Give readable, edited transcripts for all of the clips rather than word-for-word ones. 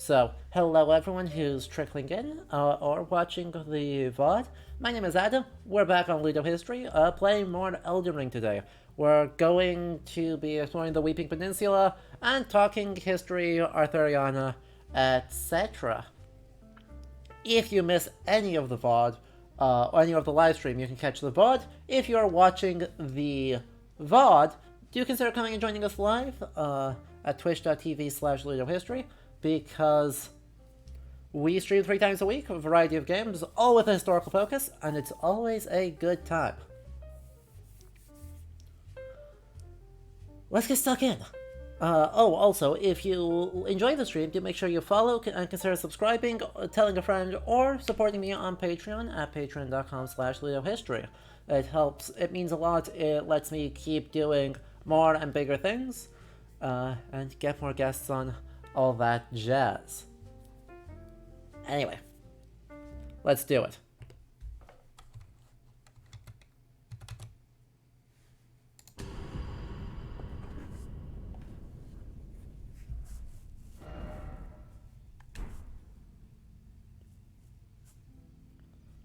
So, hello everyone who's trickling in or watching the VOD. My name is Adam. We're back on Ludo History, playing more Elden Ring today. We're going to be exploring the Weeping Peninsula and talking history, Arthuriana, etc. If you miss any of the VOD, or any of the live stream, you can catch the VOD. If you're watching the VOD, do consider coming and joining us live at twitch.tv/ludohistory, because we stream 3 times a week, a variety of games, all with a historical focus, and it's always a good time. Let's get stuck in. Also, if you enjoy the stream, do make sure you follow and consider subscribing, telling a friend, or supporting me on Patreon at patreon.com/ludohistory. It helps, it means a lot, it lets me keep doing more and bigger things, and get more guests on, all that jazz. Anyway, let's do it.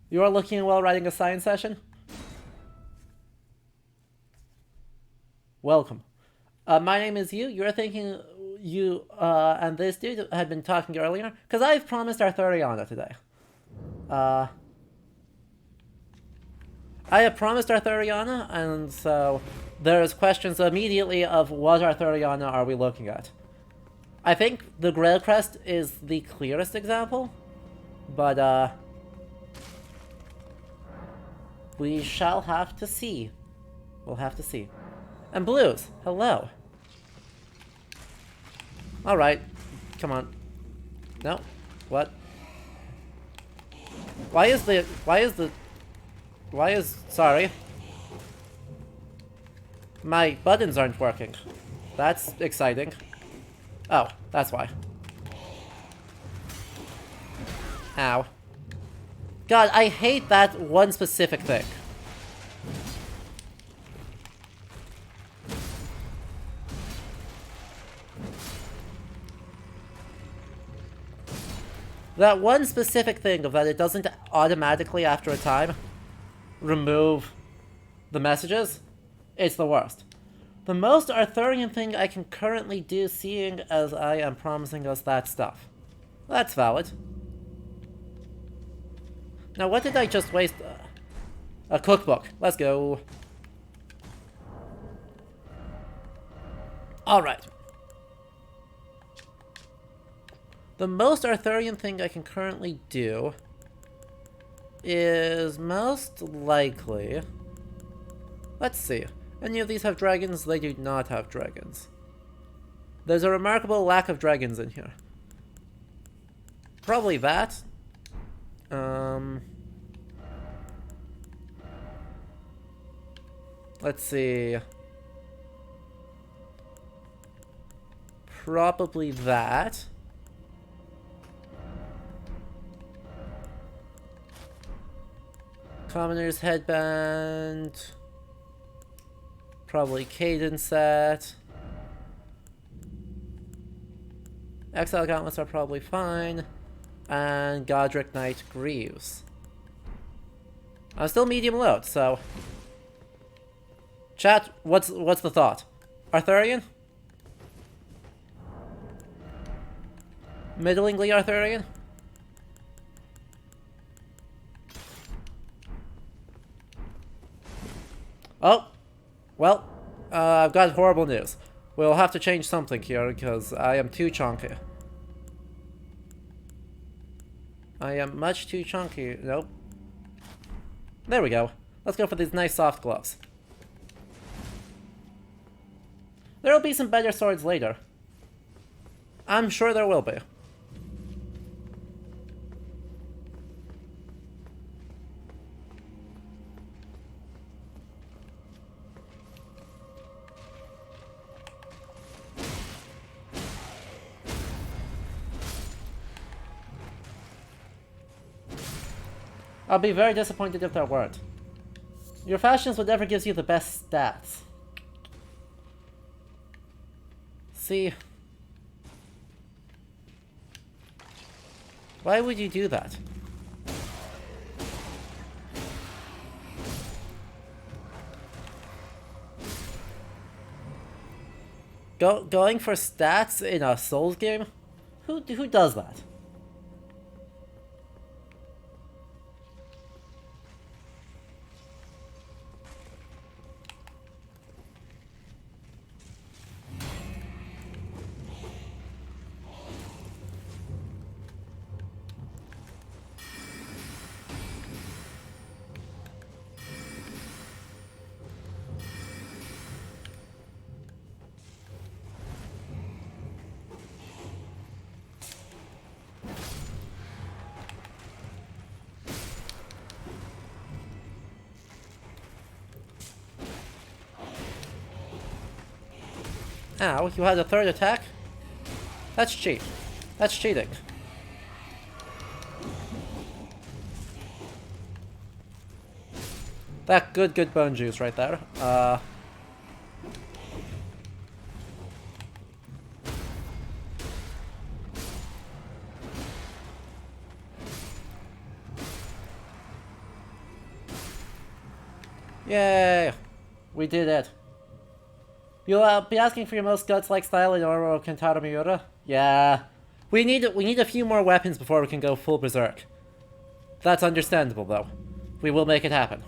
You are looking while writing a science session? Welcome. My name is you. You're thinking you and this dude had been talking earlier, because I've promised Arthuriana today. I have promised Arthuriana, and so there's questions immediately of what Arthuriana are we looking at. I think the Grail Crest is the clearest example, but we shall have to see. We'll have to see. And Blues, hello. Alright, come on. No, what? Sorry. My buttons aren't working. That's exciting. Oh, that's why. Ow. God, I hate that one specific thing. That one specific thing of that it doesn't automatically, after a time, remove the messages, it's the worst. The most Arthurian thing I can currently do, seeing as I am promising us that stuff. That's valid. Now, what did I just waste? A cookbook. Let's go. Alright. The most Arthurian thing I can currently do is most likely... Let's see. Any of these have dragons? They do not have dragons. There's a remarkable lack of dragons in here. Probably that. Let's see. Probably that. Commoner's headband. Probably cadence set. Exile gauntlets are probably fine. And Godric Knight Greaves. I'm still medium load, so... Chat, what's the thought? Arthurian? Middlingly Arthurian? Oh! Well, I've got horrible news. We'll have to change something here, because I am too chunky. I am much too chunky. Nope. There we go. Let's go for these nice soft gloves. There will be some better swords later. I'm sure there will be. I'll be very disappointed if there weren't. Your fashions would never gives you the best stats. See, Why would you do that? Going for stats in a Souls game? Who does that? Ow, you had a third attack? That's cheat. That's cheating. That good bone juice right there. Yay! We did it. You'll be asking for your most guts-like style in Oro Kentaro Miura? Yeah. We need a few more weapons before we can go full berserk. That's understandable, though. We will make it happen.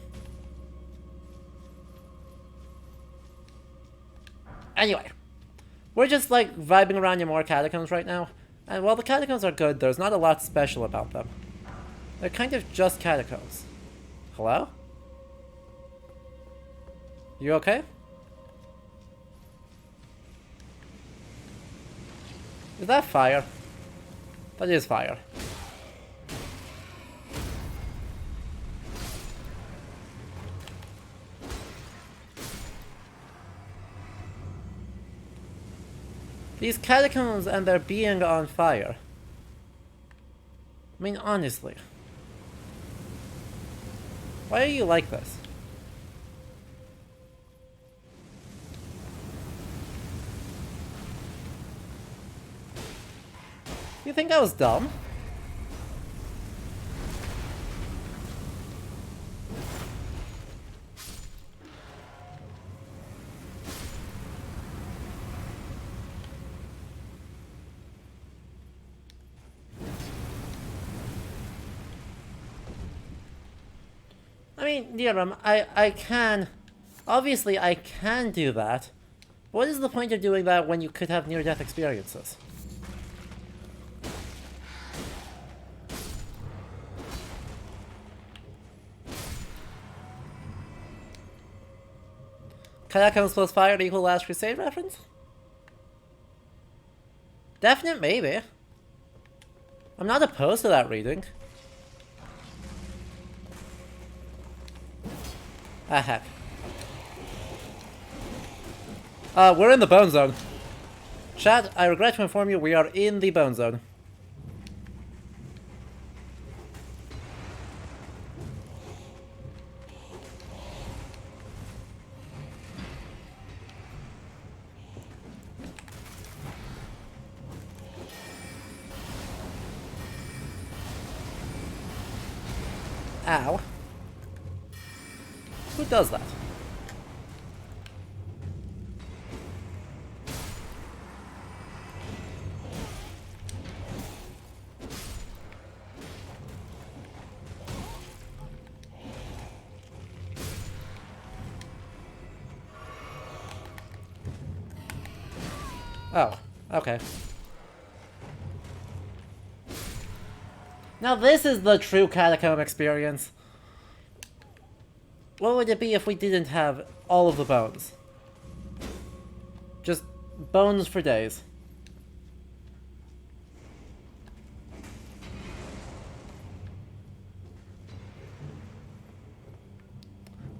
Anyway. We're just, like, vibing around in more catacombs right now. And while the catacombs are good, there's not a lot special about them. They're kind of just catacombs. Hello? You okay? Is that fire? That is fire. These catacombs and their being on fire. I mean, honestly. Why are you like this? You think I was dumb? I mean, Niram, I can... Obviously, I can do that. What is the point of doing that when you could have near-death experiences? Catacombs plus fire equal Last Crusade reference? Definite maybe. I'm not opposed to that reading. Ah, heck. We're in the bone zone. Chat, I regret to inform you we are in the bone zone. Ow. Who does that? Oh, okay. Now this is the true catacomb experience. What would it be if we didn't have all of the bones? Just bones for days.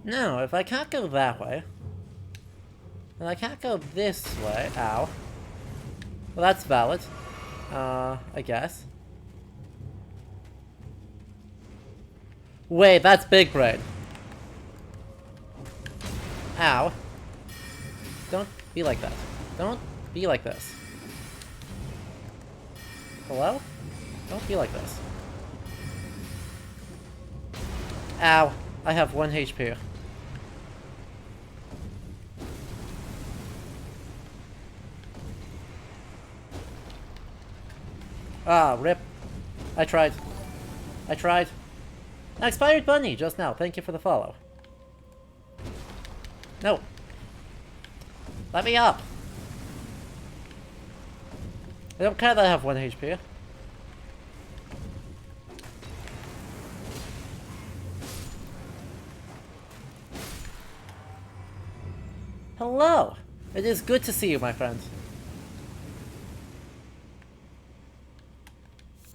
No, if I can't go that way, then I can't go this way. Ow. Well, that's valid. I guess. Wait, that's big brain. Ow. Don't be like that. Don't be like this. Hello? Don't be like this. Ow. I have 1 HP. Ah, rip. I tried. I tried. An expired bunny just now. Thank you for the follow. No. Let me up. I don't care that I have 1 HP. Hello! It is good to see you, my friend.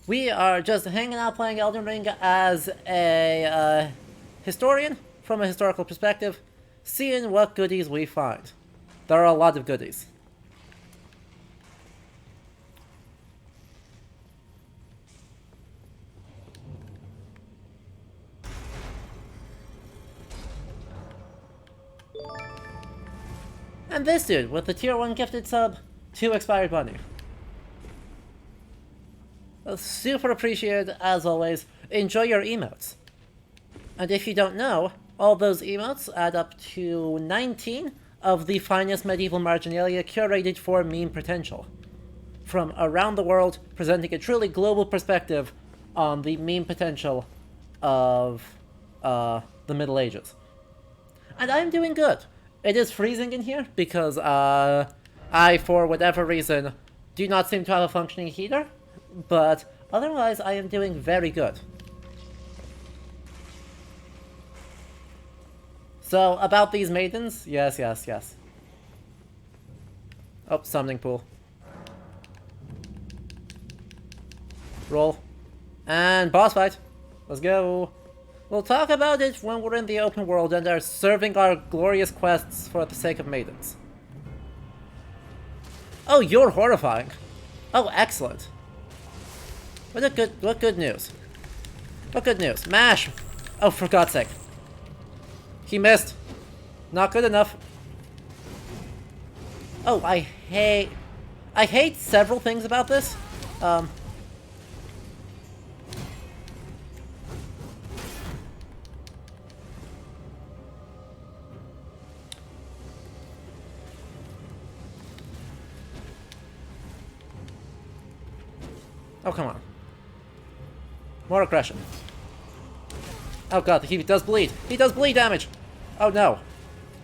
We are just hanging out playing Elden Ring as a historian from a historical perspective, seeing what goodies we find. There are a lot of goodies. And this dude with the tier 1 gifted sub, 2 expired money. Super appreciated as always. Enjoy your emotes. And if you don't know, all those emotes add up to 19 of the finest medieval marginalia curated for meme potential. From around the world, presenting a truly global perspective on the meme potential of the Middle Ages. And I'm doing good. It is freezing in here because I, for whatever reason, do not seem to have a functioning heater, but otherwise I am doing very good. So, about these maidens, yes. Oh, summoning pool. Roll. And boss fight. Let's go. We'll talk about it when we're in the open world and are serving our glorious quests for the sake of maidens. Oh, you're horrifying. Oh, excellent. What good news. What good news. Mash! Oh, for God's sake. He missed. Not good enough. Oh, I hate several things about this. Oh, come on. More aggression. Oh god, he does bleed. He does bleed damage! Oh no.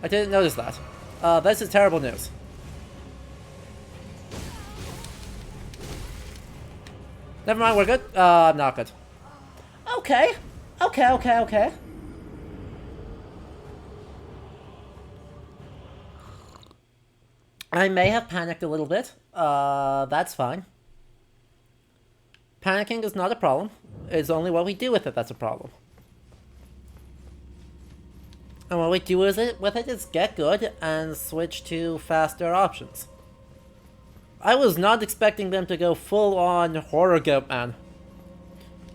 I didn't notice that. This is terrible news. Never mind, we're good? Not good. Okay. Okay. I may have panicked a little bit. That's fine. Panicking is not a problem. It's only what we do with it that's a problem. And what we do with it is get good and switch to faster options. I was not expecting them to go full on horror goat man.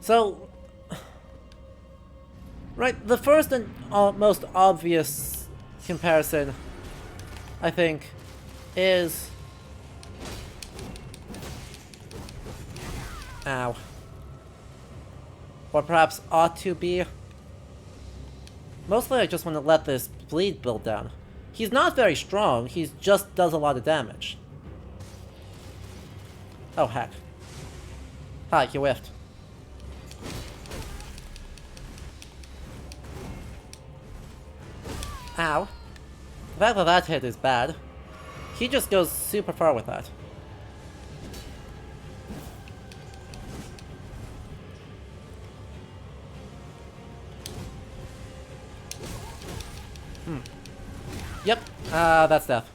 So, right, the first and most obvious comparison, I think, is... Ow. Or perhaps ought to be. Mostly I just want to let this bleed build down. He's not very strong, he just does a lot of damage. Oh heck. Hi, you whiffed. Ow. The fact that that hit is bad. He just goes super far with that. Yep, that's death.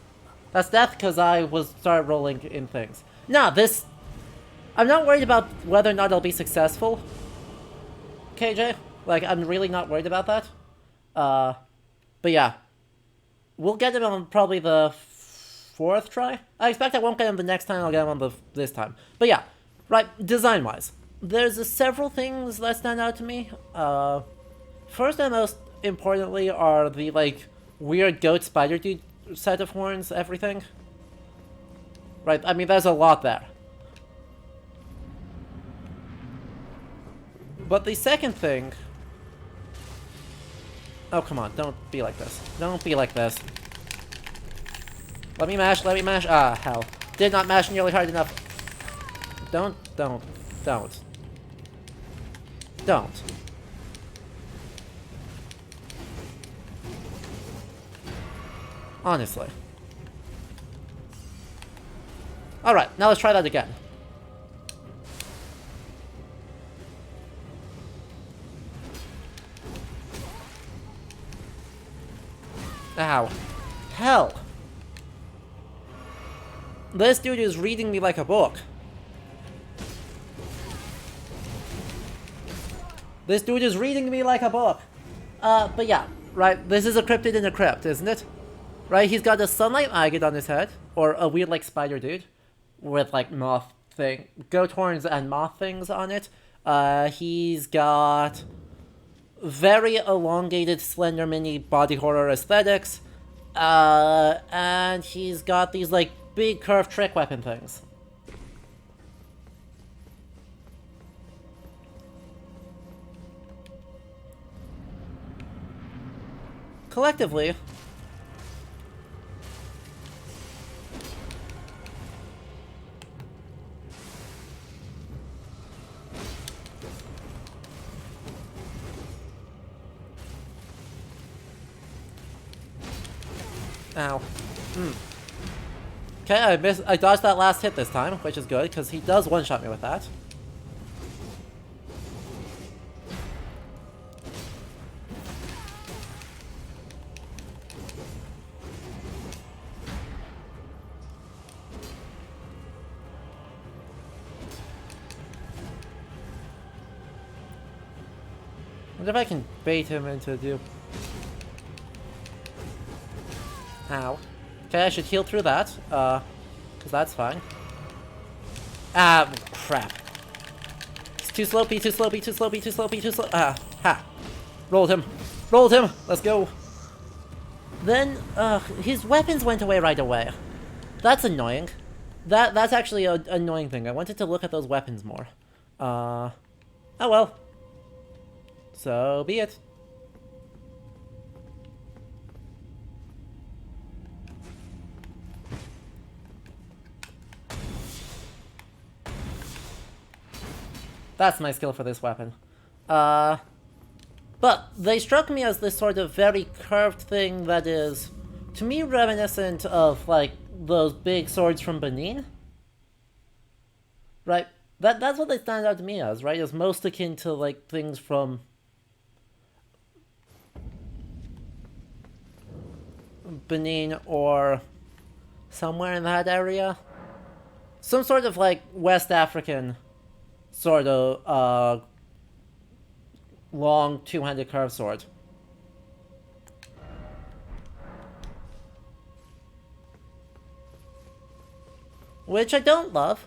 That's death because I was started rolling in things. Nah, this... I'm not worried about whether or not I'll be successful. KJ? Like, I'm really not worried about that. But yeah. We'll get him on probably the 4th try. I expect I won't get him the next time, I'll get him on this time. But yeah, right, design-wise. There's several things that stand out to me. First and most importantly are the, like... weird goat spider dude set of horns, everything. Right, I mean, there's a lot there. But the second thing... Oh, come on, don't be like this. Don't be like this. Let me mash, let me mash. Ah, hell. Did not mash nearly hard enough. Don't. Don't. Honestly. Alright, now let's try that again. Ow. Hell! This dude is reading me like a book. This dude is reading me like a book. But yeah, right, this is a cryptid in a crypt, isn't it? Right, he's got a sunlight maggot on his head, or a weird, like, spider dude, with, like, moth thing, goat horns and moth things on it. He's got very elongated, slender, mini body horror aesthetics, and he's got these, like, big curved trick weapon things. Collectively, ow. Okay, I dodged that last hit this time, which is good, because he does one-shot me with that. I wonder if I can bait him into a dupe. Ow. Okay, I should heal through that, because that's fine. Ah, crap. It's too slopey, too slopey, too slopey, too slopey, too slow. Ah, ha. Rolled him. Rolled him! Let's go. Then, his weapons went away right away. That's annoying. That's actually an annoying thing. I wanted to look at those weapons more. Oh well. So be it. That's my skill for this weapon. But they struck me as this sort of very curved thing that is, to me, reminiscent of, like, those big swords from Benin. Right? That's what they stand out to me as, right? As most akin to, like, things from Benin or somewhere in that area. Some sort of, like, West African sort of, long two-handed curved sword. Which I don't love,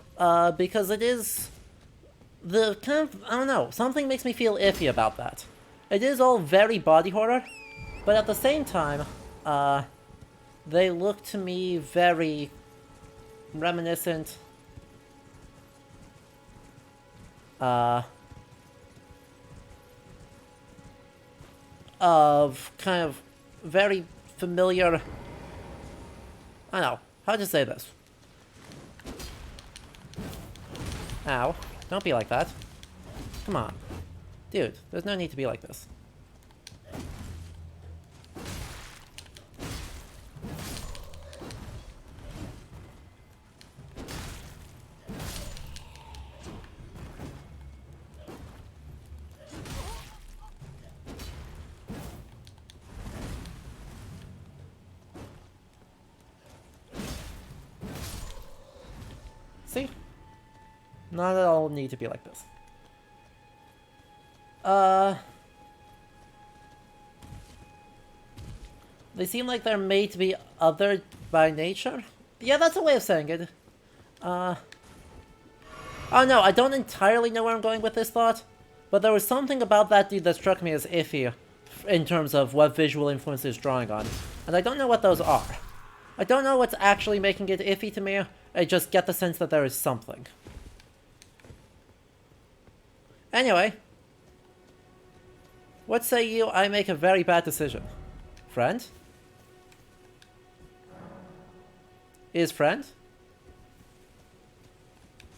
because it is the kind of, I don't know, something makes me feel iffy about that. It is all very body horror, but at the same time, they look to me very reminiscent of kind of very familiar, I don't know, how to say this? Ow. Don't be like that. Come on. Dude, there's no need to be like this. See? Not at all need to be like this. They seem like they're made to be othered by nature? Yeah, that's a way of saying it. Oh no, I don't entirely know where I'm going with this thought, but there was something about that dude that struck me as iffy in terms of what visual influence he's drawing on, and I don't know what those are. I don't know what's actually making it iffy to me, I just get the sense that there is something. Anyway, What say you I make a very bad decision? Friend? Is friend?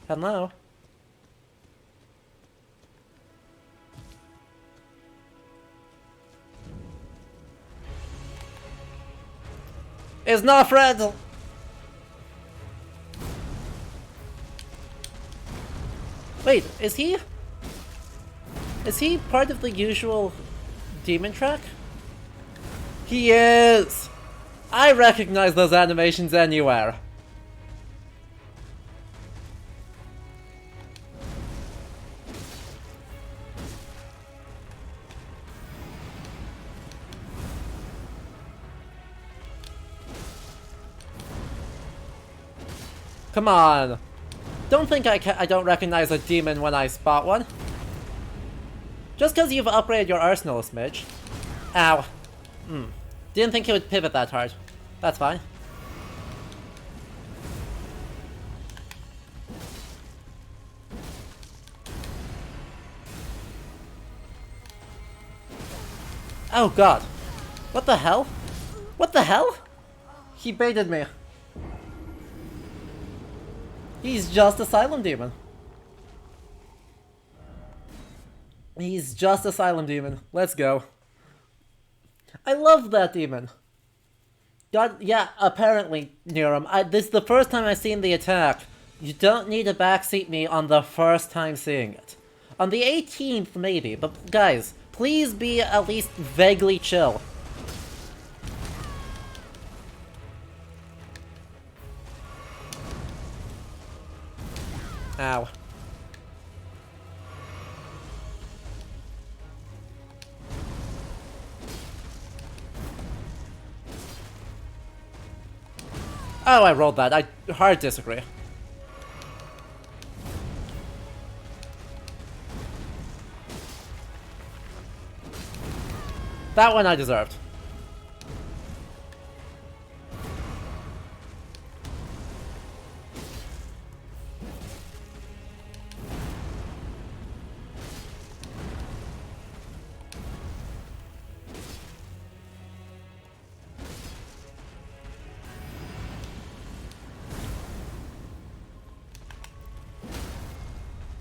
Hello? Is not friend! Wait, is he? Is he part of the usual demon track? He is! I recognize those animations anywhere. Come on. Don't think I don't recognize a demon when I spot one. Just because you've upgraded your arsenal a smidge. Ow. Didn't think he would pivot that hard. That's fine. Oh god. What the hell? What the hell? He baited me. He's just Asylum Demon. He's just Asylum Demon. Let's go. I love that demon. God, yeah, apparently, Niram. This is the first time I've seen the attack. You don't need to backseat me on the first time seeing it. On the 18th, maybe, but guys, please be at least vaguely chill. Ow. Oh, I rolled that. I hard disagree. That one I deserved.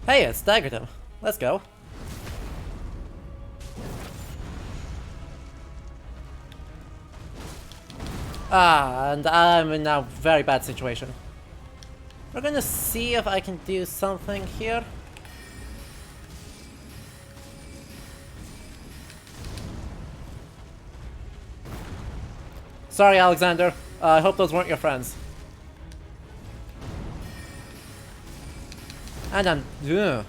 Hey, it staggered him. Let's go. And I'm in a very bad situation. We're gonna see if I can do something here. Sorry, Alexander. I hope those weren't your friends. And I'm... Ugh.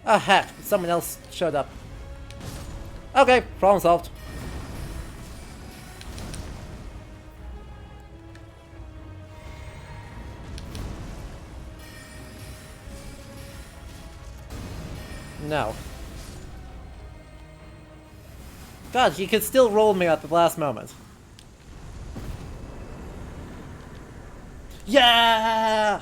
Ah, heck. Someone else showed up. Okay, problem solved. No. God, he could still roll me at the last moment. Yeah!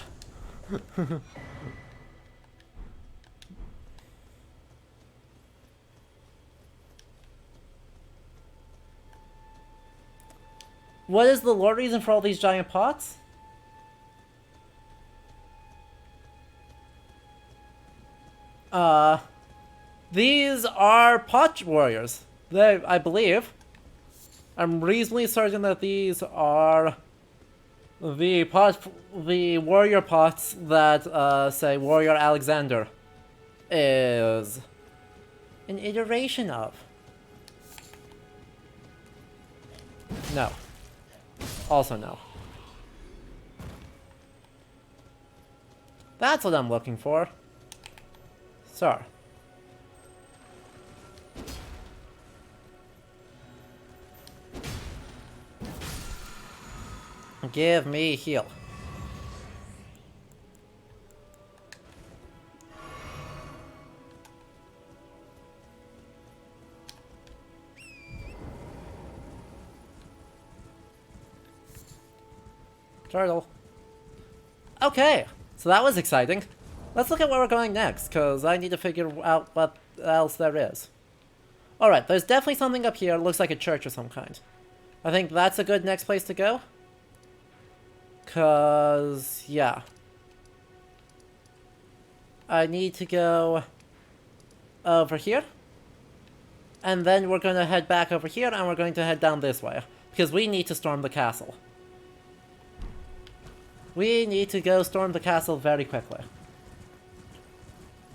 What is the lore reason for all these giant pots? These are pot warriors. They, I believe. I'm reasonably certain that these are the warrior pots that, say, Warrior Alexander is an iteration of. No. Also no. That's what I'm looking for. Sir. Give me heal. Turtle. Okay, so that was exciting. Let's look at where we're going next, because I need to figure out what else there is. Alright, there's definitely something up here. It looks like a church of some kind. I think that's a good next place to go. Because, yeah. I need to go over here. And then we're going to head back over here, and we're going to head down this way. Because we need to storm the castle. We need to go storm the castle very quickly.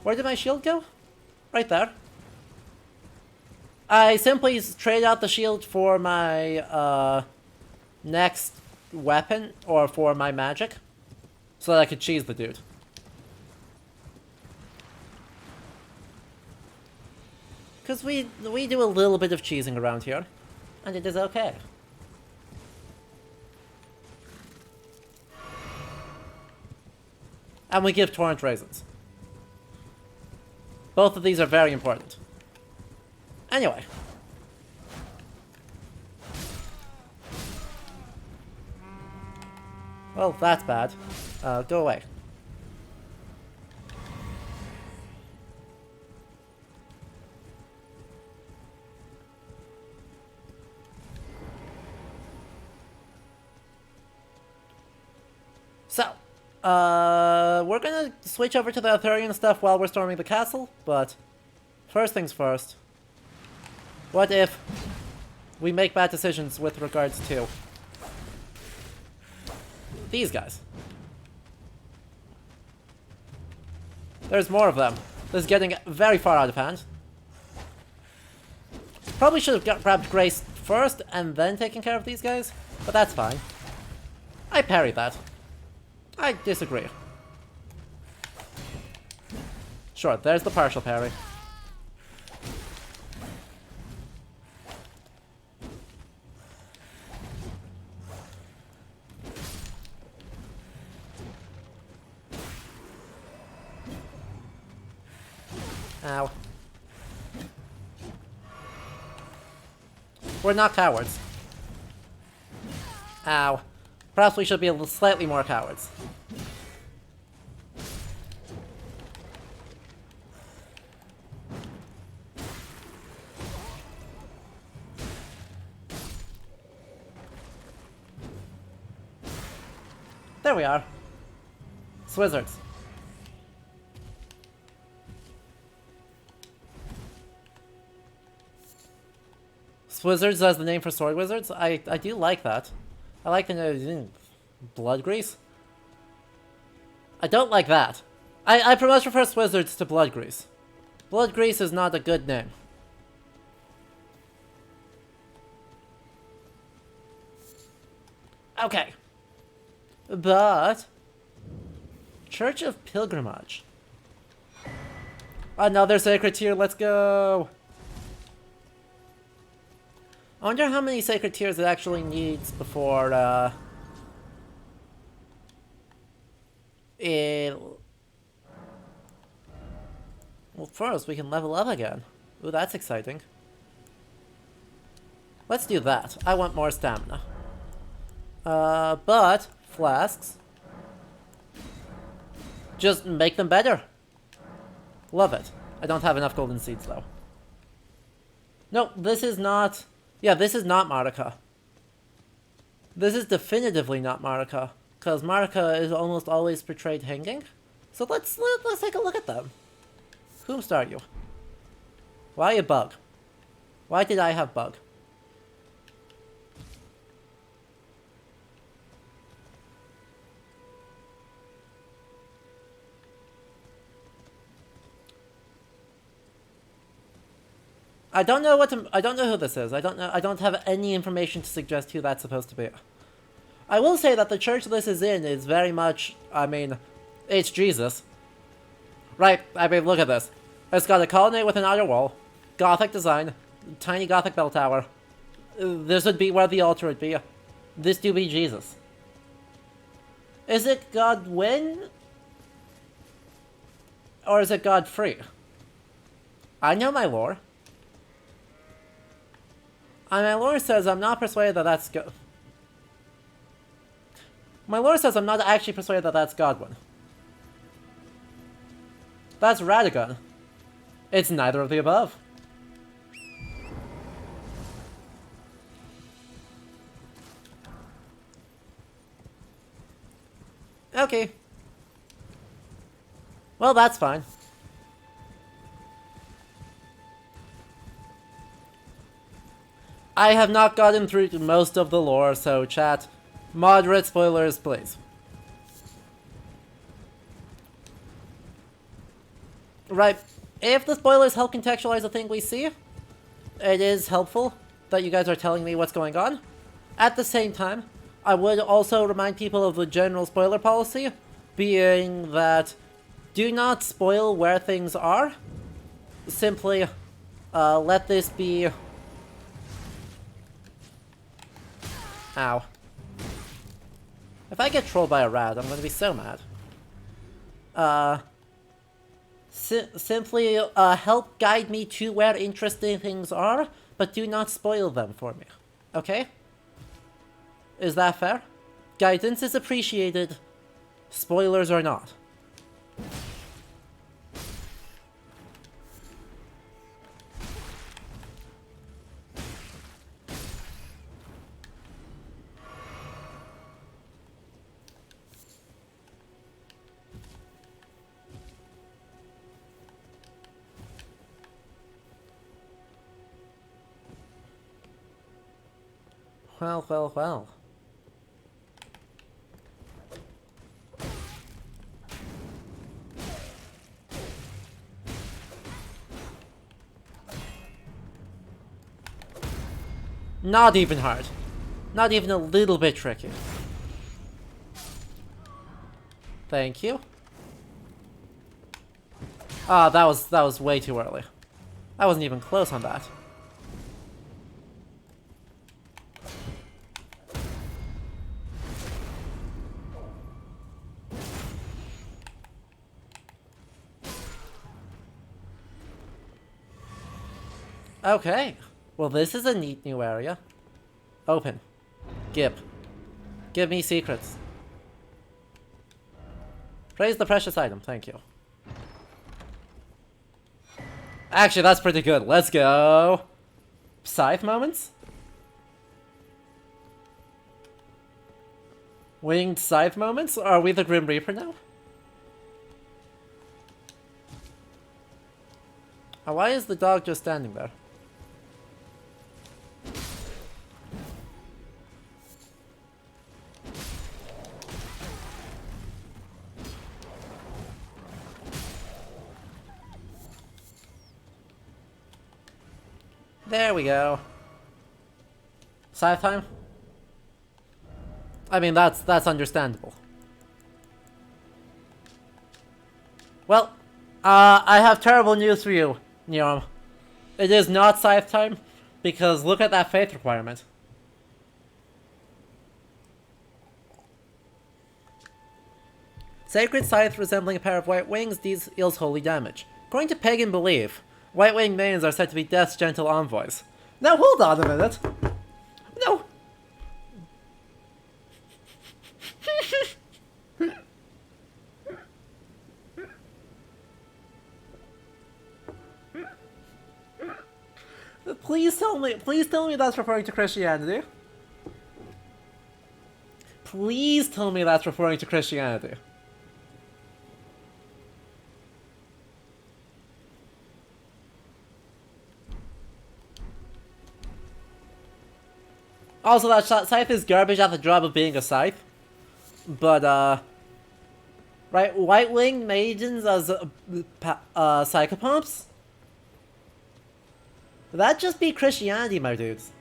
Where did my shield go? Right there. I simply trade out the shield for my next weapon, or for my magic, so that I could cheese the dude. Because we do a little bit of cheesing around here, and it is okay. And we give torrent raisins. Both of these are very important. Anyway. Well, that's bad. Go away. So, we're gonna switch over to the Arthurian stuff while we're storming the castle, but first things first. What if we make bad decisions with regards to these guys? There's more of them. This is getting very far out of hand. Probably should have grabbed Grace first and then taken care of these guys, but that's fine. I parried that. I disagree. Sure, there's the partial parry. Ow. We're not cowards. Ow. Perhaps we should be a little slightly more cowards. There we are. Swizzards. Swizzards as the name for sword wizards? I do like that. I like the name. Blood grease? I don't like that. I pretty much prefer Swizzards to blood grease. Blood grease is not a good name. Okay. But Church of Pilgrimage. Another sacred tier, let's go! I wonder how many sacred tiers it actually needs before, well, first we can level up again. Ooh, that's exciting. Let's do that. I want more stamina. But flasks. Just make them better. Love it. I don't have enough golden seeds, though. No, this is not... Yeah, this is not Marika. This is definitively not Marika, because Marika is almost always portrayed hanging. So let's take a look at them. Whomst are you? Why a bug? Why did I have bug? I don't know I don't know who this is. I don't have any information to suggest who that's supposed to be. I will say that the church this is in is very much, I mean, it's Jesus. Right, I mean, look at this. It's got a colonnade with an outer wall, Gothic design, tiny Gothic bell tower. This would be where the altar would be. This do be Jesus. Is it Godwin? Or is it Godfrey? I know my lore. And my lore says I'm not persuaded that that's My lore says I'm not actually persuaded that that's Godwin. That's Radagon. It's neither of the above. Okay. Well, that's fine. I have not gotten through to most of the lore, so chat, moderate spoilers, please. Right, if the spoilers help contextualize the thing we see, it is helpful that you guys are telling me what's going on. At the same time, I would also remind people of the general spoiler policy, being that do not spoil where things are. Simply let this be... Ow. If I get trolled by a rat, I'm gonna be so mad. Simply help guide me to where interesting things are, but do not spoil them for me. Okay? Is that fair? Guidance is appreciated. Spoilers are not. Well, well, well. Not even hard. Not even a little bit tricky. Thank you. Ah, that was way too early. I wasn't even close on that. Okay. Well, this is a neat new area. Open. Gib. Give me secrets. Praise the precious item, thank you. Actually, that's pretty good. Let's go. Scythe moments? Winged Scythe moments? Are we the Grim Reaper now? Oh, why is the dog just standing there? There we go. Scythe time? I mean, that's understandable. Well, I have terrible news for you, Neom. It is not Scythe time, because look at that faith requirement. Sacred Scythe resembling a pair of white wings deals holy damage. According to pagan belief, white-winged maidens are said to be Death's gentle envoys. Now hold on a minute. No. Please tell me that's referring to Christianity. Please tell me that's referring to Christianity. Also, that Scythe is garbage at the job of being a Scythe. But, right, white-winged maidens as psychopomps? That'd just be Christianity, my dudes.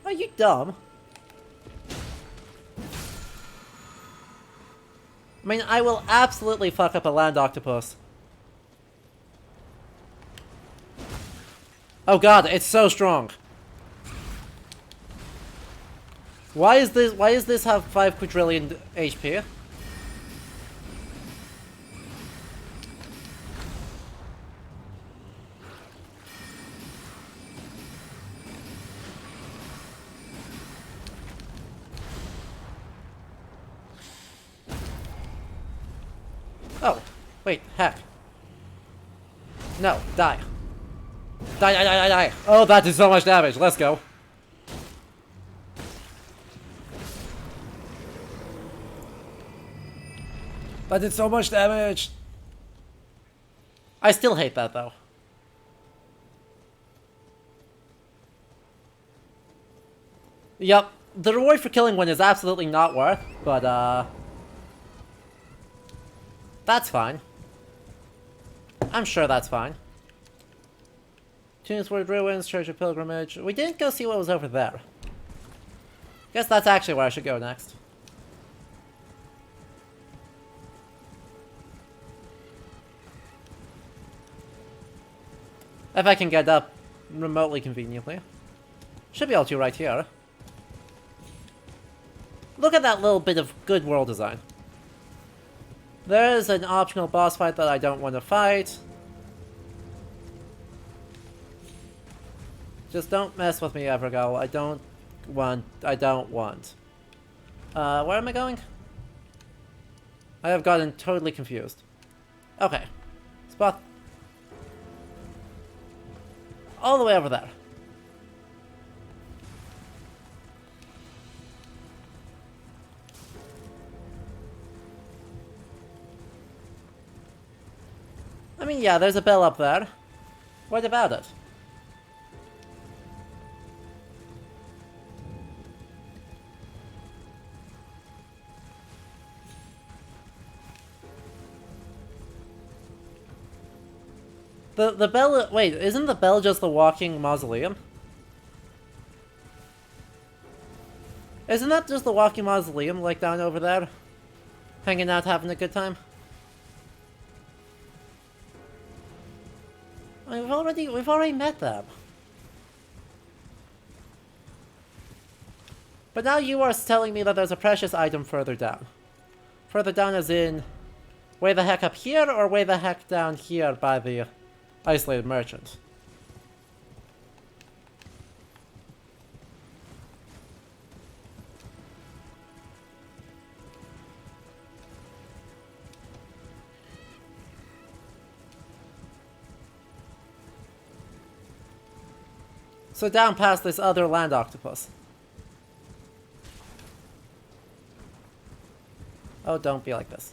Are you dumb? I mean, I will absolutely fuck up a land octopus. Oh god, it's so strong. Why is this have 5 quadrillion HP? Oh, wait, heck. No, die. Die, die, die, die, die. Oh, that did so much damage. Let's go. That did so much damage. I still hate that, though. Yep, the reward for killing one is absolutely not worth, but, that's fine. I'm sure that's fine. Greatsword Ruins, Church of Pilgrimage. We didn't go see what was over there. Guess that's actually where I should go next. If I can get up remotely conveniently. Should be able to right here. Look at that little bit of good world design. There is an optional boss fight that I don't want to fight. Just don't mess with me, Evergo. I don't want. Where am I going? I have gotten totally confused. Okay. Spot. All the way over there. I mean, yeah, there's a bell up there. What about it? The bell... Wait, isn't the bell just the walking mausoleum? Isn't that just the walking mausoleum, like down over there? Hanging out, having a good time? I mean, we've already met them. But now you are telling me that there's a precious item further down. Further down as in... way the heck up here, or way the heck down here by the isolated merchant? So down past this other land octopus. Oh, don't be like this.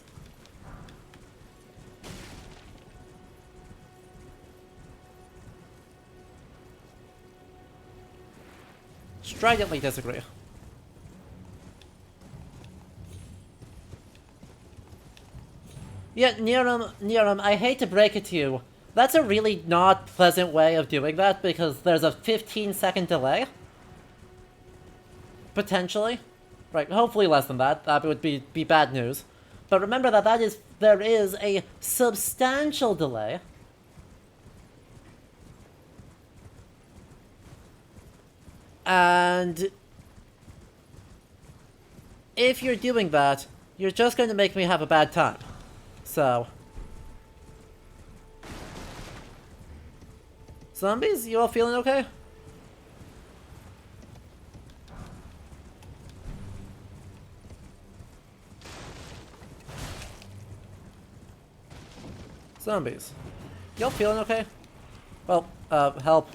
Stridently disagree. Yeah, Niram, I hate to break it to you. That's a really not pleasant way of doing that, because there's a 15-second delay. Potentially. Right, hopefully less than that. That would be bad news. But remember that there is a substantial delay. And if you're doing that, you're just going to make me have a bad time. So... Zombies, you all feeling okay? Zombies. Y'all feeling okay? Well, help.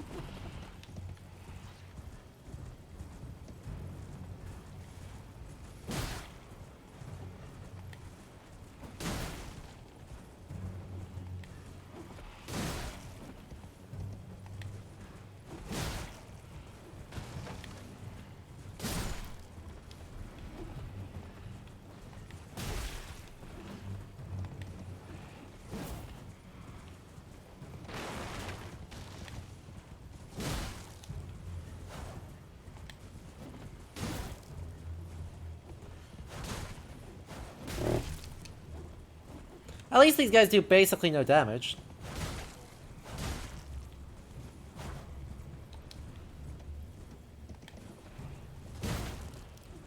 At least these guys do basically no damage.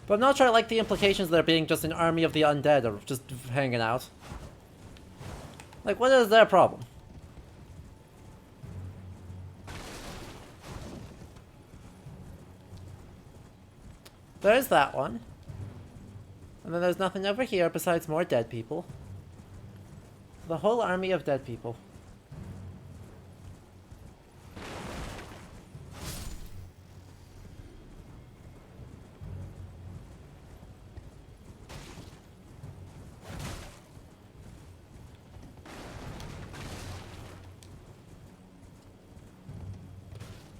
But I'm not sure I like the implications there being just an army of the undead or just hanging out. Like, what is their problem? There's that one. And then there's nothing over here besides more dead people. The whole army of dead people.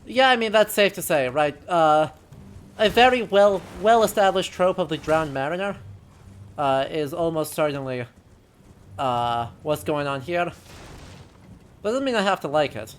Yeah, I mean, that's safe to say, right? A very well-established trope of the drowned mariner is almost certainly what's going on here. Doesn't mean I have to like it.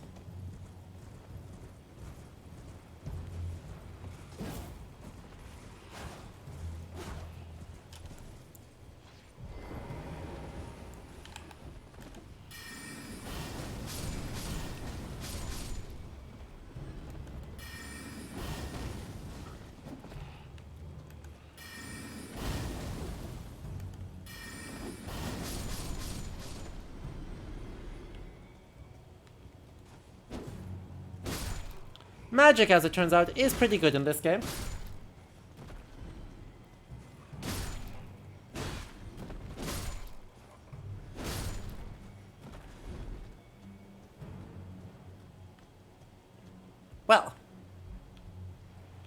Magic, as it turns out, is pretty good in this game. Well.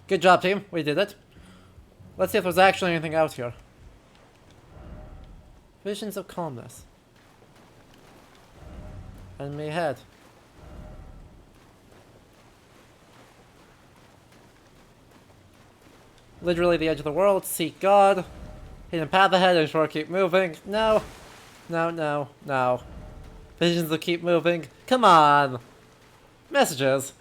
Good job, team. We did it. Let's see if there's actually anything out here. Visions of calmness. Enemy ahead. Literally the edge of the world. Seek God. Hidden path ahead. Ensure keep moving. No. No, no, no. Visions of keep moving. Come on. Messages.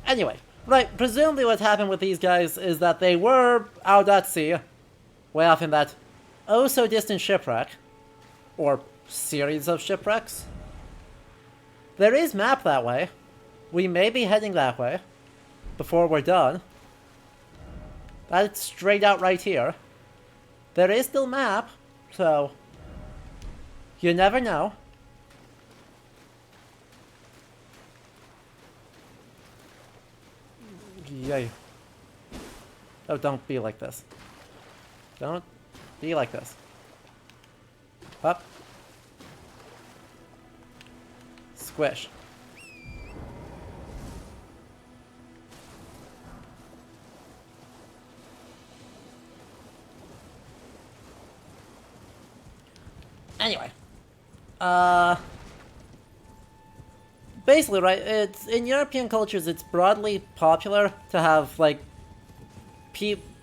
Anyway, right, presumably what happened with these guys is that they were out at sea, way off in that oh-so-distant shipwreck, or series of shipwrecks. There is map that way. We may be heading that way before we're done. That's straight out right here. There is still map, so you never know. Yay. Oh, don't be like this. Don't be like this. Up. Squish. Anyway. Basically, right, it's in European cultures, it's broadly popular to have, like,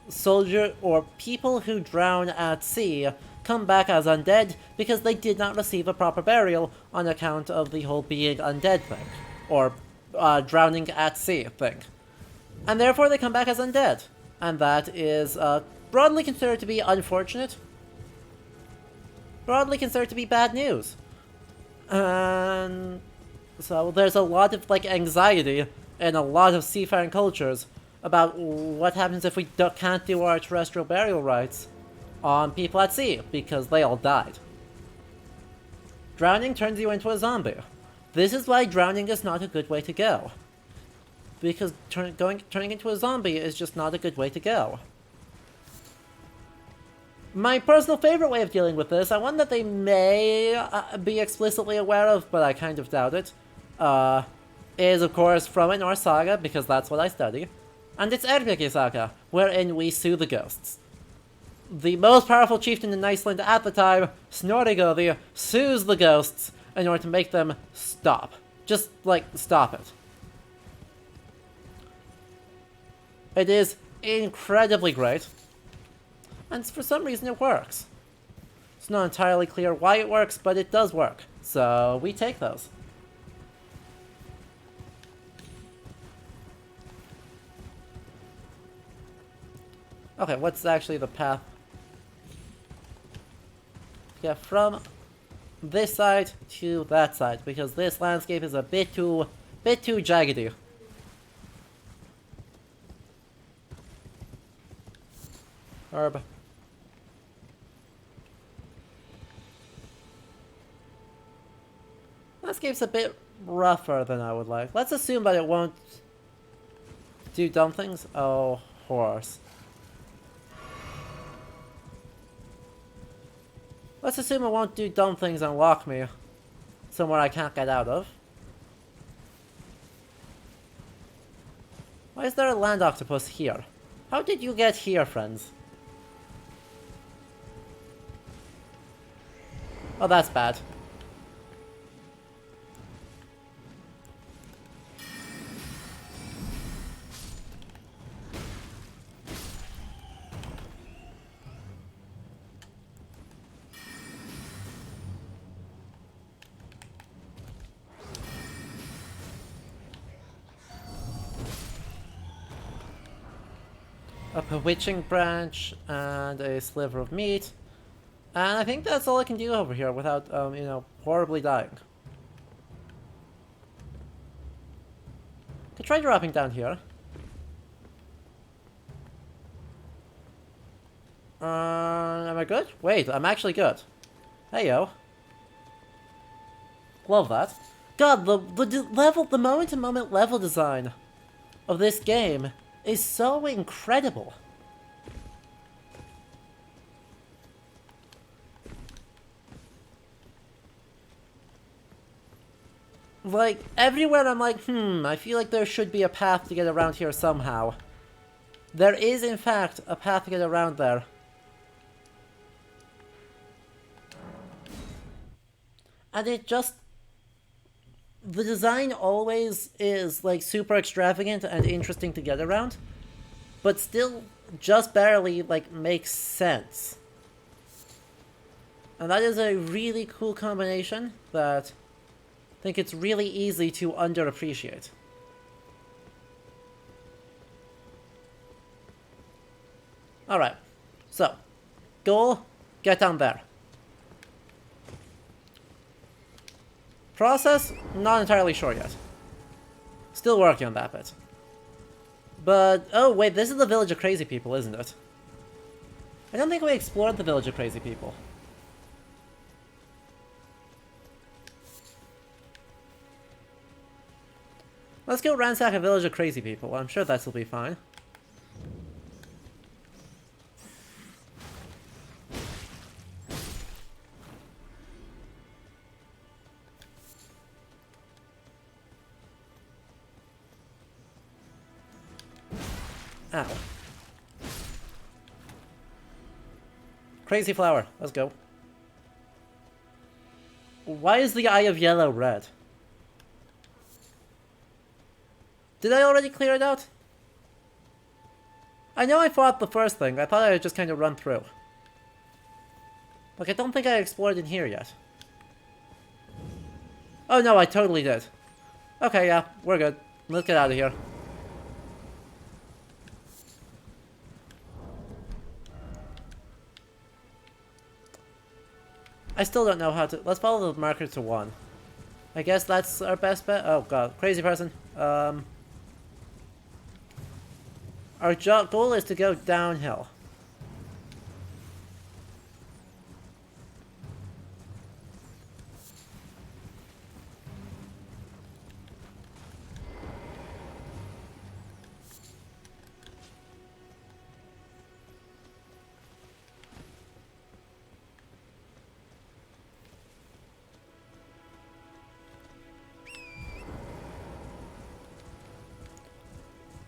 soldier or people who drown at sea come back as undead because they did not receive a proper burial on account of the whole being undead thing, or drowning at sea thing. And therefore they come back as undead. And that is broadly considered to be unfortunate. Broadly considered to be bad news. And so there's a lot of, like, anxiety in a lot of seafaring cultures about what happens if we can't do our terrestrial burial rites on people at sea, because they all died. Drowning turns you into a zombie. This is why drowning is not a good way to go. Because turning into a zombie is just not a good way to go. My personal favorite way of dealing with this, and one that they may be explicitly aware of, but I kind of doubt it, is of course from a Norse saga, because that's what I study. And it's Erpeki saga, wherein we sue the ghosts. The most powerful chieftain in Iceland at the time, Snorri sues the ghosts in order to make them stop. Just, like, stop it. It is incredibly great. And for some reason it works. It's not entirely clear why it works, but it does work. So we take those. Okay, what's actually the path? Yeah, from this side to that side, because this landscape is a bit too jaggedy. Herb. Landscape's a bit rougher than I would like. Let's assume that it won't Do dumb things? Oh, horse. Let's assume it won't do dumb things and lock me somewhere I can't get out of. Why is there a land octopus here? How did you get here, friends? Oh, that's bad. A bewitching branch and a sliver of meat. And I think that's all I can do over here without, you know, horribly dying. Could try dropping down here. Am I good? Wait, I'm actually good. Heyo. Love that. God, the moment-to-moment level design of this game is so incredible. Like, everywhere I'm like, I feel like there should be a path to get around here somehow. There is, in fact, a path to get around there. And it just... The design always is, like, super extravagant and interesting to get around, but still just barely, like, makes sense. And that is a really cool combination that I think it's really easy to underappreciate. Alright, so, goal, get down there. Process, not entirely sure yet. Still working on that bit. But, oh wait, this is the Village of Crazy People, isn't it? I don't think we explored the Village of Crazy People. Let's go ransack a Village of Crazy People. I'm sure that'll be fine. Ow. Crazy flower. Let's go. Why is the Eye of Yellow red? Did I already clear it out? I know I fought the first thing. I thought I would just kind of run through. Like, I don't think I explored in here yet. Oh no, I totally did. Okay, yeah, we're good. Let's get out of here. I still don't know how to... Let's follow the marker to 1. I guess that's our best bet. Oh god, crazy person. Our goal is to go downhill.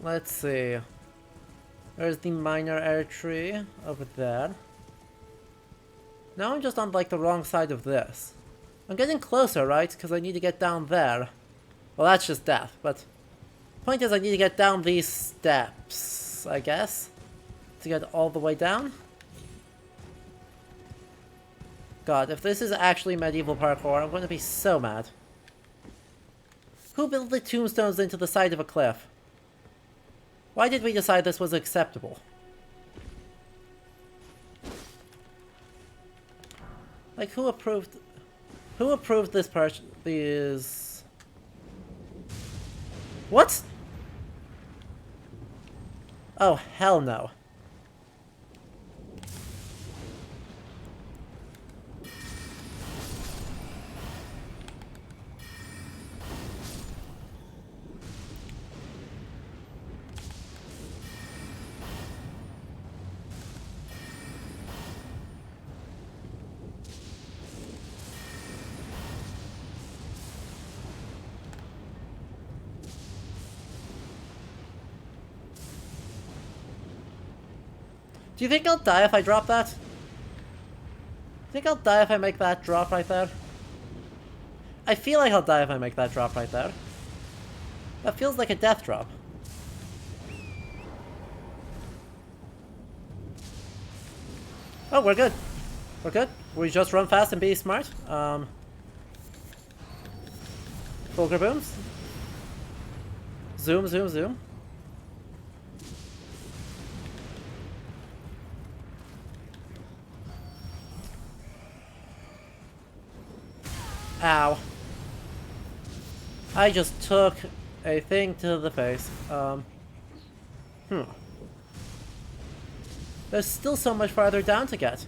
Let's see. There's the minor air tree over there. Now I'm just on like the wrong side of this. I'm getting closer, right? Because I need to get down there. Well, that's just death, but... Point is I need to get down these steps, I guess. To get all the way down. God, if this is actually medieval parkour, I'm going to be so mad. Who built the tombstones into the side of a cliff? Why did we decide this was acceptable? Like, who approved this part? These... What? Oh, hell no. Do you think I'll die if I drop that? Do you think I'll die if I make that drop right there? I feel like I'll die if I make that drop right there. That feels like a death drop. Oh, we're good. We're good. We just run fast and be smart. Fulgur booms. Zoom, zoom, zoom. Ow. I just took a thing to the face. There's still so much farther down to get.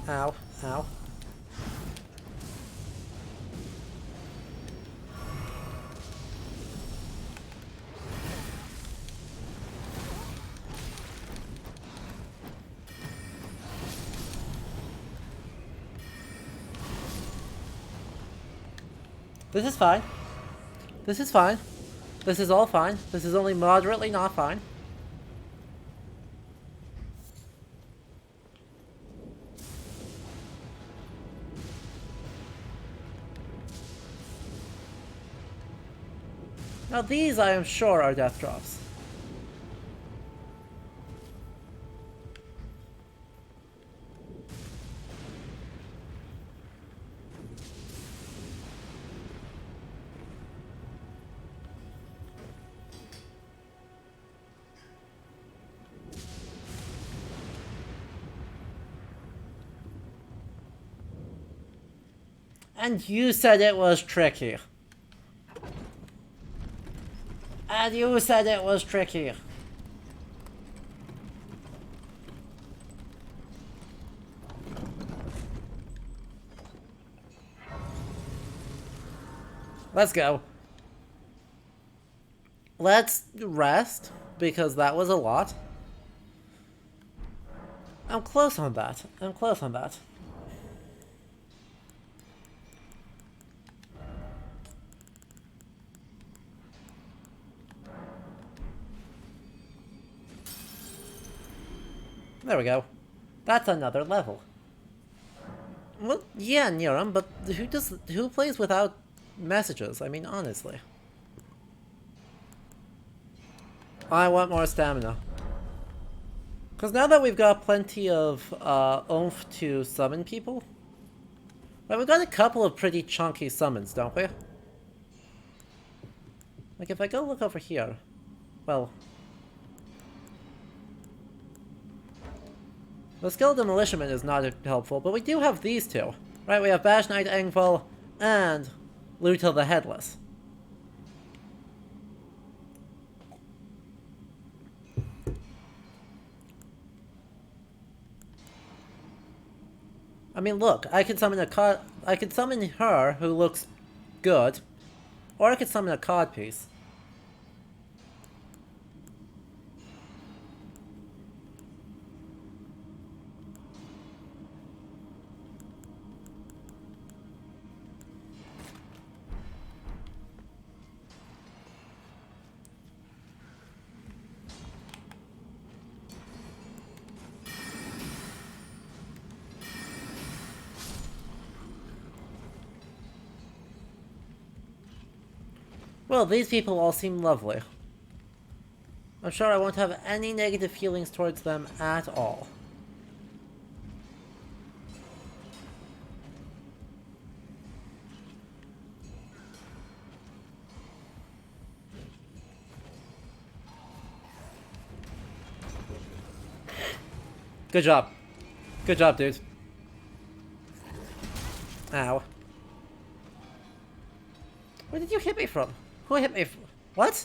Ow, ow. This is fine. This is fine. This is all fine. This is only moderately not fine. Now these, I am sure, are death drops. And you said it was tricky. And you said it was tricky. Let's go. Let's rest, because that was a lot. I'm close on that. I'm close on that. There we go. That's another level. Well, yeah, Niram, but who plays without messages? I mean, honestly. I want more stamina. Because now that we've got plenty of oomph to summon people, right, we've got a couple of pretty chunky summons, don't we? Like, if I go look over here, well... The Skeleton Militiaman is not helpful, but we do have these two. Right, we have Bash Knight Engvall and Luta the Headless. I mean, look, I can summon I can summon her, who looks good, or I could summon a codpiece. Well, these people all seem lovely. I'm sure I won't have any negative feelings towards them at all. Good job. Good job, dude. Ow. Where did you hit me from? Who hit me from? What?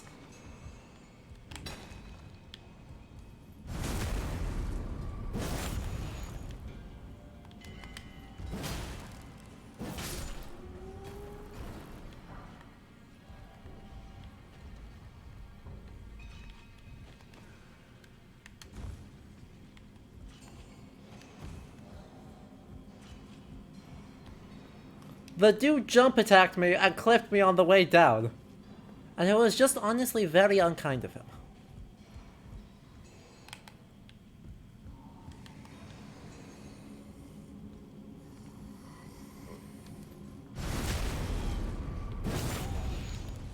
The dude jump attacked me and clipped me on the way down. And it was just honestly very unkind of him.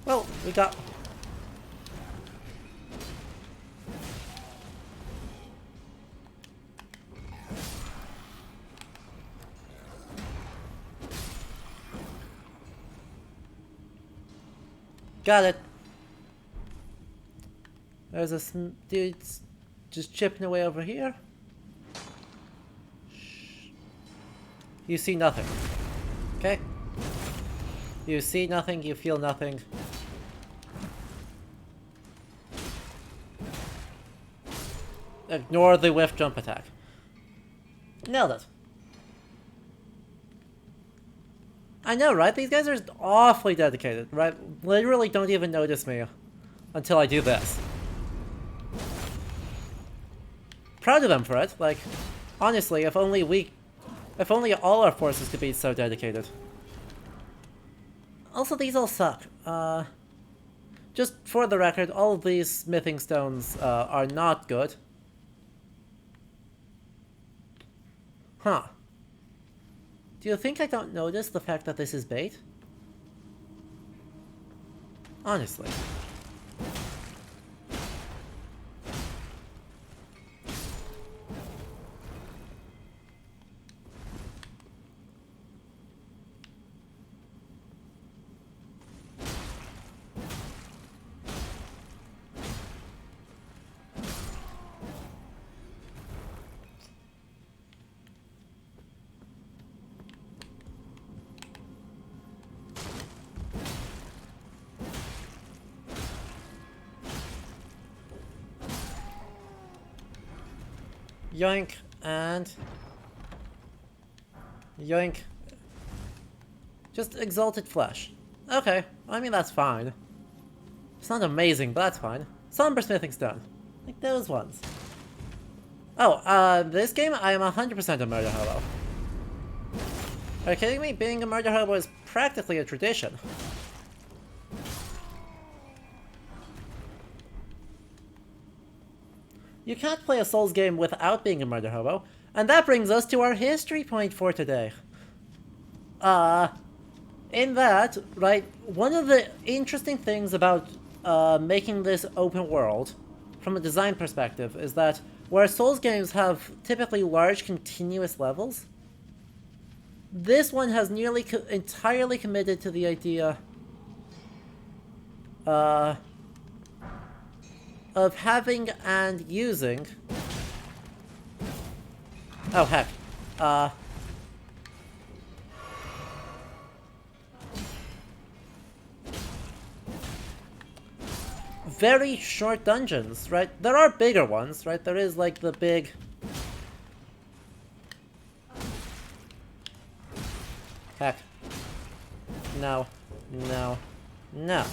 Well, we got... Got it. There's a dude just chipping away over here. Shh. You see nothing. Okay? You see nothing, you feel nothing. Ignore the whiff jump attack. Nailed it. I know, right? These guys are awfully dedicated, right? Literally don't even notice me until I do this. Proud of them for it. Like, honestly, if only all our forces could be so dedicated. Also, these all suck. Just for the record, all of these smithing stones are not good. Huh. Do you think I don't notice the fact that this is bait? Honestly. Yoink, and... Yoink. Just exalted flesh. Okay, I mean that's fine. It's not amazing, but that's fine. Somber smithing stone. Like those ones. Oh, this game I am 100% a murder hobo. Are you kidding me? Being a murder hobo is practically a tradition. You can't play a Souls game without being a murder hobo. And that brings us to our history point for today. In that, right, one of the interesting things about making this open world, from a design perspective, is that where Souls games have typically large continuous levels, this one has nearly entirely committed to the idea of having and using... Oh, heck. Very short dungeons, right? There are bigger ones, right? There is, like, the big... Heck. No. No. No.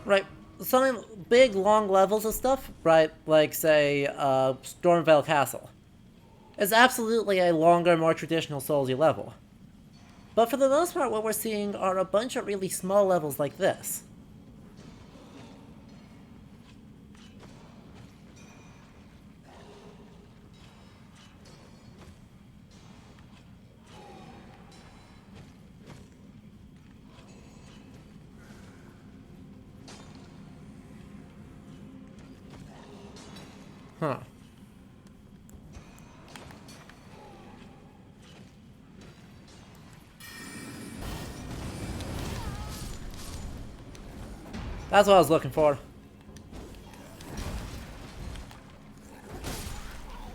Right, some big, long levels of stuff, right, like, say, Stormvale Castle, is absolutely a longer, more traditional Soulsy level. But for the most part, what we're seeing are a bunch of really small levels like this. Huh. That's what I was looking for.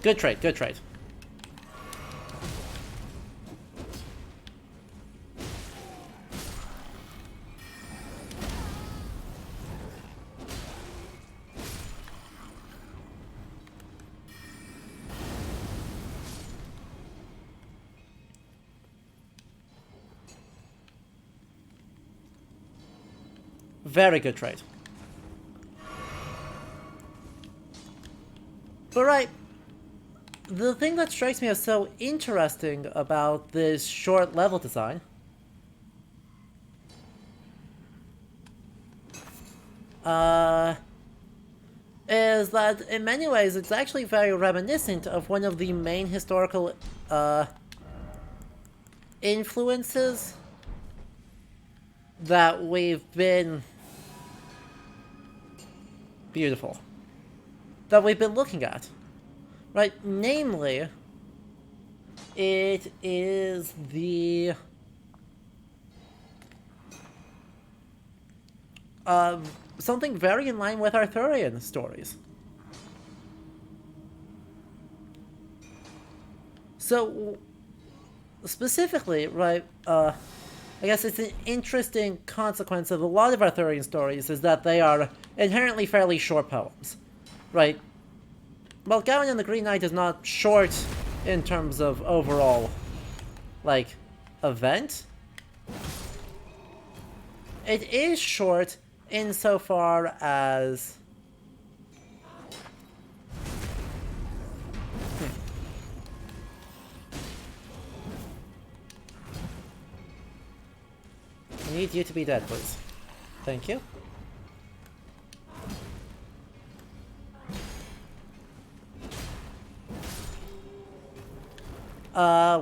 Good trade, good trade. Very good trade. But right, the thing that strikes me as so interesting about this short level design is that in many ways it's actually very reminiscent of one of the main historical influences that we've been that we've been looking at, right? Namely, it is the something very in line with Arthurian stories. So, specifically, right, I guess it's an interesting consequence of a lot of Arthurian stories is that they are inherently fairly short poems, right? Well, Gawain and the Green Knight is not short in terms of overall, like, event. It is short insofar as... I need you to be dead, please. Thank you.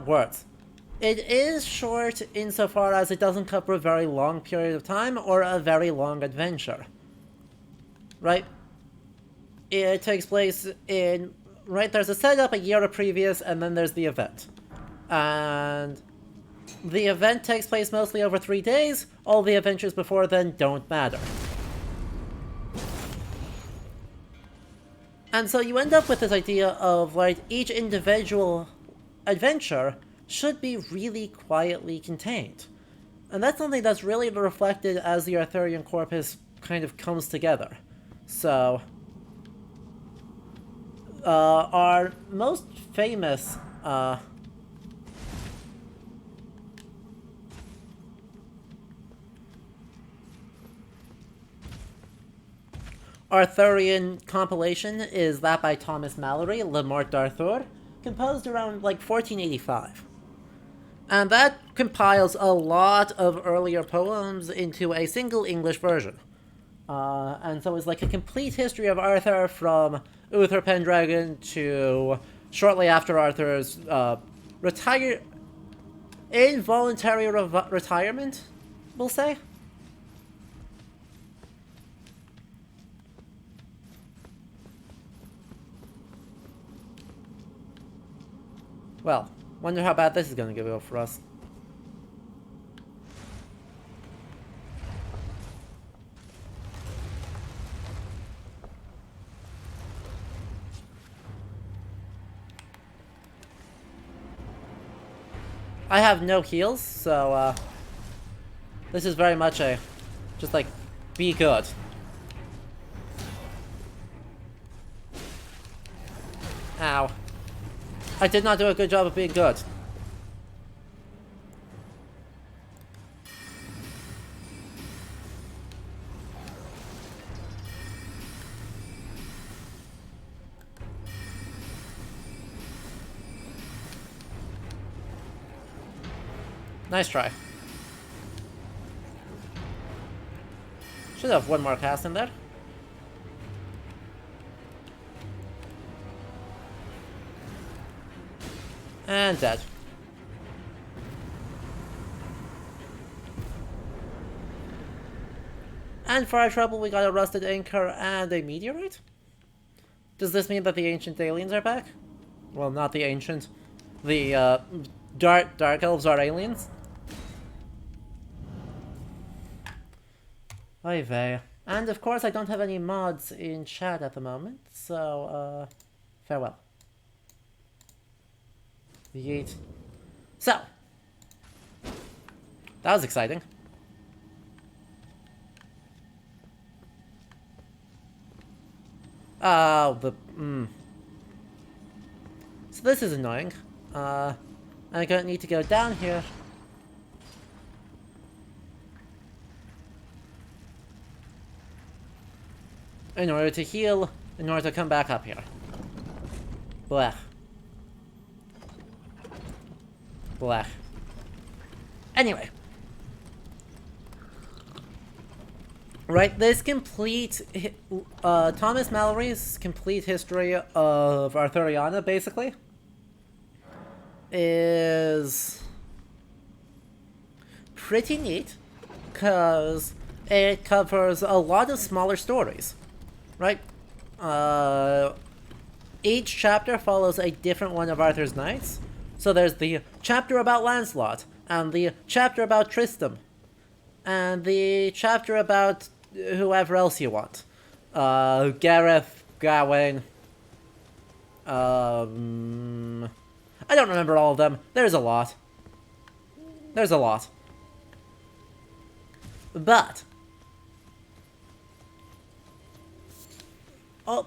Words. It is short insofar as it doesn't cover a very long period of time or a very long adventure. Right? It takes place in... Right, there's a setup, a year previous, and then there's the event. And the event takes place mostly over 3 days. All the adventures before then don't matter. And so you end up with this idea of, like, each individual adventure should be really quietly contained. And that's something that's really reflected as the Arthurian corpus kind of comes together. So, our most famous, Arthurian compilation is that by Thomas Mallory, Le Morte d'Arthur, composed around, like, 1485. And that compiles a lot of earlier poems into a single English version. And so it's like a complete history of Arthur from Uther Pendragon to shortly after Arthur's involuntary retirement, we'll say. Well, wonder how bad this is going to go for us. I have no heals, so this is very much a just like be good. Ow. I did not do a good job of being good. Nice try. Should have one more cast in there. And dead. And for our trouble, we got a rusted anchor and a meteorite? Does this mean that the ancient aliens are back? Well, not the ancient. The, dark elves are aliens? Oy vey. And of course, I don't have any mods in chat at the moment, so, farewell. Yeet. So, that was exciting. Oh, So this is annoying. I'm gonna need to go down here. In order to heal, in order to come back up here. Blech. Blech. Anyway. Right, this complete... Thomas Mallory's complete history of Arthuriana, basically, is pretty neat, because it covers a lot of smaller stories, right? Each chapter follows a different one of Arthur's knights. So there's the chapter about Lancelot, and the chapter about Tristram, and the chapter about whoever else you want. Gareth, Gawain. I don't remember all of them. There's a lot. There's a lot. But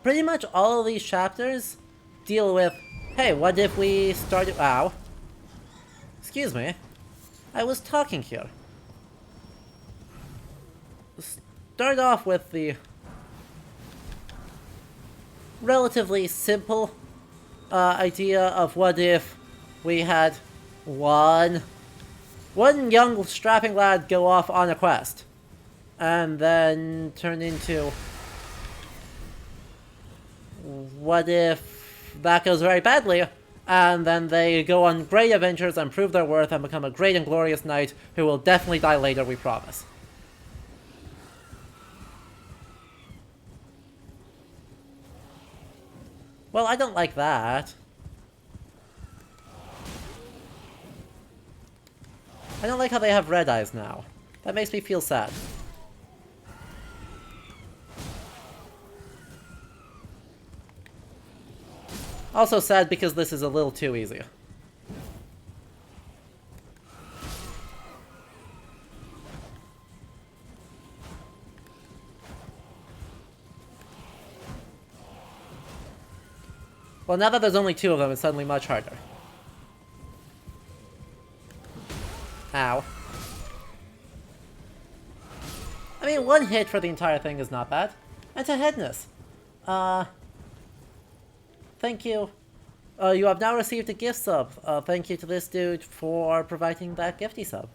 pretty much all of these chapters deal with, hey, what if we started... Ow. Excuse me. I was talking here. Start off with the relatively simple idea of what if we had one young strapping lad go off on a quest and then turn into... What if that goes very badly, and then they go on great adventures and prove their worth and become a great and glorious knight who will definitely die later, we promise. Well, I don't like that. I don't like how they have red eyes now. That makes me feel sad. Also sad because this is a little too easy. Well, now that there's only two of them, it's suddenly much harder. Ow. I mean, one hit for the entire thing is not bad. And to Headness. Thank you. You have now received a gift sub. Thank you to this dude for providing that gifty sub.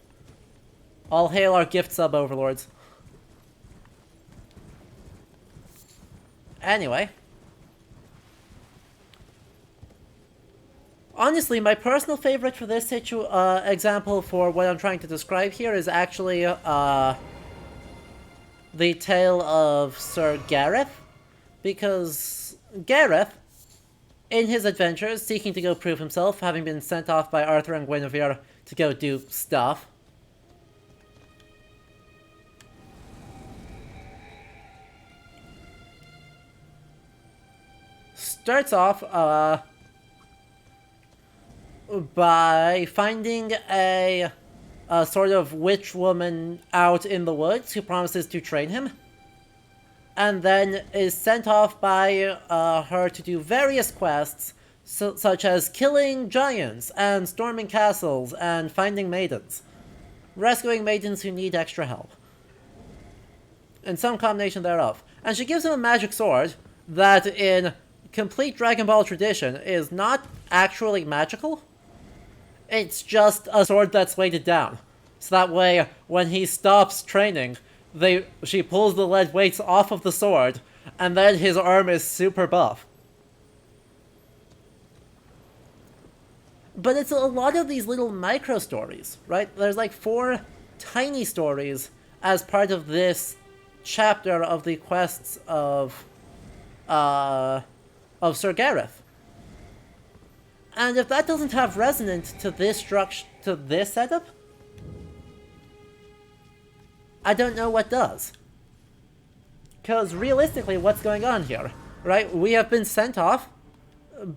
All hail our gift sub overlords. Anyway. Honestly, my personal favorite for this example for what I'm trying to describe here is actually the tale of Sir Gareth. Because Gareth, in his adventures, seeking to go prove himself, having been sent off by Arthur and Guinevere to go do stuff, starts off by finding a sort of witch woman out in the woods who promises to train him, and then is sent off by her to do various quests, such as killing giants, and storming castles, and finding maidens. Rescuing maidens who need extra help. And some combination thereof. And she gives him a magic sword that, in complete Dragon Ball tradition, is not actually magical. It's just a sword that's weighted down. So that way, when he stops training, she pulls the lead weights off of the sword, and then his arm is super buff. But it's a lot of these little micro stories, right? There's like 4 tiny stories as part of this chapter of the quests of Sir Gareth. And if that doesn't have resonance to this setup, I don't know what does. Because realistically, what's going on here, right? We have been sent off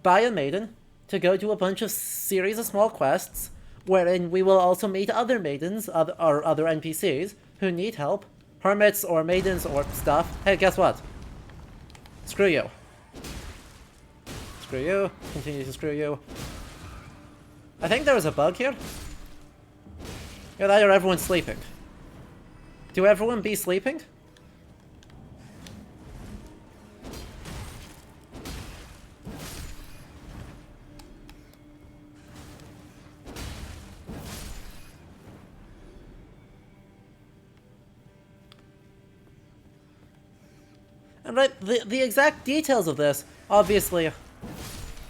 by a maiden to go do a bunch of series of small quests, wherein we will also meet other maidens, or other NPCs, who need help. Hermits, or maidens, or stuff. Hey, guess what? Screw you. Screw you. Continue to screw you. I think there was a bug here. Either that or everyone's sleeping. Do everyone be sleeping? And right, the exact details of this, obviously,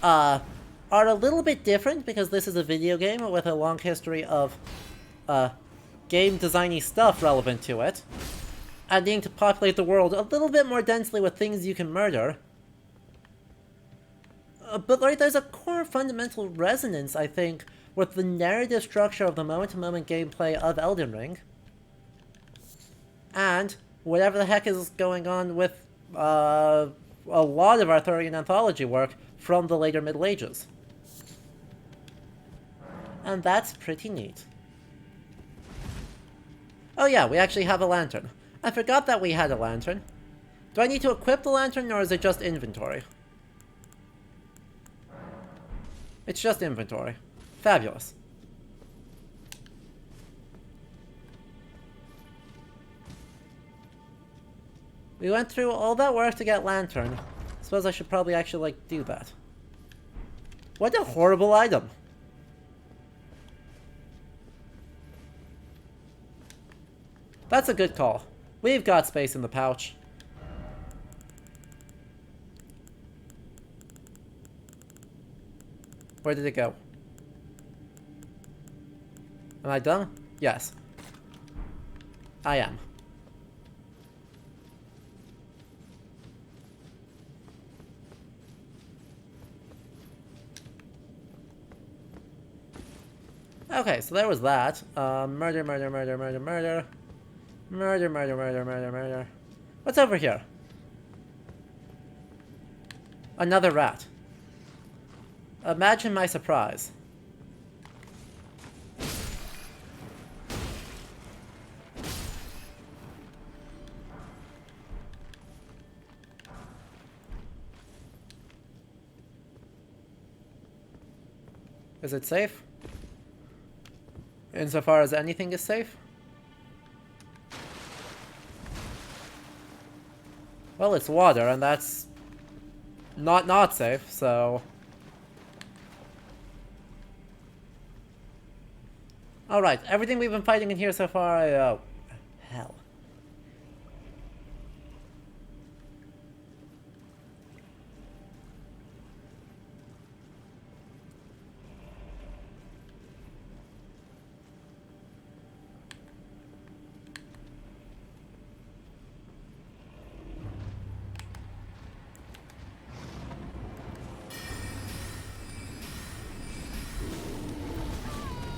are a little bit different because this is a video game with a long history of game designy stuff relevant to it, and needing to populate the world a little bit more densely with things you can murder. But right, there's a core fundamental resonance, I think, with the narrative structure of the moment-to-moment gameplay of Elden Ring, and whatever the heck is going on with a lot of Arthurian anthology work from the later Middle Ages. And that's pretty neat. Oh yeah, we actually have a lantern. I forgot that we had a lantern. Do I need to equip the lantern, or is it just inventory? It's just inventory. Fabulous. We went through all that work to get lantern. Suppose I should probably actually, like, do that. What a horrible item. That's a good call. We've got space in the pouch. Where did it go? Am I done? Yes. I am. Okay, so there was that. Murder, murder, murder, murder, murder. Murder, murder, murder, murder, murder. What's over here? Another rat. Imagine my surprise. Is it safe? Insofar as anything is safe? Well, it's water, and that's not safe, so... Alright, everything we've been fighting in here so far, oh, hell.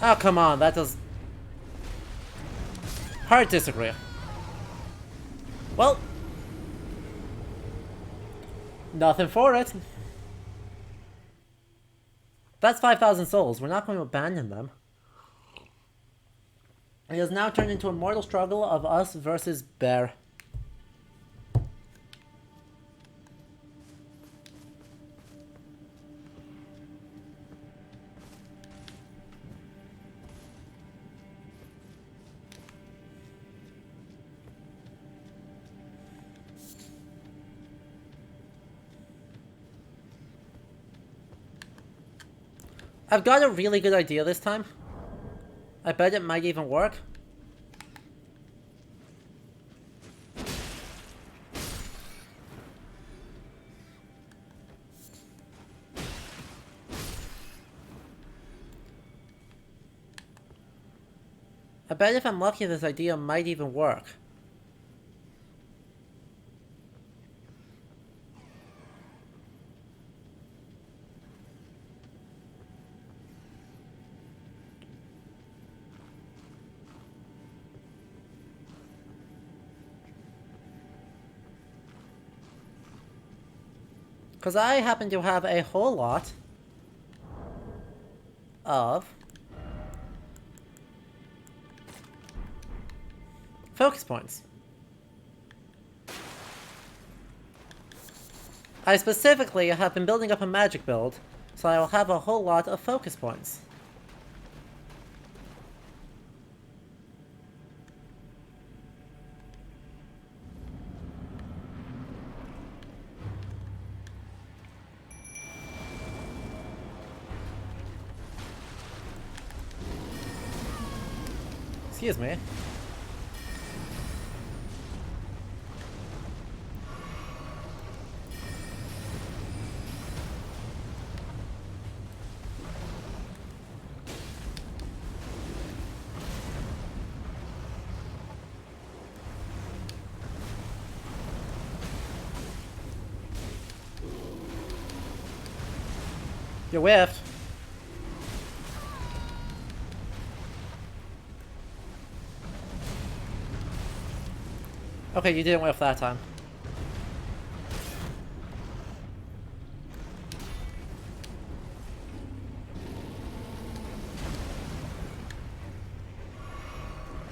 Oh, come on, that does... Hard disagree. Well... Nothing for it. That's 5,000 souls. We're not going to abandon them. It has now turned into a mortal struggle of us versus bear. I've got a really good idea this time. I bet it might even work. I bet if I'm lucky, this idea might even work. Because I happen to have a whole lot of focus points. I specifically have been building up a magic build, so I will have a whole lot of focus points. Excuse me. You whiffed. Okay, you didn't whiff that time.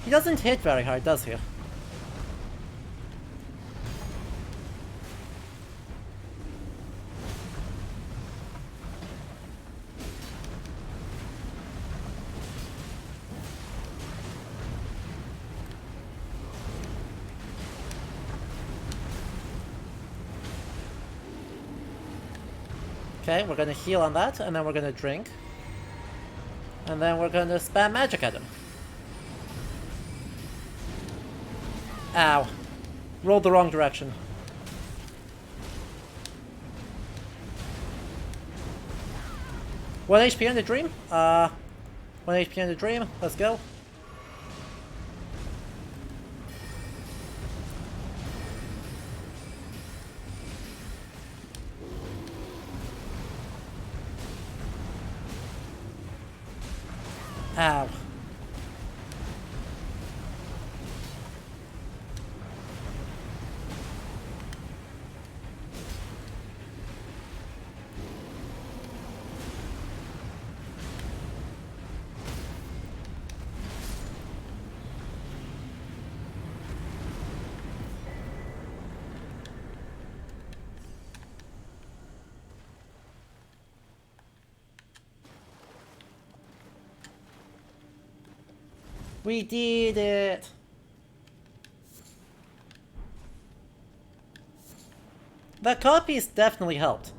He doesn't hit very hard, does he? Okay, we're gonna heal on that, and then we're gonna drink. And then we're gonna spam magic at him. Ow. Rolled the wrong direction. One HP on the dream? 1 HP on the dream. Let's go. Ow. We did it! That codpiece definitely helped.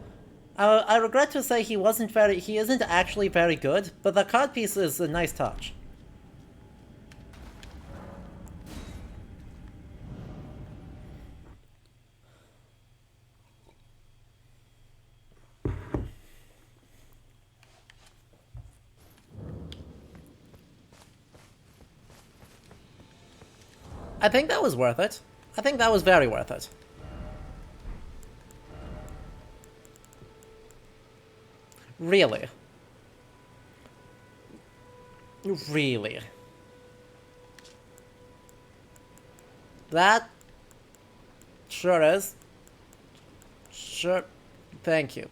I regret to say he isn't actually very good, but the codpiece is a nice touch. I think that was worth it. I think that was very worth it. Really? Really? That sure is. Sure. Thank you.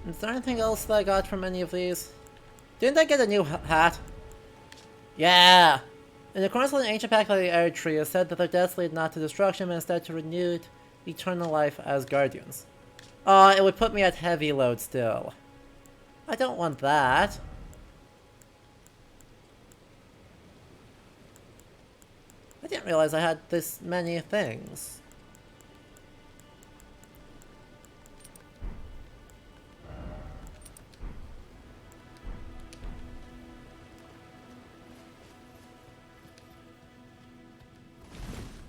Is there anything else that I got from any of these? Didn't I get a new hat? Yeah! In accordance with an ancient pact by the Air Tree, it said that their deaths lead not to destruction, but instead to renewed eternal life as guardians. Oh, it would put me at heavy load still. I don't want that. I didn't realize I had this many things.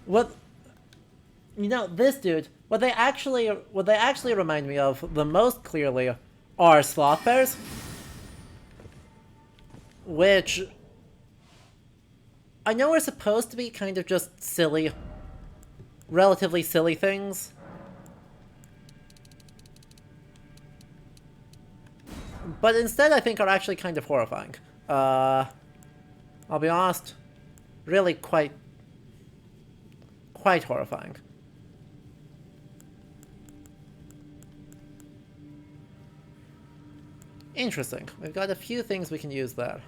What, you know, this dude, what they actually remind me of the most clearly are sloth bears, which I know are supposed to be kind of just silly, relatively silly things, but instead I think are actually kind of horrifying. I'll be honest, really quite horrifying. Interesting. We've got a few things we can use there.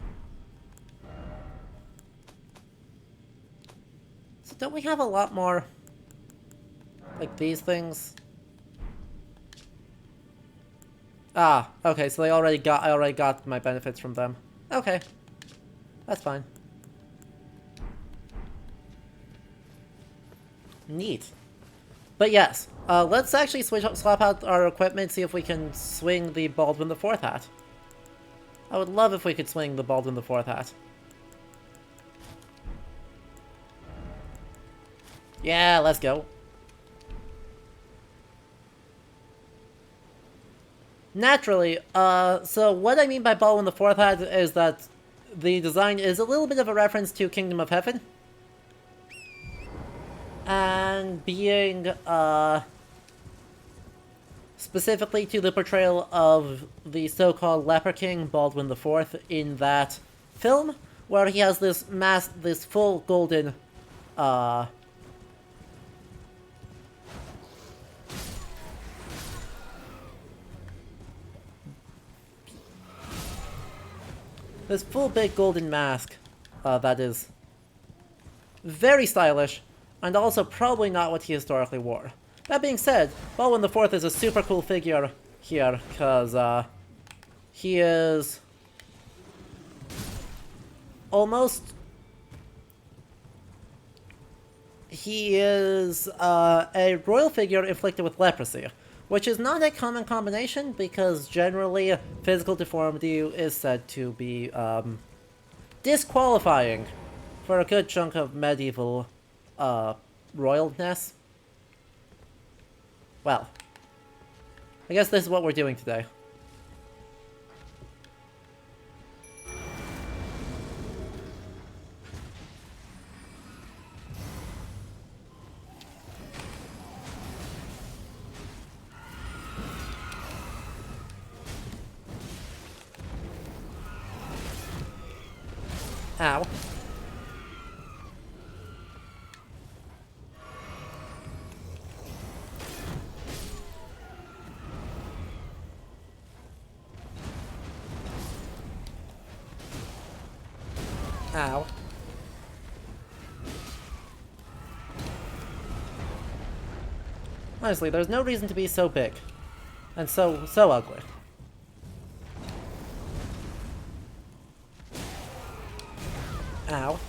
So don't we have a lot more like these things? Ah, okay, so I already got my benefits from them. Okay. That's fine. Neat. But yes, let's actually swap out our equipment, see if we can swing the Baldwin the Fourth hat. I would love if we could swing the Baldwin the Fourth hat. Yeah, let's go. Naturally, so what I mean by Baldwin the Fourth hat is that the design is a little bit of a reference to Kingdom of Heaven. And being, specifically to the portrayal of the so-called Leper King, Baldwin IV, in that film, where he has this full golden, this full big golden mask, that is very stylish, and also probably not what he historically wore. That being said, Baldwin IV is a super cool figure here, because, he is almost... He is a royal figure inflicted with leprosy, which is not a common combination because generally physical deformity is said to be disqualifying for a good chunk of medieval royalness. Well, I guess this is what we're doing today. Ow. Ow. Honestly, there's no reason to be so big. And so ugly. Ow.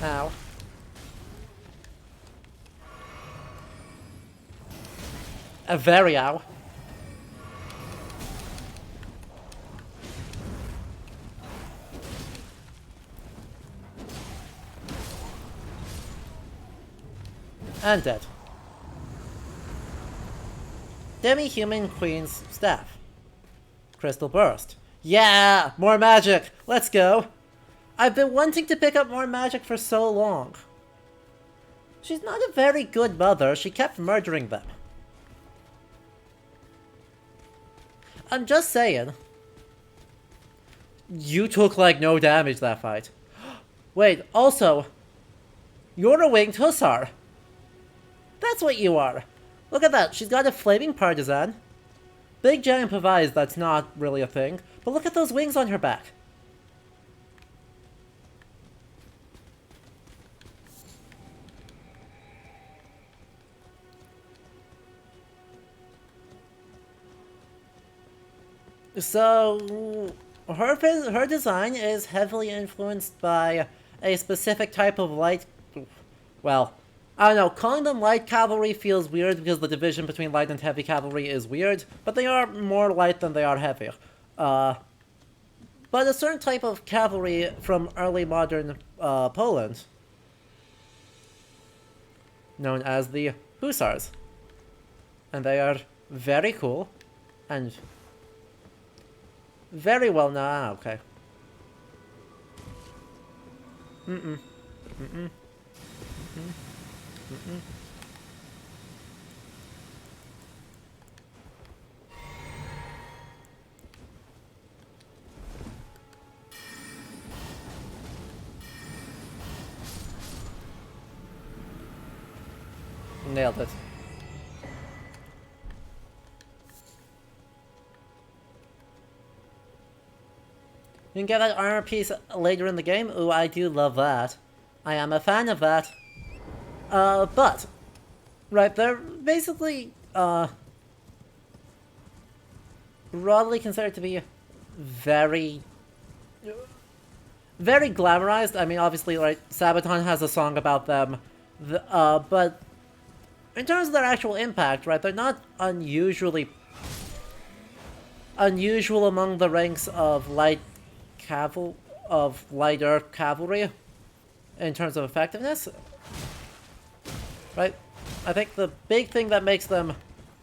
Ow. A very ow. And dead. Demi-human Queen's staff. Crystal burst. Yeah! More magic! Let's go! I've been wanting to pick up more magic for so long. She's not a very good mother. She kept murdering them. I'm just saying. You took like no damage that fight. Wait, also, you're a winged hussar. That's what you are. Look at that. She's got a flaming partisan. Big giant provides that's not really a thing. But look at those wings on her back. So, her design is heavily influenced by a specific type of light... Well, I don't know, calling them light cavalry feels weird because the division between light and heavy cavalry is weird, but they are more light than they are heavy. But a certain type of cavalry from early modern Poland, known as the hussars. And they are very cool, and very well known. Okay. Mm-mm. Mm-mm. Mm-mm. Mm-mm. Nailed it. You can get that armor piece later in the game. Ooh, I do love that. I am a fan of that. But, right, they're basically, broadly considered to be very glamorized. I mean, obviously, like, Sabaton has a song about them, but in terms of their actual impact, right, they're not unusual among the ranks of lighter cavalry. in terms of effectiveness. Right? I think the big thing that makes them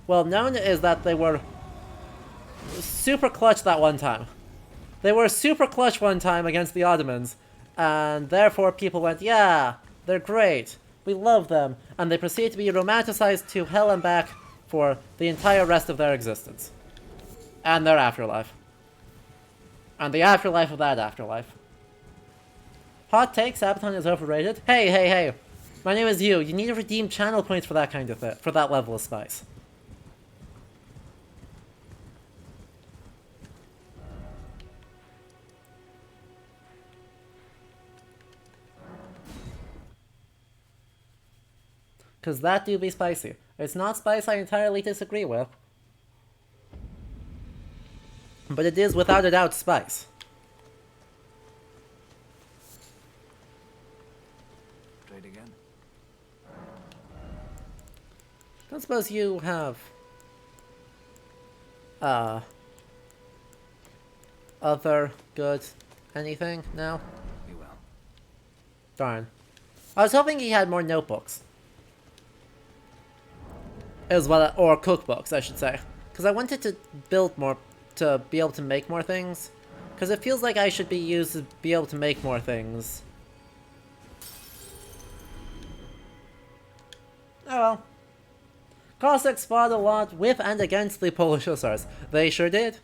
well known is that they were super clutch that one time. They were super clutch one time against the Ottomans, and therefore people went, yeah, they're great, we love them, and they proceeded to be romanticized to hell and back for the entire rest of their existence. And their afterlife. And the afterlife of that afterlife. Hot take, Sabaton is overrated. Hey, hey, hey. My name is you. You need to redeem channel points for that kind of thing, for that level of spice. Because that do be spicy. It's not spice I entirely disagree with. But it is without a doubt spice. Trade again. Don't suppose you have other good anything now? You will. Darn. I was hoping he had more notebooks. As well, or cookbooks, I should say. Because I wanted to build more, to be able to make more things. Because it feels like I should be used to be able to make more things. Oh well. Cossacks fought a lot with and against the Polish Hussars. They sure did.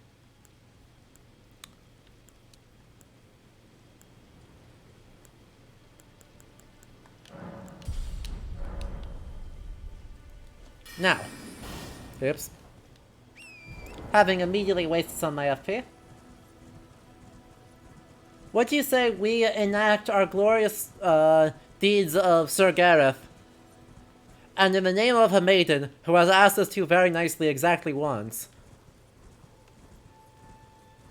Now, oops. Having immediately wasted some of my FP. What do you say we enact our glorious deeds of Sir Gareth, and in the name of a maiden who has asked us to very nicely exactly once,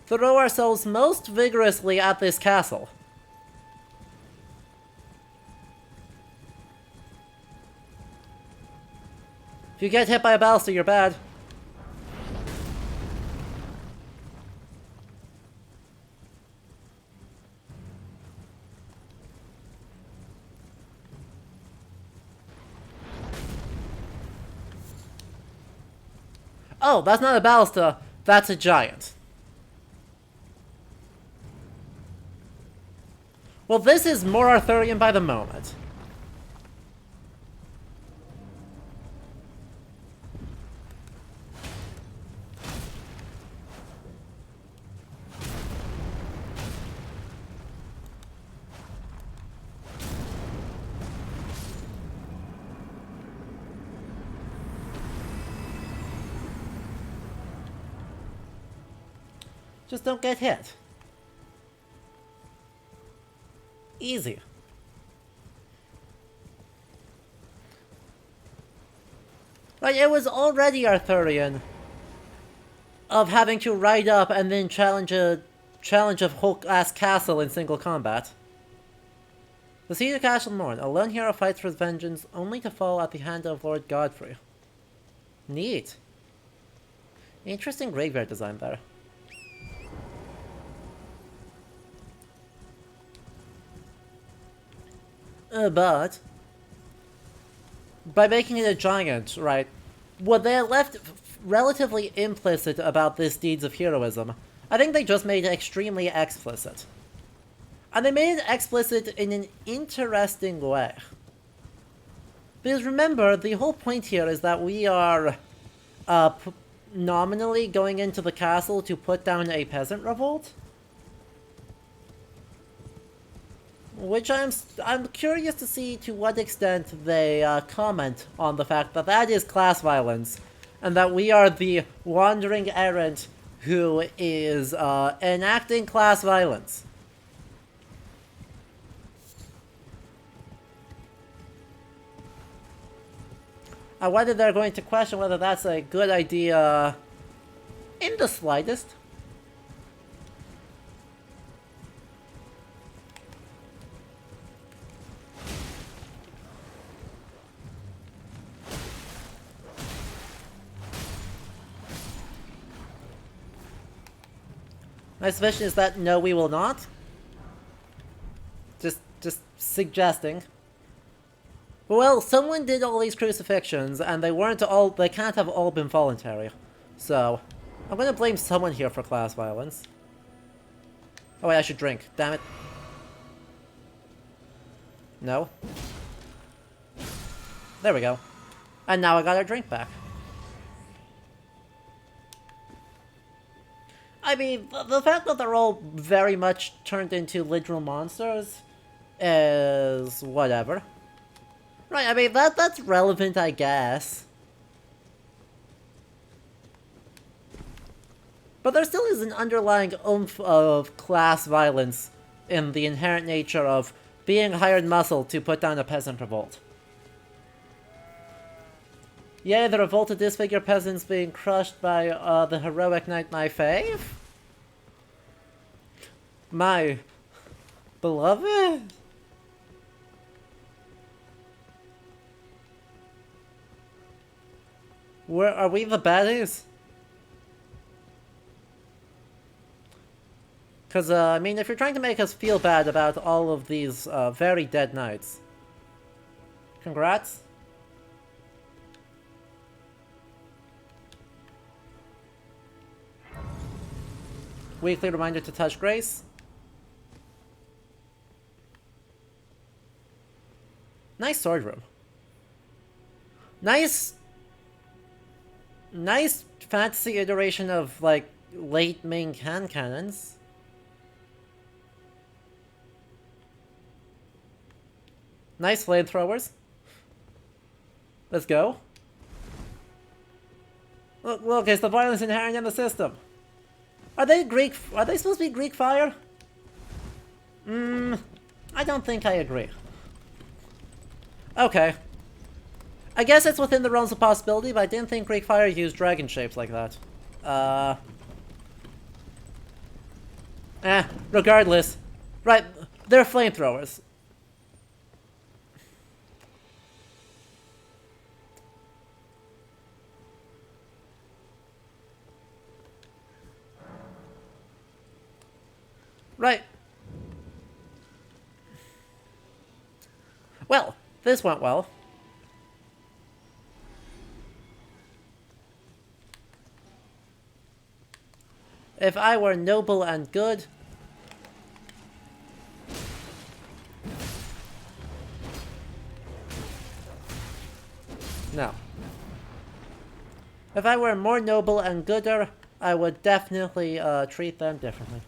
throw ourselves most vigorously at this castle? If you get hit by a ballista, you're bad. Oh, that's not a ballista, that's a giant. Well, this is more Arthurian by the moment. Just don't get hit. Easy. Like, it was already Arthurian of having to ride up and then challenge a whole-ass castle in single combat. The Siege of Castle Morn. A lone hero fights for his vengeance only to fall at the hand of Lord Godfrey. Neat. Interesting graveyard design there. But by making it a giant, right, what they left relatively implicit about this deeds of heroism, I think they just made it extremely explicit. And they made it explicit in an interesting way. Because remember, the whole point here is that we are nominally going into the castle to put down a peasant revolt. Which I'm curious to see to what extent they comment on the fact that that is class violence, and that we are the wandering errant who is enacting class violence. Whether they're going to question whether that's a good idea in the slightest. My suspicion is that no, we will not. Just suggesting. Well, someone did all these crucifixions, and they can't have all been voluntary. So, I'm gonna blame someone here for class violence. Oh wait, I should drink. Damn it. No. There we go. And now I got our drink back. I mean, the fact that they're all very much turned into literal monsters is whatever. Right, I mean, that's relevant, I guess. But there still is an underlying oomph of class violence in the inherent nature of being hired muscle to put down a peasant revolt. Yay, the revolted disfigured peasants being crushed by the heroic knight my fave? My beloved? Where are we the baddies? Because, I mean, if you're trying to make us feel bad about all of these very dead knights, congrats. Weekly reminder to touch grace. Nice sword room. Nice fantasy iteration of, like, late main cannons. Nice flamethrowers. Let's go. Look, it's the violence inherent in the system. Are they supposed to be Greek fire? I don't think I agree. Okay. I guess it's within the realms of possibility, but I didn't think Greek fire used dragon shapes like that. Regardless. Right, they're flamethrowers. Right. Well, this went well. If I were noble and good... No. If I were more noble and gooder, I would definitely treat them differently.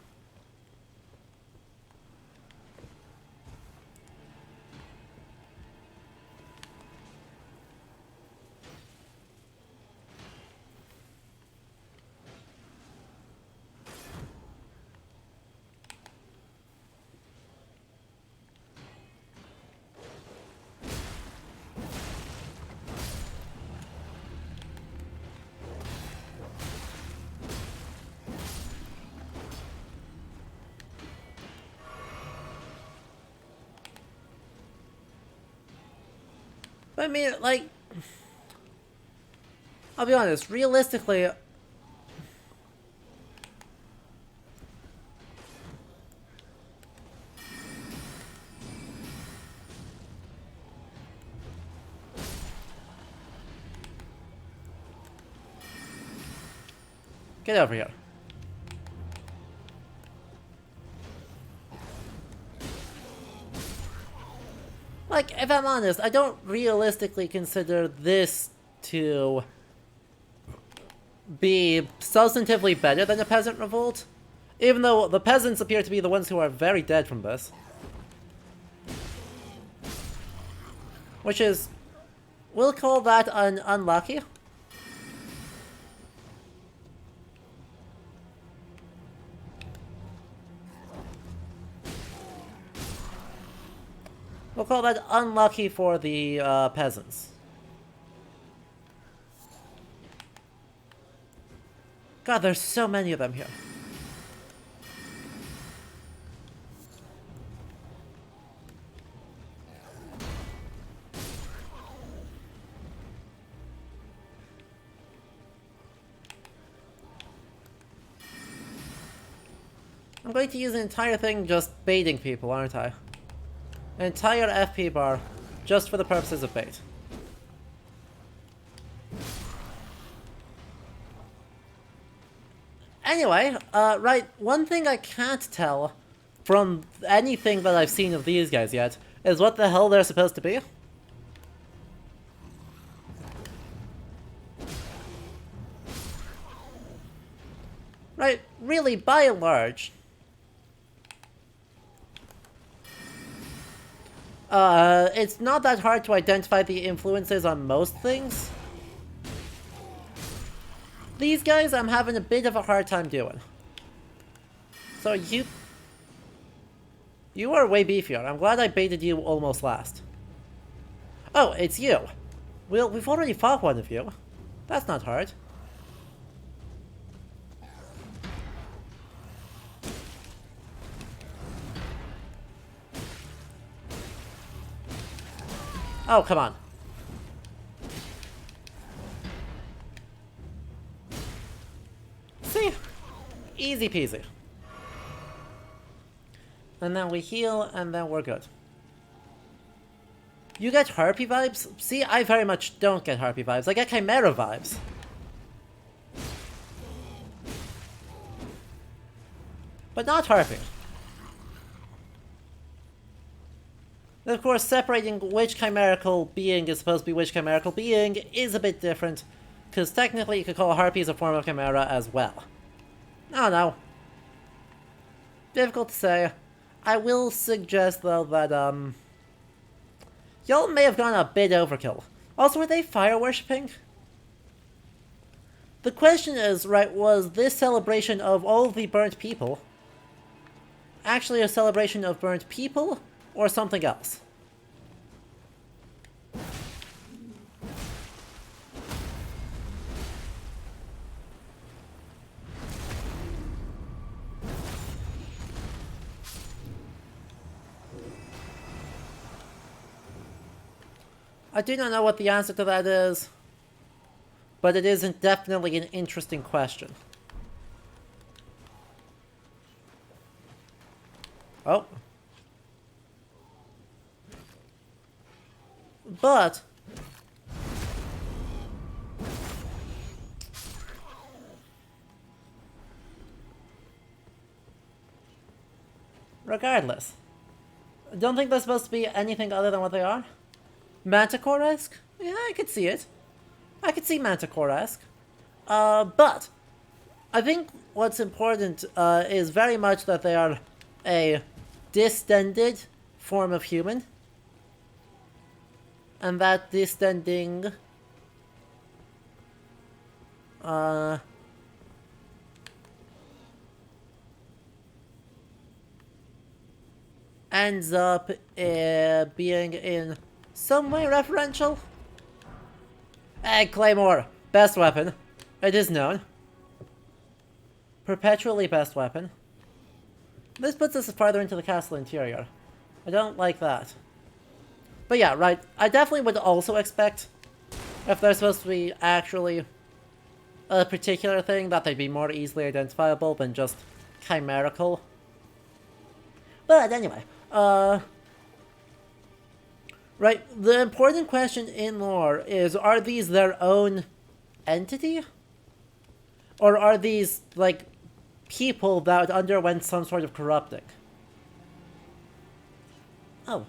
But I mean, like... I'll be honest, realistically... Get over here. Like, if I'm honest, I don't realistically consider this to be substantively better than a peasant revolt, even though the peasants appear to be the ones who are very dead from this. Which is, we'll call that an unlucky. We'll call that unlucky for the peasants. God, there's so many of them here. I'm going to use the entire thing just baiting people, aren't I? Entire FP bar, just for the purposes of bait. Anyway, right, one thing I can't tell from anything that I've seen of these guys yet is what the hell they're supposed to be. Right, really, by and large, it's not that hard to identify the influences on most things. These guys, I'm having a bit of a hard time doing. So you are way beefier. I'm glad I baited you almost last. Oh, it's you. Well, we've already fought one of you. That's not hard. Oh, come on. See? Easy peasy. And then we heal, and then we're good. You get Harpy vibes? See, I very much don't get Harpy vibes. I get Chimera vibes. But not Harpy. And of course, separating which chimerical being is supposed to be which chimerical being is a bit different, because technically you could call Harpies a form of chimera as well. I don't know. Difficult to say. I will suggest, though, that, y'all may have gone a bit overkill. Also, were they fire worshipping? The question is, right, was this celebration of all the burnt people actually a celebration of burnt people, or something else? I do not know what the answer to that is, but it isn't definitely an interesting question. Oh. But regardless, I don't think they're supposed to be anything other than what they are. Manticore-esque? Yeah, I could see it. I could see Manticore-esque. But I think what's important is very much that they are a distended form of human. And that distending ends up being in some way referential. Hey, Claymore! Best weapon. It is known. Perpetually best weapon. This puts us farther into the castle interior. I don't like that. But yeah, right. I definitely would also expect, if they're supposed to be actually a particular thing, that they'd be more easily identifiable than just chimerical. But anyway, right, the important question in lore is, are these their own entity? Or are these, like, people that underwent some sort of corrupting? Oh.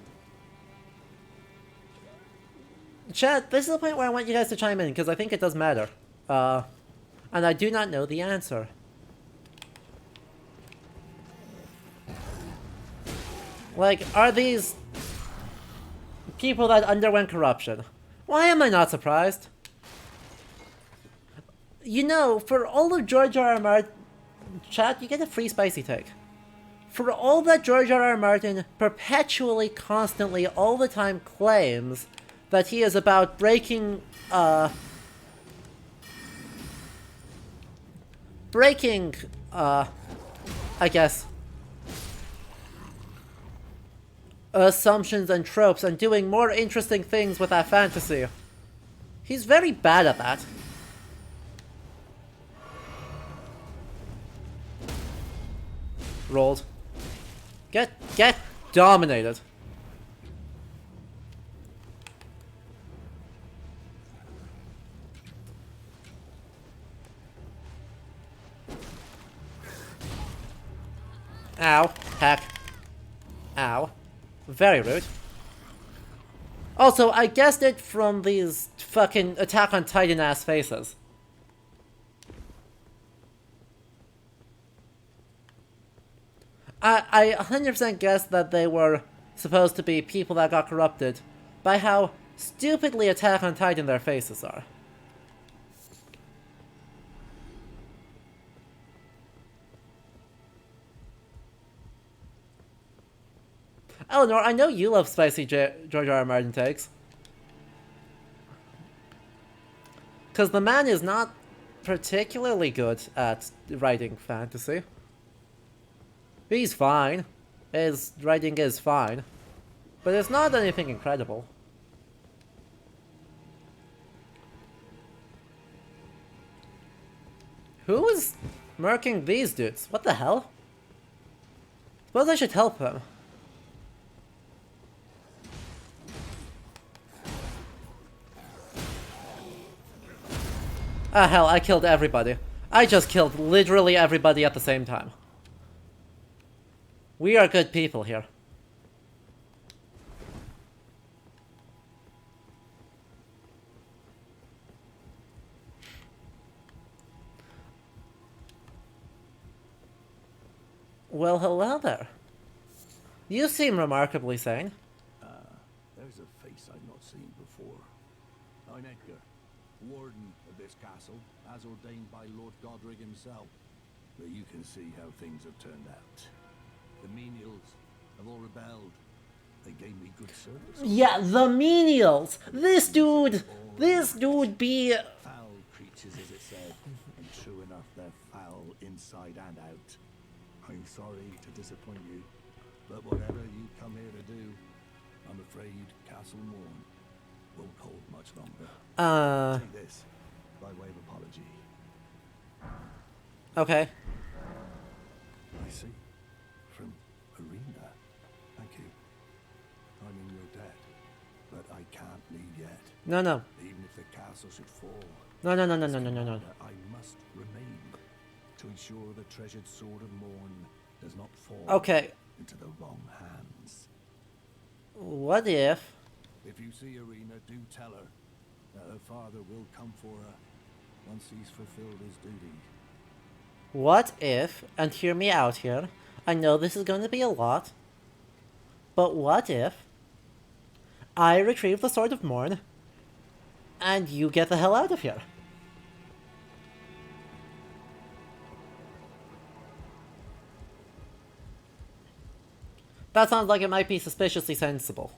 Chat, this is the point where I want you guys to chime in, because I think it does matter. And I do not know the answer. Like, are these people that underwent corruption? Why am I not surprised? You know, for all of George R. R. Martin... Chat, you get a free spicy take. For all that George R. R. Martin perpetually, constantly, all the time claims that he is about breaking, I guess, assumptions and tropes and doing more interesting things with that fantasy. He's very bad at that. Rolled. Get dominated. Ow. Heck. Ow. Very rude. Also, I guessed it from these fucking Attack on Titan ass faces. I 100% guessed that they were supposed to be people that got corrupted by how stupidly Attack on Titan their faces are. Eleanor, I know you love spicy George R. R. Martin takes. Because the man is not particularly good at writing fantasy. He's fine. His writing is fine. But it's not anything incredible. Who is murking these dudes? What the hell? Suppose I should help him. Ah, hell, I killed everybody. I just killed literally everybody at the same time. We are good people here. Well, hello there. You seem remarkably sane. There's a face I've not seen before. I'm Edgar, warden of this castle, as ordained by Lord Godric himself. But you can see how things have turned out. The menials have all rebelled. They gave me good service. Yeah, the menials! This dude be... Foul creatures, as it said. And true enough, they're foul inside and out. I'm sorry to disappoint you, but whatever you come here to do, I'm afraid Castle Morn won't hold much longer. Take this, by way of apology. Okay. I see. From Arena. Thank you. I mean, you're dead, but I can't leave yet. No. Even if the castle should fall. No. I must remain to ensure the treasured sword of Morn does not fall into the wrong hands. What if... If you see Arena, do tell her that her father will come for her once he's fulfilled his duty. What if, and hear me out here, I know this is going to be a lot, but what if I retrieve the Sword of Morn and you get the hell out of here? That sounds like it might be suspiciously sensible.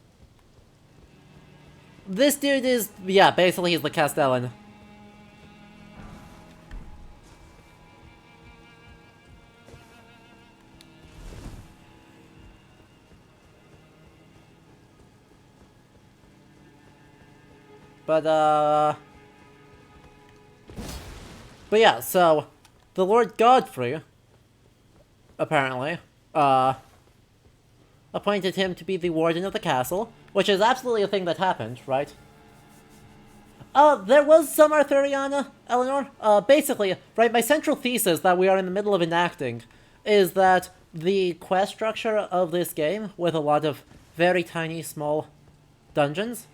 This dude is, yeah, basically he's the Castellan. But yeah, so the Lord Godfrey apparently appointed him to be the warden of the castle, which is absolutely a thing that happened, right? There was some Arthuriana, Eleanor. Basically, right, my central thesis that we are in the middle of enacting is that the quest structure of this game, with a lot of very tiny, small dungeons,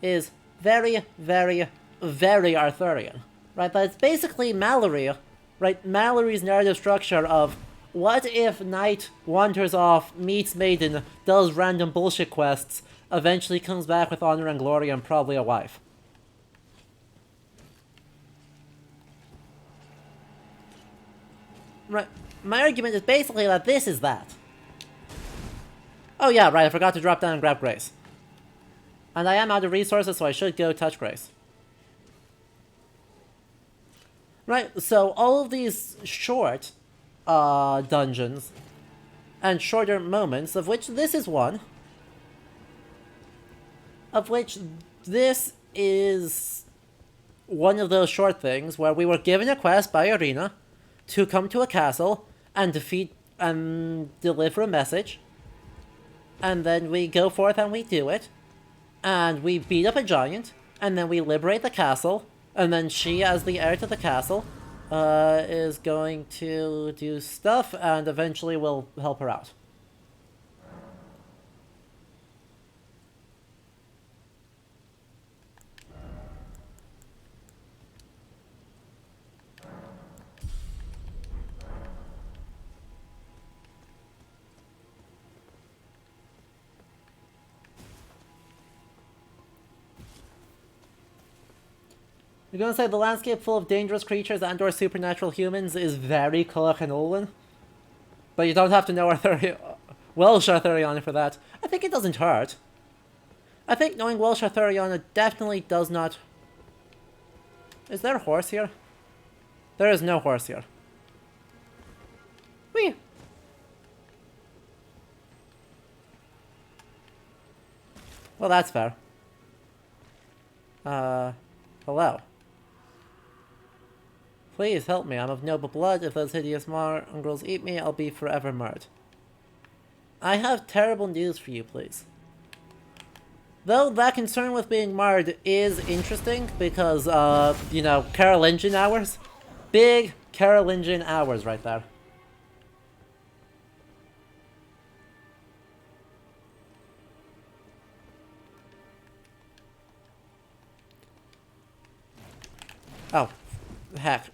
is very, very, very Arthurian, right? That it's basically Mallory, right? Mallory's narrative structure of what if Knight wanders off, meets Maiden, does random bullshit quests, eventually comes back with honor and glory and probably a wife. Right. My argument is basically that this is that. Oh yeah, right, I forgot to drop down and grab Grace. And I am out of resources, so I should go touch Grace. Right, so all of these short dungeons and shorter moments, of which this is one, of which this is one of those short things where we were given a quest by Arena to come to a castle and defeat and deliver a message, and then we go forth and we do it, and we beat up a giant, and then we liberate the castle, and then she, as the heir to the castle, is going to do stuff, and eventually we'll help her out. You're gonna say the landscape full of dangerous creatures and/or supernatural humans is very Colloquial, but you don't have to know Welsh Arthuriana for that. I think it doesn't hurt. I think knowing Welsh Arthuriana definitely does not... Is there a horse here? There is no horse here. Whee! Well, that's fair. Hello. Please help me, I'm of noble blood. If those hideous mongrels eat me, I'll be forever marred. I have terrible news for you, please. Though that concern with being marred is interesting, because, you know, Carolingian hours? Big Carolingian hours right there. Oh, heck.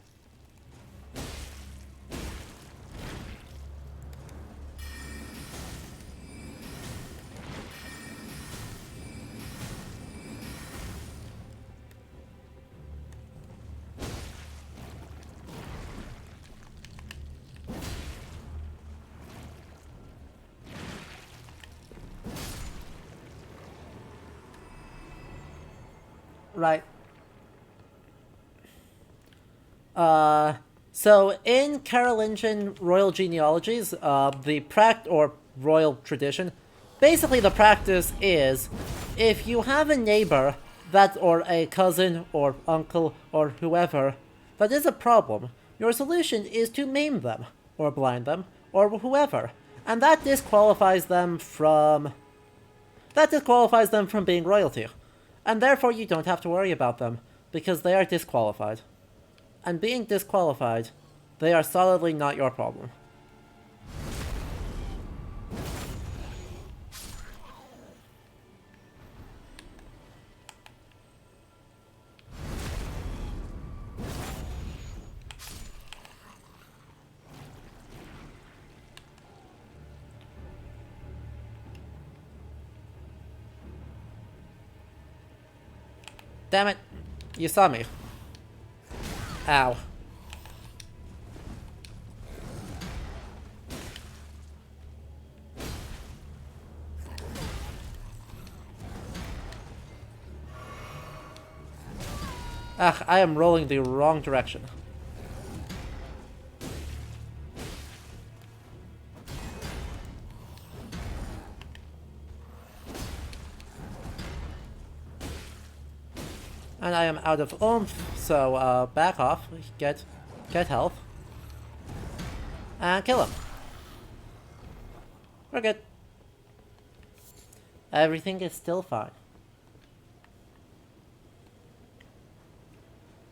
Right. So in Carolingian royal genealogies, or royal tradition, basically the practice is, if you have a neighbor or a cousin or uncle or whoever that is a problem, your solution is to maim them or blind them or whoever, and that disqualifies them from being royalty, and therefore you don't have to worry about them because they are disqualified. And being disqualified, they are solidly not your problem. Damn it, you saw me. Ow. Ugh, I am rolling the wrong direction. And I am out of oomph, so back off, get health, and kill him. We're good. Everything is still fine.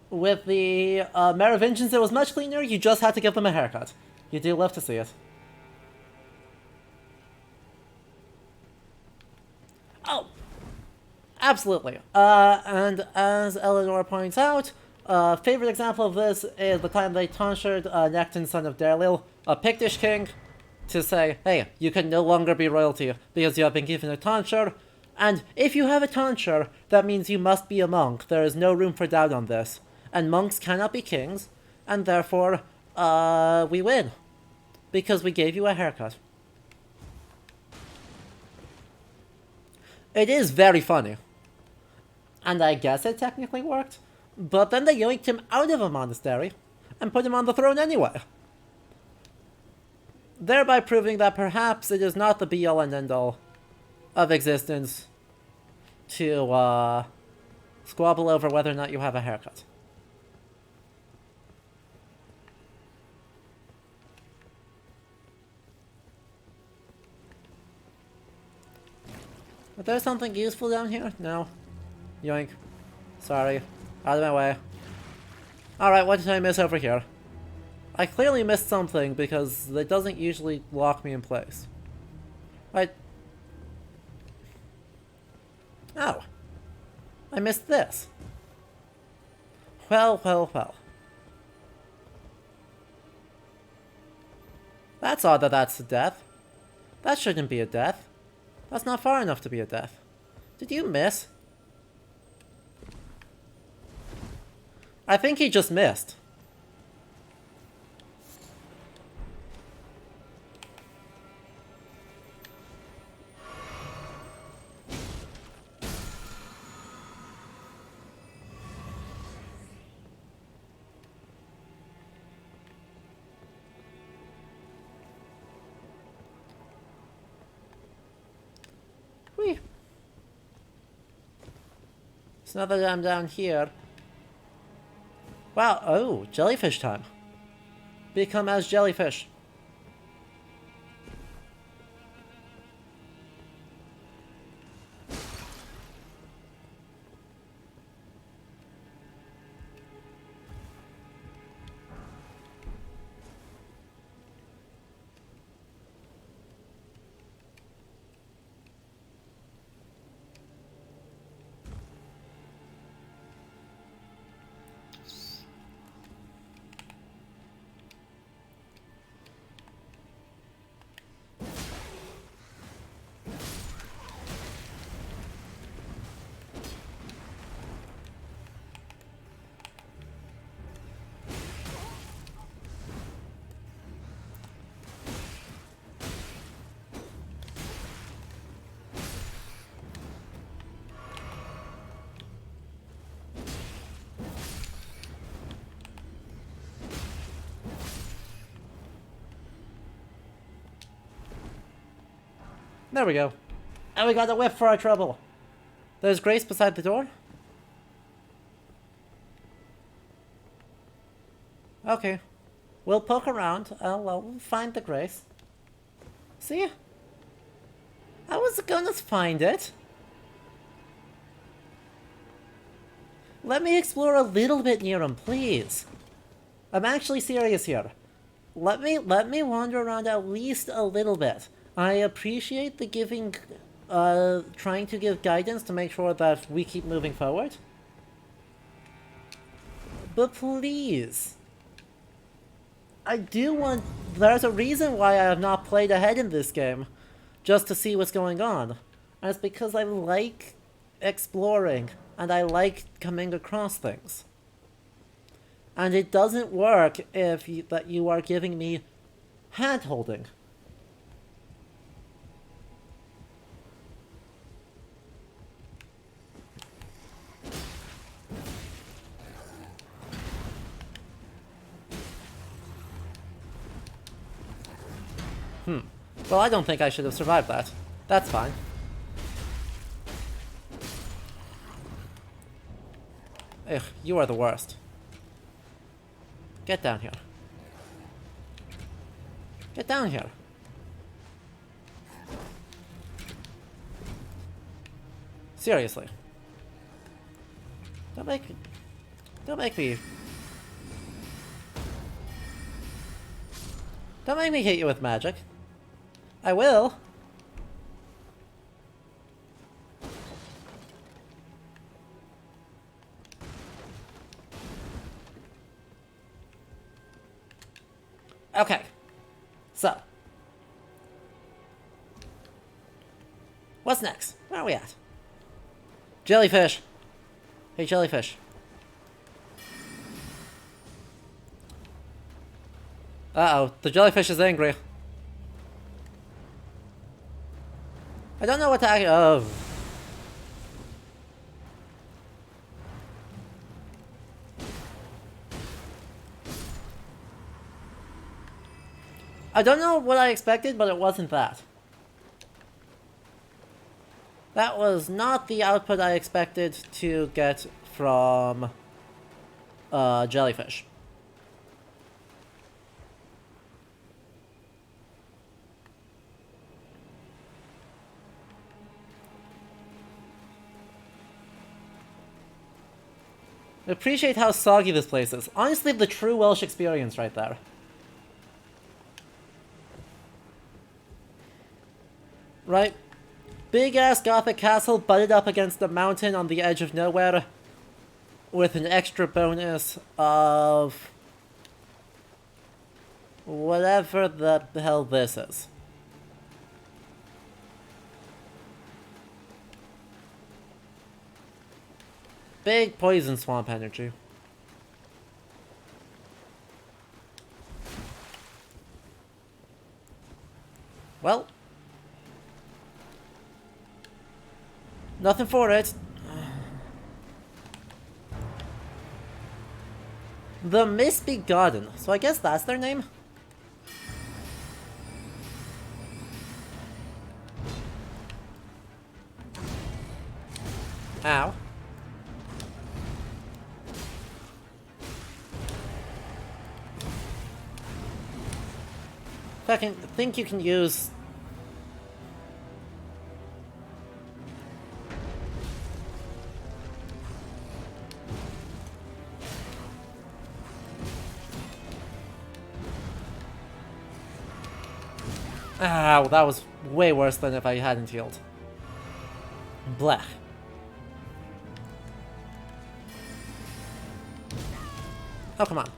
With the Merovingians, it was much cleaner. You just had to give them a haircut. You do love to see it. Oh! Absolutely. And as Eleanor points out, favorite example of this is the time they tonsured Necton, son of Derlil, a Pictish king, to say, hey, you can no longer be royalty because you have been given a tonsure, and if you have a tonsure, that means you must be a monk. There is no room for doubt on this. And monks cannot be kings, and therefore, we win. Because we gave you a haircut. It is very funny. And I guess it technically worked. But then they yoinked him out of a monastery and put him on the throne anyway. Thereby proving that perhaps it is not the be-all and end-all of existence to squabble over whether or not you have a haircut. Is there something useful down here? No. Yoink. Sorry. Out of my way. Alright, what did I miss over here? I clearly missed something because it doesn't usually lock me in place. Right. Oh. I missed this. Well, well, well. That's odd that that's a death. That shouldn't be a death. That's not far enough to be a death. Did you miss? I think he just missed. Whee. So now that I'm down here... Wow, oh, jellyfish time. Become as jellyfish. There we go. And we got a whip for our trouble. There's Grace beside the door. Okay. We'll poke around. We'll find the Grace. See? I was gonna find it. Let me explore a little bit near him, please. I'm actually serious here. Let me wander around at least a little bit. I appreciate the giving, trying to give guidance to make sure that we keep moving forward. But please. I do want... There's a reason why I have not played ahead in this game. Just to see what's going on. And it's because I like exploring. And I like coming across things. And it doesn't work if you are giving me hand-holding. Well, I don't think I should have survived that. That's fine. Ugh, you are the worst. Get down here. Get down here. Seriously. Don't make me... Don't make me hit you with magic. I will. Okay. So. What's next? Where are we at? Jellyfish. Hey, jellyfish. Uh-oh. The jellyfish is angry. I don't know what to... Oh. I don't know what I expected, but it wasn't that. That was not the output I expected to get from jellyfish. I appreciate how soggy this place is. Honestly, the true Welsh experience right there. Right? Big ass gothic castle butted up against the mountain on the edge of nowhere with an extra bonus of whatever the hell this is. Big poison swamp energy. Well, nothing for it. The Misbegotten. So I guess that's their name? Ow. I think you can use... Ow, that was way worse than if I hadn't healed. Blech. Oh, come on.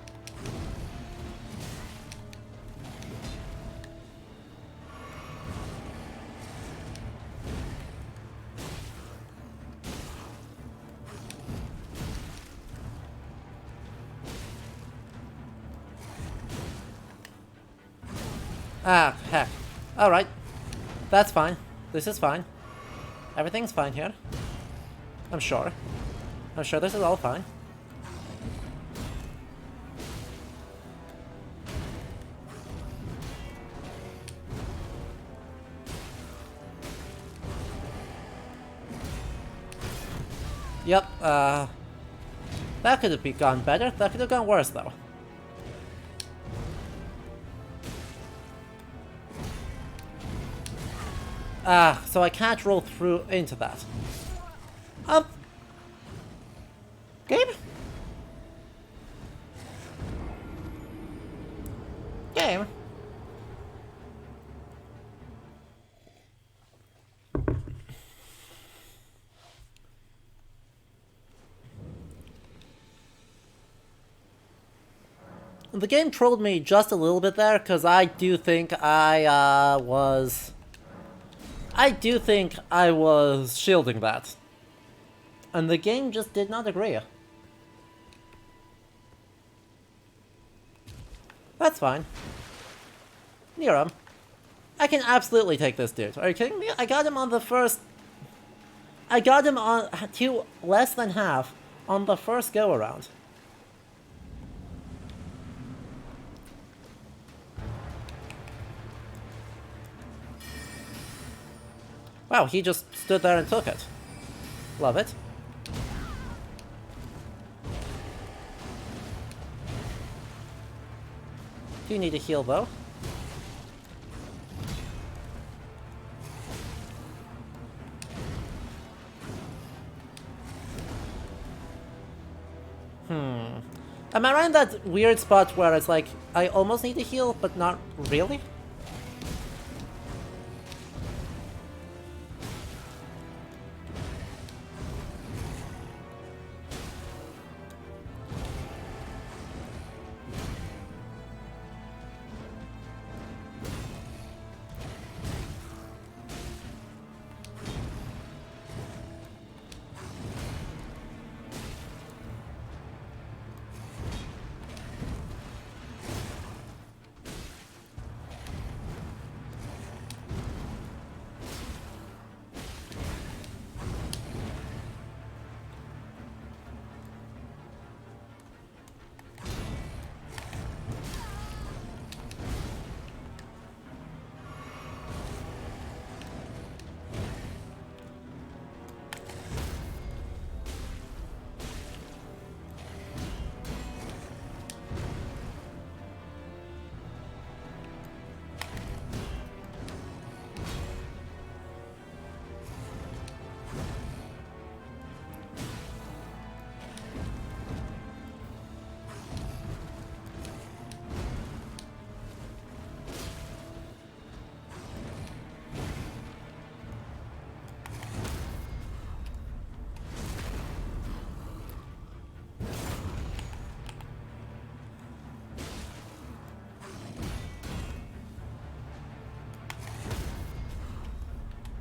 Ah, heck. Alright. That's fine. This is fine. Everything's fine here. I'm sure. I'm sure this is all fine. Yep, that could have gone better. That could have gone worse, though. Ah, so I can't roll through into that. Game? Game? The game trolled me just a little bit there, because I do think I was shielding that. And the game just did not agree. That's fine. Near him. I can absolutely take this dude. Are you kidding me? I got him on the first... I got him on to less than half on the first go-around. Wow, he just stood there and took it. Love it. Do you need a heal, though? Am I right in that weird spot where it's like, I almost need a heal, but not really?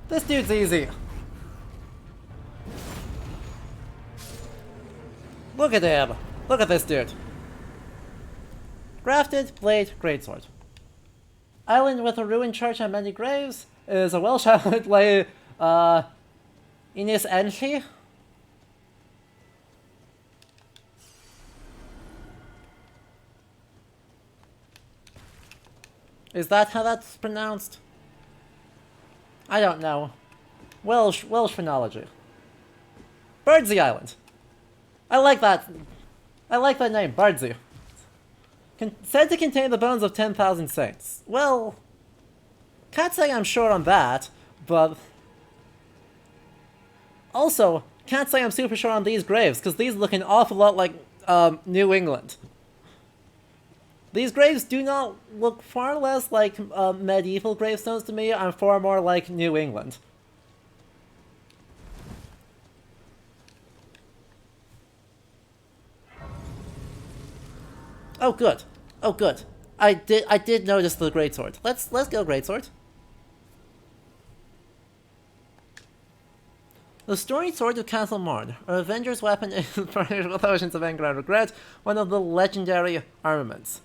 This dude's easy. Look at him. Look at this dude. Grafted Blade Greatsword. Island with a ruined church and many graves is a well-shadowed lay Ines Enchi. Is that how that's pronounced? I don't know. Welsh phonology. Birdsey Island. I like that. I like that name, Birdsey. Said to contain the bones of 10,000 saints. Well, can't say I'm sure on that, but also can't say I'm super sure on these graves because these look an awful lot like New England. These graves do not look far less like medieval gravestones to me and far more like New England. Oh good. Oh good. I did notice the greatsword. Let's go greatsword. The storied sword of Castle Morn, an avenger's weapon furnished with oceans of anger and regret, one of the legendary armaments.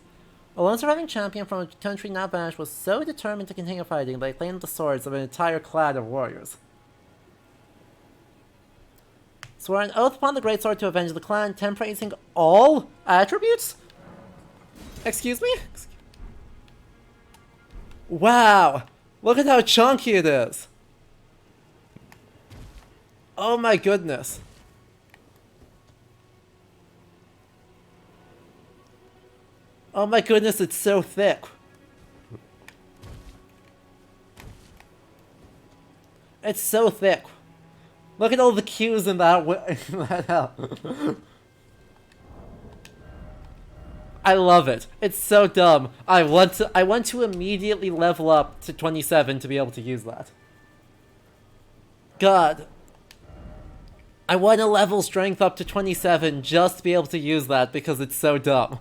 A lone surviving champion from a country now vanished was so determined to continue fighting they claimed the swords of an entire clan of warriors. Swore an oath upon the greatsword to avenge the clan, temprating all attributes? Excuse me? Wow! Look at how chunky it is! Oh my goodness. Oh my goodness, it's so thick. It's so thick. Look at all the cues in that I love it. It's so dumb. I want to immediately level up to 27 to be able to use that. God. I want to level strength up to 27 just to be able to use that because it's so dumb.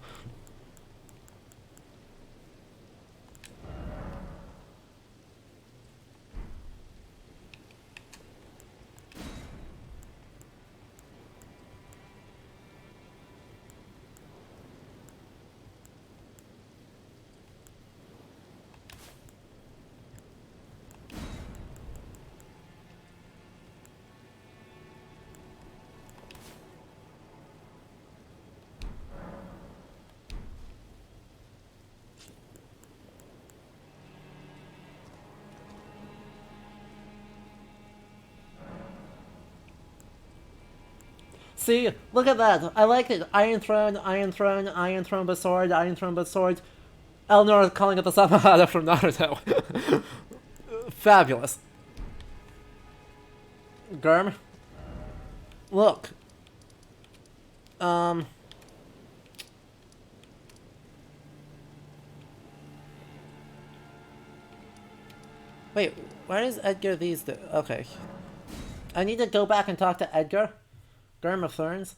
See, look at that. I like it. Iron Throne, Iron Throne, Iron Throne but sword, Iron Throne but sword. Elnor calling it the Samahara from Naruto. Fabulous. Germ. Look. Wait, where is Edgar these days? Okay. I need to go back and talk to Edgar. Germ of Thorns.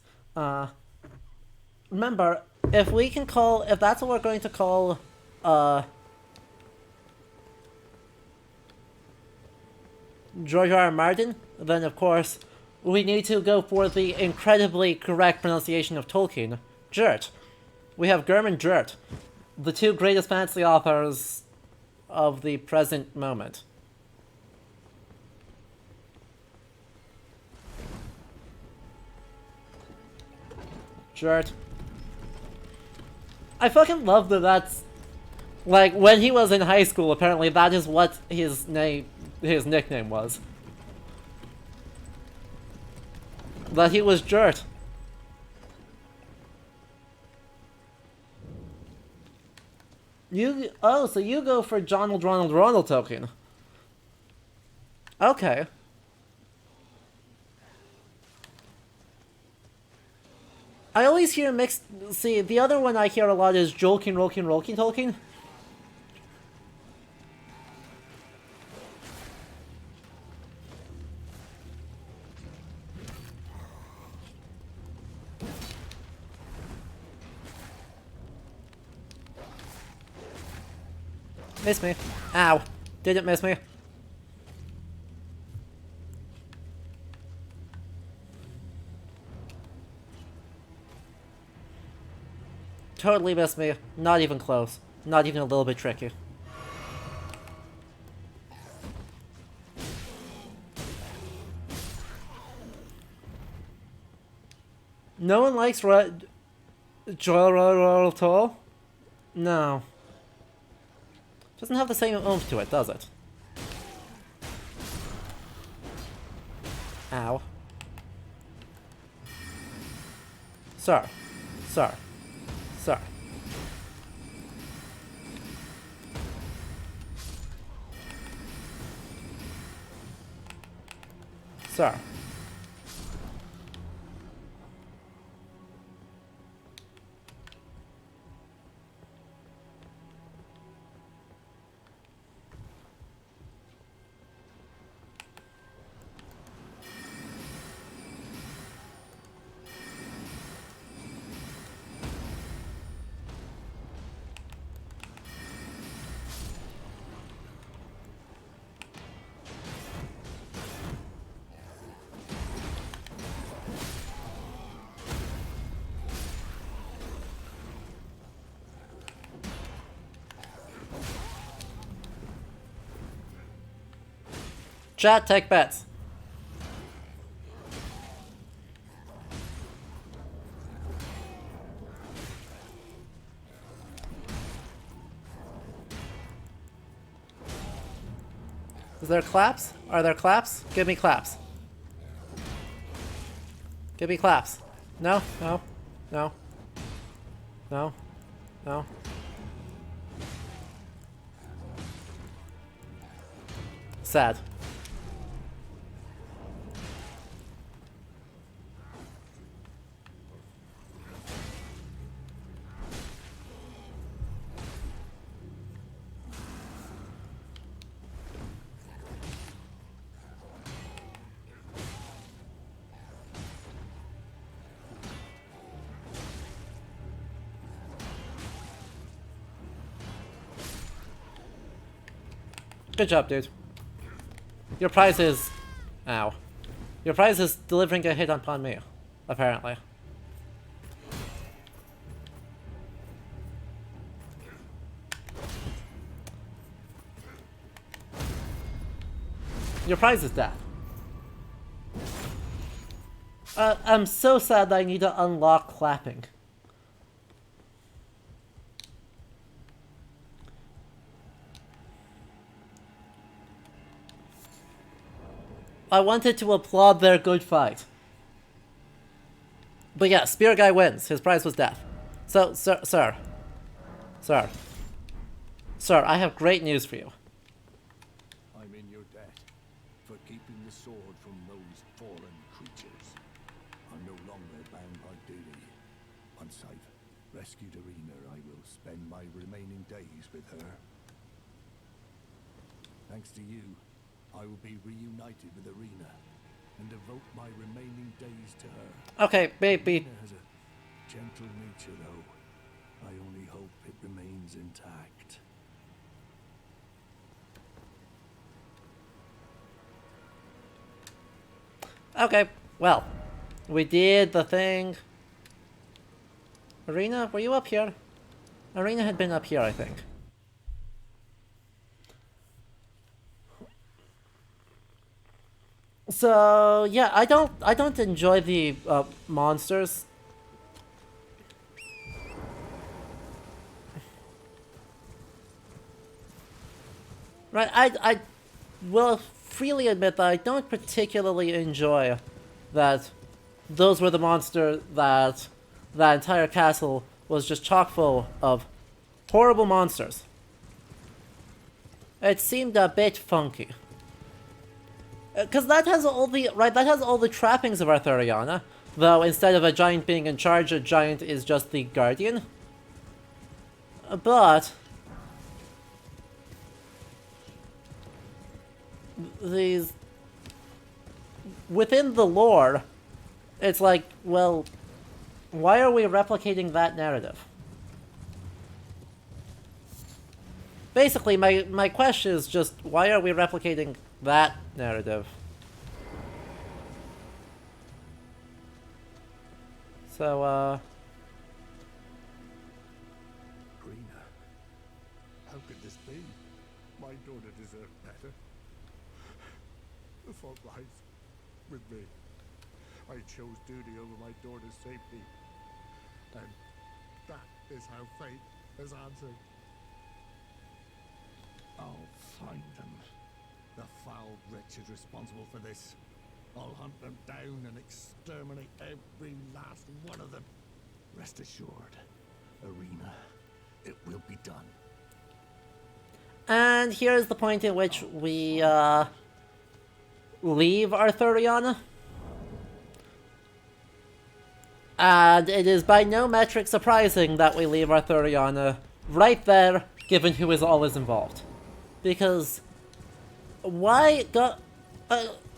Remember, if that's what we're going to call, George R. R. Martin, then of course, we need to go for the incredibly correct pronunciation of Tolkien. Jert. We have Germ and Jert, the two greatest fantasy authors of the present moment. Jert. I fucking love that that's... Like, when he was in high school, apparently that is what his nickname was. That he was Jert. So you go for Ronald Tolkien. Okay. I always hear mixed... See, the other one I hear a lot is Jolkin Tolkien. Miss me. Ow. Didn't miss me. totally missed me. Not even close. Not even a little bit tricky. No one likes Joel at all? No. Doesn't have the same oomph to it, does it? Ow. Sir. Sir. Sir. Sir. Chat, take bets. Is there claps? Are there claps? Give me claps. Give me claps. No, no, no. No, no. Sad. Good job, dude. Your prize is... Ow. Your prize is delivering a hit upon me, apparently. Your prize is death. I'm so sad that I need to unlock clapping. I wanted to applaud their good fight. But yeah, Spear Guy wins. His prize was death. So, Sir, I have great news for you. I'm in your debt for keeping the sword from those fallen creatures. I'm no longer bound by duty. Once I've rescued Arena, I will spend my remaining days with her. Thanks to you, I will be reunited with Arena and devote my remaining days to her. Okay, baby. Arena has a gentle nature, though. I only hope it remains intact. Okay, well, we did the thing. Arena, were you up here? Arena had been up here, I think. So yeah, I don't enjoy the monsters. Right, I will freely admit that I don't particularly enjoy that those were the monster that entire castle was just chock full of horrible monsters. It seemed a bit funky. Because that has all the trappings of Arthuriana, though instead of a giant being in charge, a giant is just the guardian. But these within the lore, it's like, well, why are we replicating that narrative? Basically, my question is just, why are we replicating that narrative? So, to deserve better. The fault lies with me. I chose duty over my daughter's safety. And that is how fate has answered. I'll find them. The foul wretches responsible for this. I'll hunt them down and exterminate every last one of them. Rest assured, Arena, it will be done. And here's the point at which we leave Arthuriana. And it is by no metric surprising that we leave Arthuriana right there, given who is all involved. Because why go...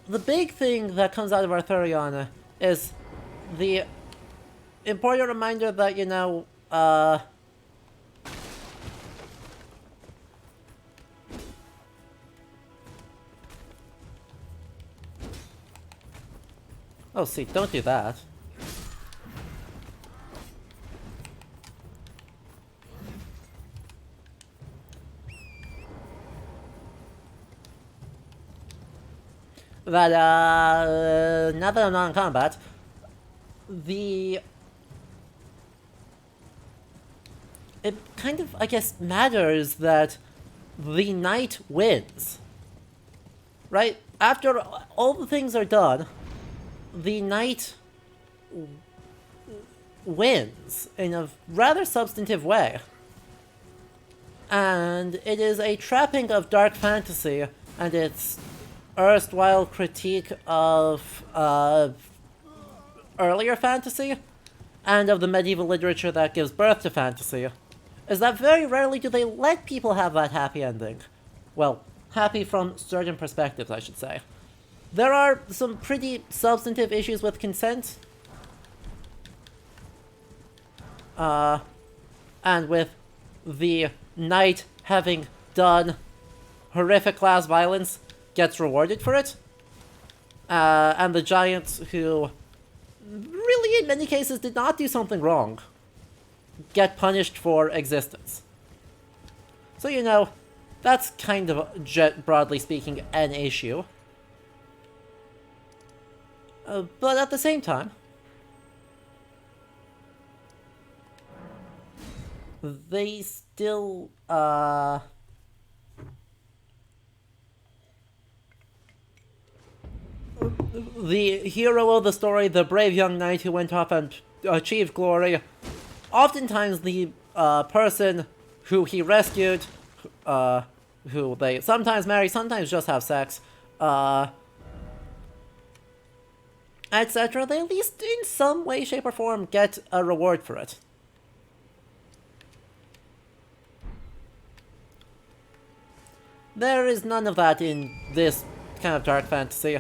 the big thing that comes out of Arthuriana is the important reminder that, you know, oh, see, don't do that. That, now that I'm not in combat, it kind of, I guess, matters that the knight wins. Right? After all the things are done, the knight wins in a rather substantive way. And it is a trapping of dark fantasy and its erstwhile critique of earlier fantasy and of the medieval literature that gives birth to fantasy, is that very rarely do they let people have that happy ending. Well, happy from certain perspectives, I should say. There are some pretty substantive issues with consent. And with the knight having done horrific class violence gets rewarded for it. And the giants who really in many cases did not do something wrong get punished for existence. So, you know, that's kind of, broadly speaking, an issue. But at the same time, they still, the hero of the story, the brave young knight who went off and achieved glory, oftentimes the person who he rescued, who they sometimes marry, sometimes just have sex, etc., they at least in some way, shape, or form get a reward for it. There is none of that in this kind of dark fantasy.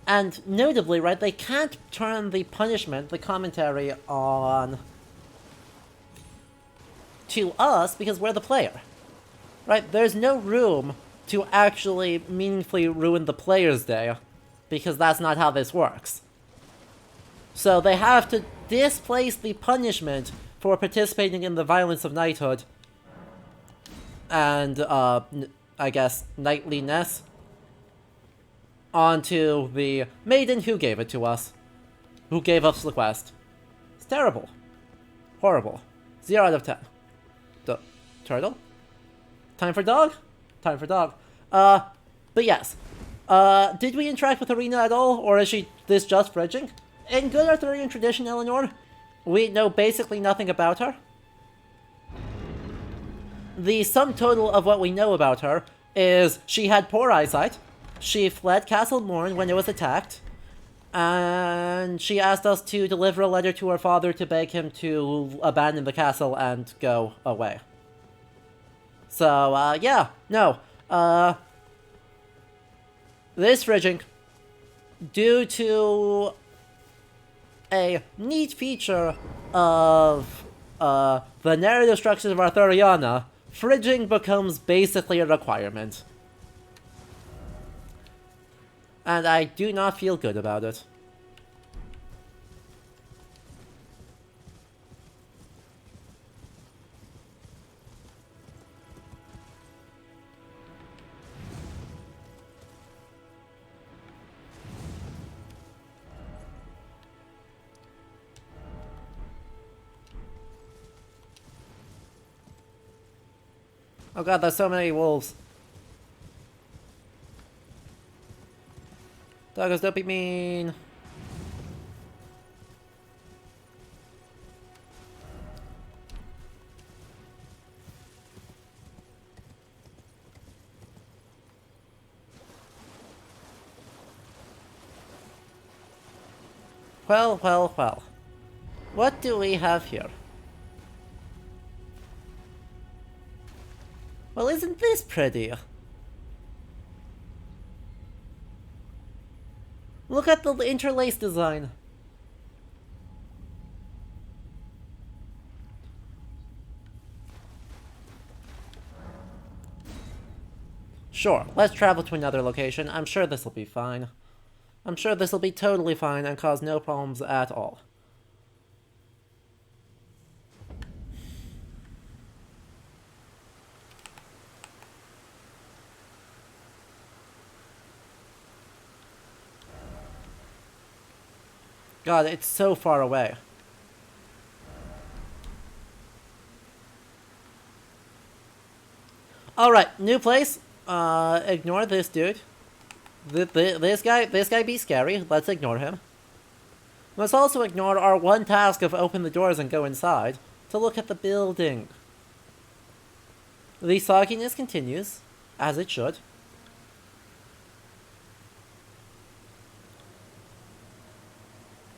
And notably, right, they can't turn the punishment, the commentary, on to us because we're the player. Right? There's no room to actually meaningfully ruin the player's day because that's not how this works. So they have to displace the punishment for participating in the violence of knighthood and, I guess, knightliness onto the maiden who gave it to us, who gave us the quest. It's terrible. Horrible. 0 out of 10. Turtle? Time for dog? Time for dog. But yes. Did we interact with Arena at all, or is this just fridging? In good Arthurian tradition, Eleanor, we know basically nothing about her. The sum total of what we know about her is she had poor eyesight, she fled Castle Morn when it was attacked, and she asked us to deliver a letter to her father to beg him to abandon the castle and go away. So, yeah, no. This fridging, due to a neat feature of the narrative structures of Arthuriana, fridging becomes basically a requirement. And I do not feel good about it. Oh god, there's so many wolves. Doggos, don't be mean. Well, well, well. What do we have here? Well, isn't this pretty? Look at the interlace design. Sure, let's travel to another location. I'm sure this will be fine. I'm sure this will be totally fine and cause no problems at all. God, it's so far away. Alright, new place. Ignore this dude. This guy be scary. Let's ignore him. Let's also ignore our one task of open the doors and go inside to look at the building. The sogginess continues, as it should.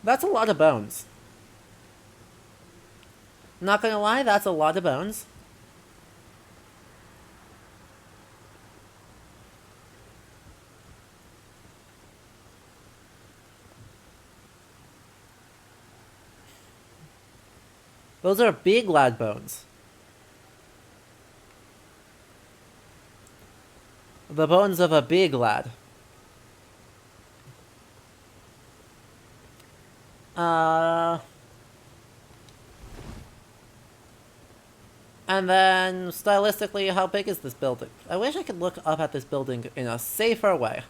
That's a lot of bones. Not gonna lie, that's a lot of bones. Those are big lad bones. The bones of a big lad. And then, stylistically, how big is this building? I wish I could look up at this building in a safer way.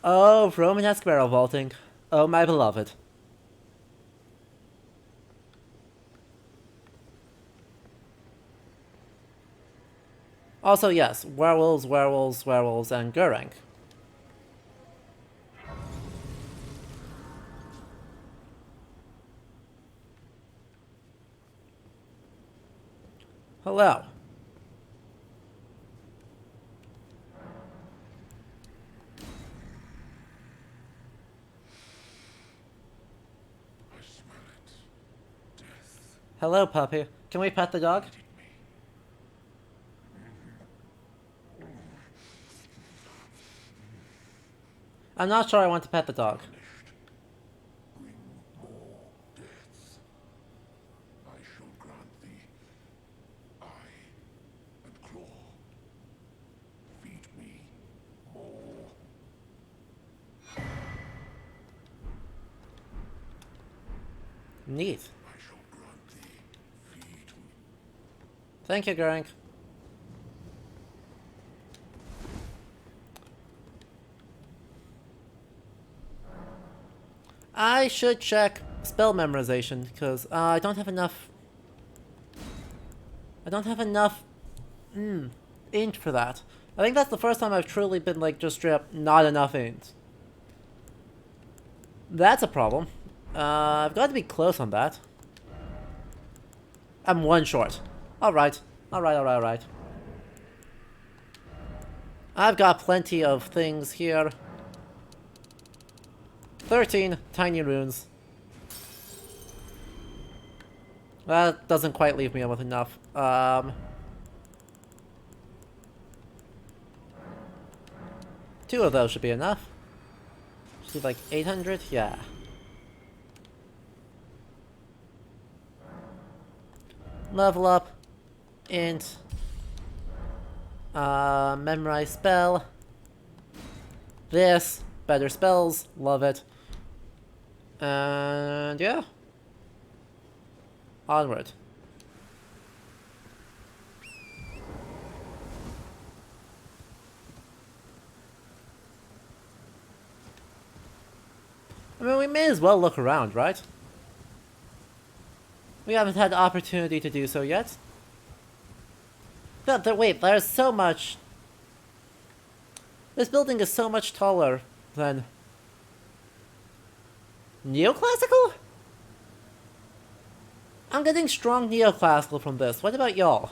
Oh, Romanesque barrel vaulting. Oh, my beloved. Also, yes, werewolves, werewolves, werewolves, and Gurang. Hello. I smell it. Death. Hello, puppy. Can we pet the dog? I'm not sure I want to pet the dog. Bring more deaths. I shall grant thee eye and claw. Feed me more. Neat. I shall grant thee feed me. Thank you, Gurang. I should check spell memorization, because I don't have enough... int for that. I think that's the first time I've truly been, like, just straight up not enough int. That's a problem. I've got to be close on that. I'm one short. Alright. Alright. I've got plenty of things here. 13 tiny runes. That doesn't quite leave me with enough. Two of those should be enough. Should be like 800? Yeah. Level up. Int. Memorize spell. This. Better spells. Love it. And yeah. Onward. we may as well look around, right? We haven't had the opportunity to do so yet. But wait, there's so much... This building is so much taller than... Neoclassical? I'm getting strong neoclassical from this. What about y'all?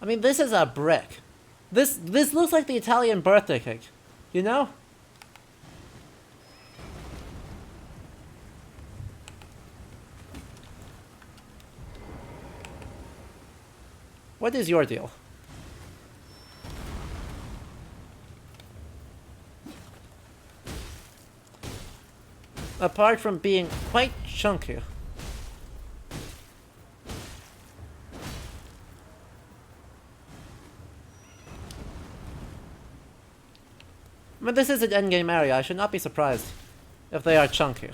I mean, this is a brick. This looks like the Italian birthday cake, you know? What is your deal? Apart from being quite chunky. I mean, this is an endgame area. I should not be surprised if they are chunky.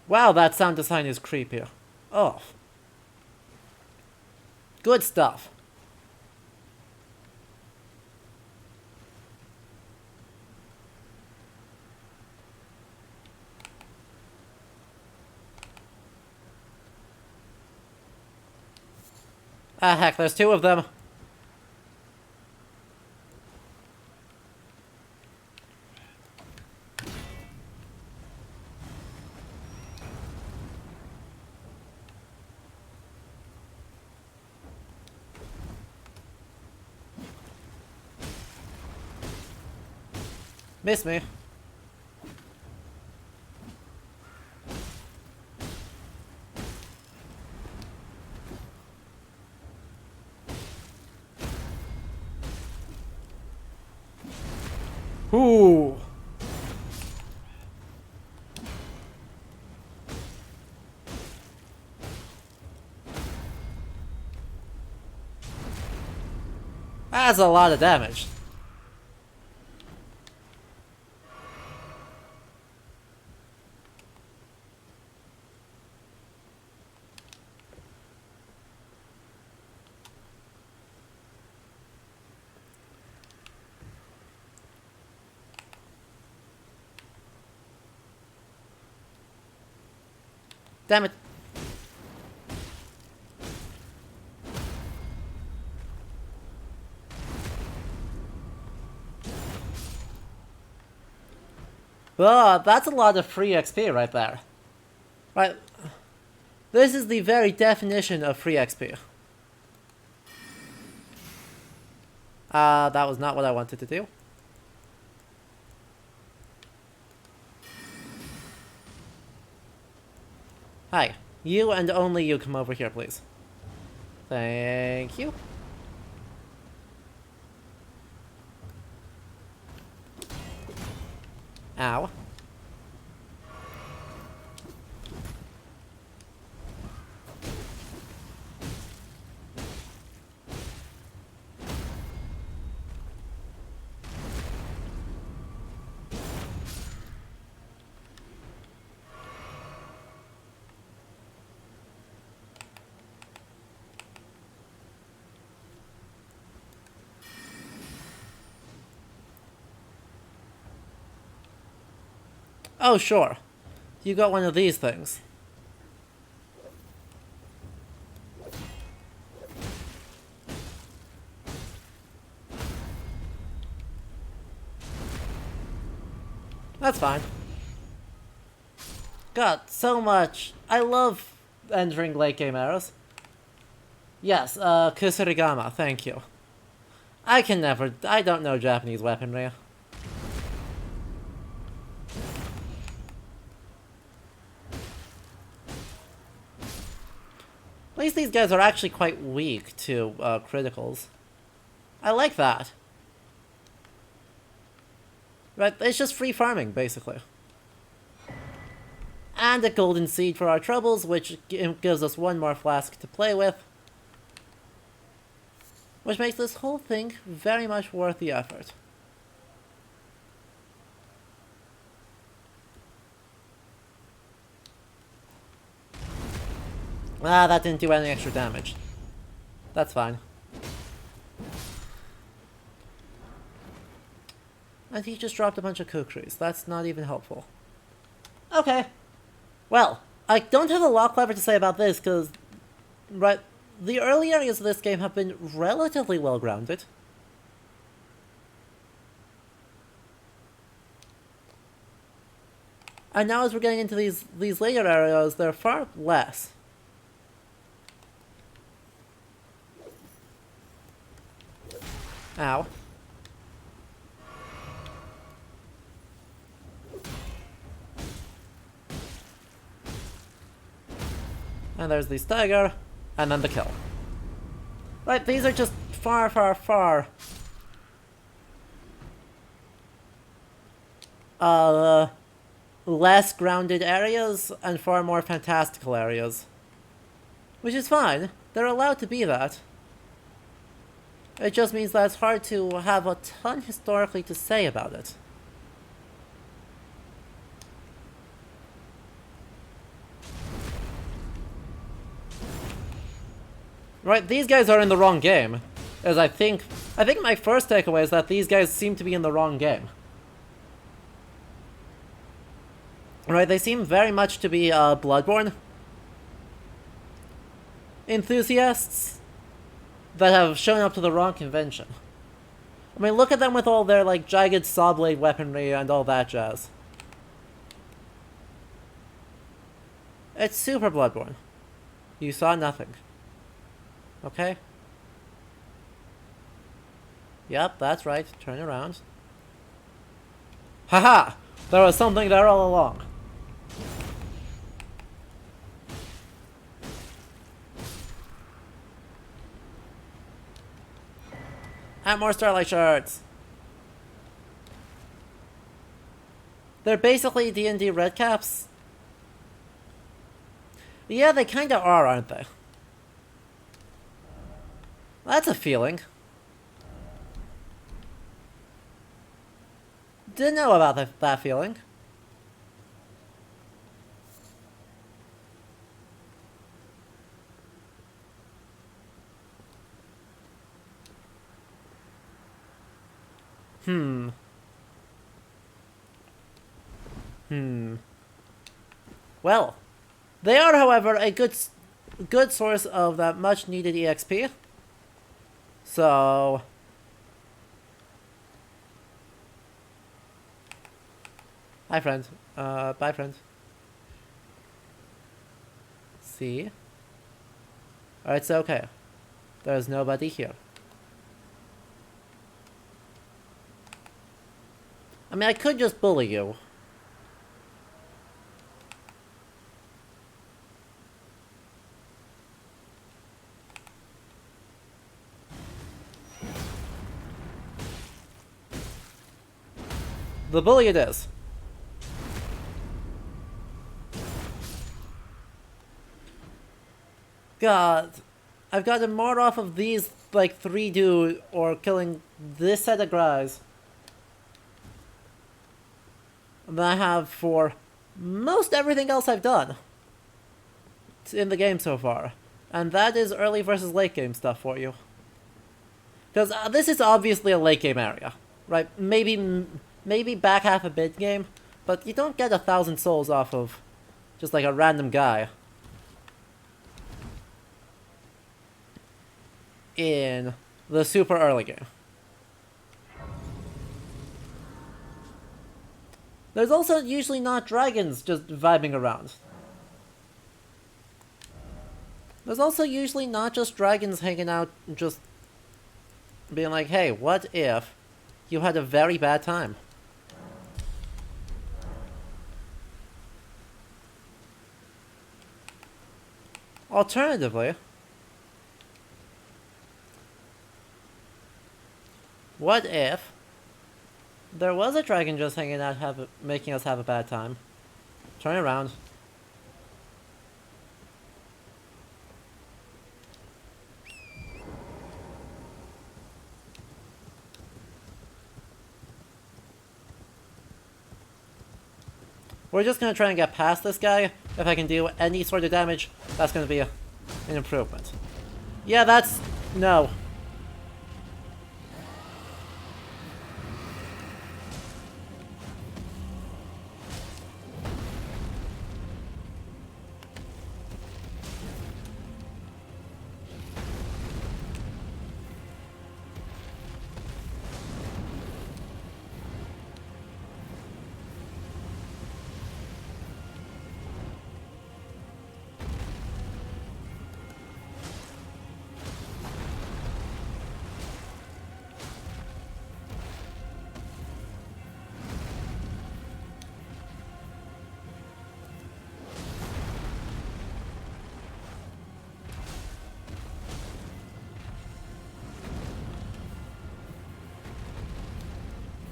Wow, that sound design is creepy. Oh. Good stuff. Ah, heck, there's two of them. Miss me. Ooh. That's a lot of damage. Damn it. Oh, that's a lot of free XP right there. Right. This is the very definition of free XP. That was not what I wanted to do. Hi. You and only you come over here, please. Thank you. Ow. Oh, sure. You got one of these things. That's fine. God, so much. I love entering late game arrows. Yes, Kusurigama, thank you. I don't know Japanese weaponry. At least these guys are actually quite weak to criticals. I like that. Right, it's just free farming, basically. And a golden seed for our troubles, which gives us one more flask to play with. Which makes this whole thing very much worth the effort. Ah, that didn't do any extra damage. That's fine. And he just dropped a bunch of kukris. That's not even helpful. Okay. Well, I don't have a lot clever to say about this, because the early areas of this game have been relatively well-grounded. And now as we're getting into these later areas, they're far less. Ow. And there's the stagger, and then the kill. Right, these are just far, far, far less grounded areas and far more fantastical areas. Which is fine. They're allowed to be that. It just means that it's hard to have a ton historically to say about it. Right, these guys are in the wrong game. As I think my first takeaway is that these guys seem to be in the wrong game. Right, they seem very much to be Bloodborne enthusiasts that have shown up to the wrong convention. I mean, look at them with all their, like, jagged saw blade weaponry and all that jazz. It's super Bloodborne. You saw nothing. Okay? Yep, that's right. Turn around. Haha! There was something there all along. And more Starlight Shards! They're basically D&D redcaps. Yeah, they kinda are, aren't they? That's a feeling. Didn't know about that feeling. Well, they are, however, a good source of that much needed EXP. So, hi friend. Bye friend. See? It's okay. There's nobody here. I mean, I could just bully you. The bully it is. God, I've gotten more off of these, like, 3 dude or killing this set of guys than I have for most everything else I've done in the game so far. And that is early versus late game stuff for you. Because this is obviously a late game area, right? Maybe back half a mid game, but you don't get 1,000 souls off of just like a random guy in the super early game. There's also usually not dragons just vibing around. There's also usually not just dragons hanging out just being like, hey, what if you had a very bad time? Alternatively, what if there was a dragon just hanging out making us have a bad time? Turn around. We're just gonna try and get past this guy. If I can do any sort of damage, that's gonna be an improvement. Yeah, that's... no.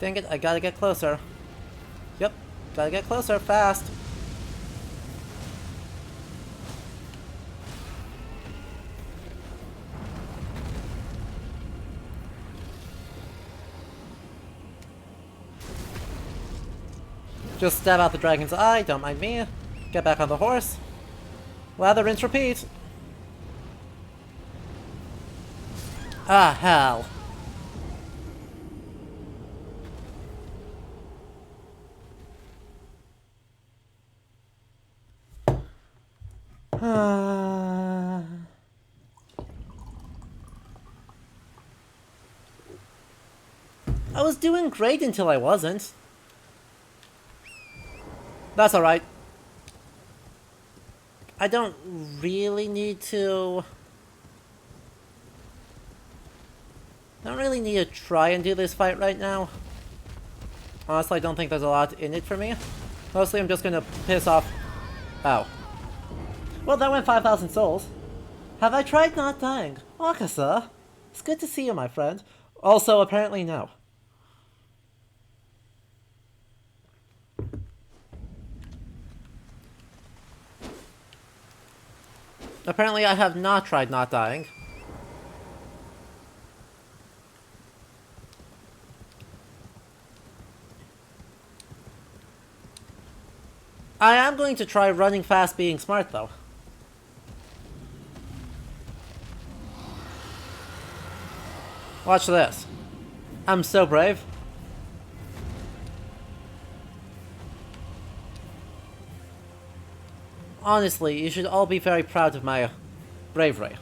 Dang it, I gotta get closer. Yep, gotta get closer, fast. Just stab out the dragon's eye, don't mind me. Get back on the horse. Lather, rinse, repeat. Ah, hell. I was doing great until I wasn't. That's alright. I don't really need to... I don't really need to try and do this fight right now. Honestly, I don't think there's a lot in it for me. Mostly I'm just gonna piss off... Ow. Well, that went 5,000 souls. Have I tried not dying? Wakasa, it's good to see you, my friend. Also, apparently no. Apparently I have not tried not dying. I am going to try running fast being smart, though. Watch this. I'm so brave. Honestly, you should all be very proud of my bravery.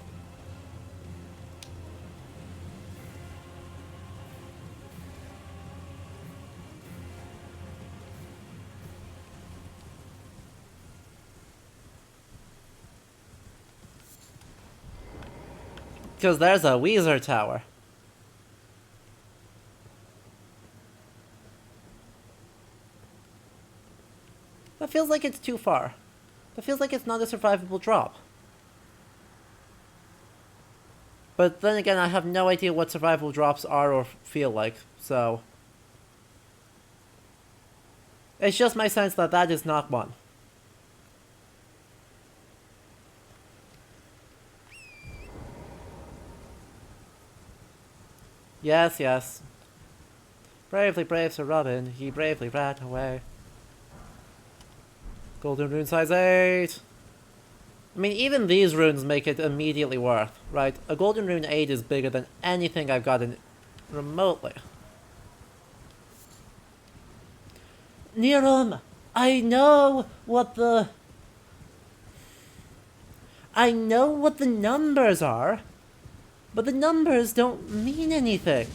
Because there's a Weezer tower. That feels like it's too far. That feels like it's not a survivable drop. But then again, I have no idea what survivable drops are or feel like, so... It's just my sense that that is not one. Yes, yes. Bravely brave Sir Robin, he bravely ran away. Golden rune size 8. I mean, even these runes make it immediately worth, right? A golden rune 8 is bigger than anything I've gotten remotely. Niram, I know what the numbers are, but the numbers don't mean anything.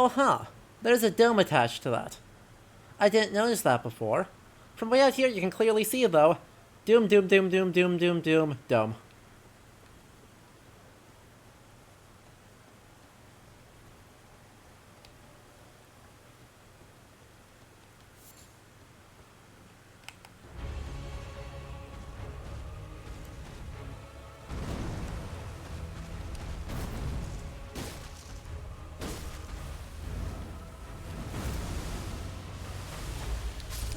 Oh, huh. There's a dome attached to that. I didn't notice that before. From way out here, you can clearly see, though. Doom, doom, doom, doom, doom, doom, doom, dome.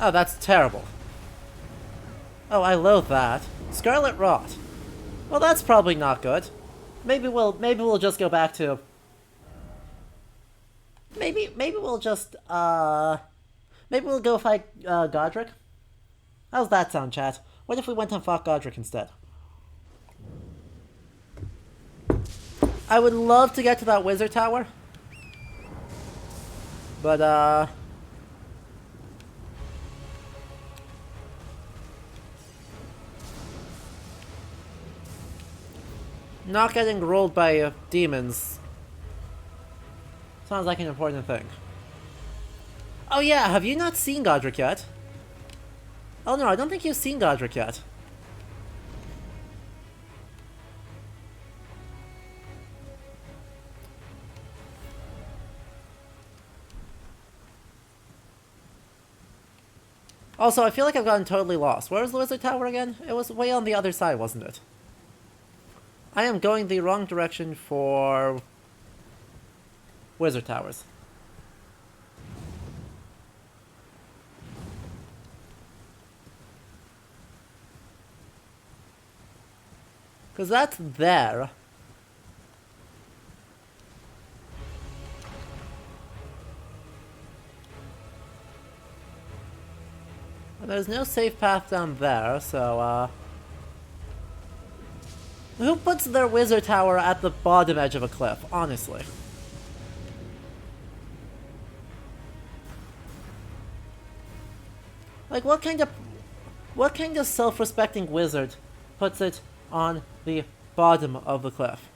Oh, that's terrible. Oh, I loathe that. Scarlet Rot. Well, that's probably not good. Maybe we'll just go back to... Maybe we'll just, maybe we'll go fight, Godric? How's that sound, chat? What if we went and fought Godric instead? I would love to get to that wizard tower. But, not getting rolled by demons sounds like an important thing. Oh yeah, have you not seen Godric yet? Oh no, I don't think you've seen Godric yet. Also, I feel like I've gotten totally lost. Where was the wizard tower again? It was way on the other side, wasn't it? I am going the wrong direction for wizard towers. Because that's there. And there's no safe path down there, so, who puts their wizard tower at the bottom edge of a cliff, honestly? Like, what kind of self-respecting wizard puts it on the bottom of the cliff?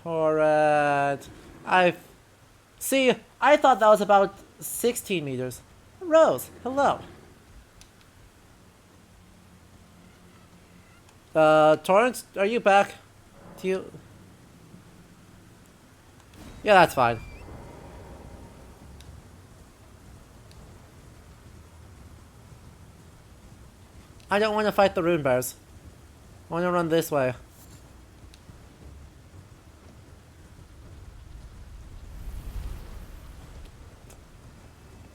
Torret. See, I thought that was about 16 meters. Rose, hello. Torrent, are you back? Do you... Yeah, that's fine. I don't want to fight the rune bears. I want to run this way.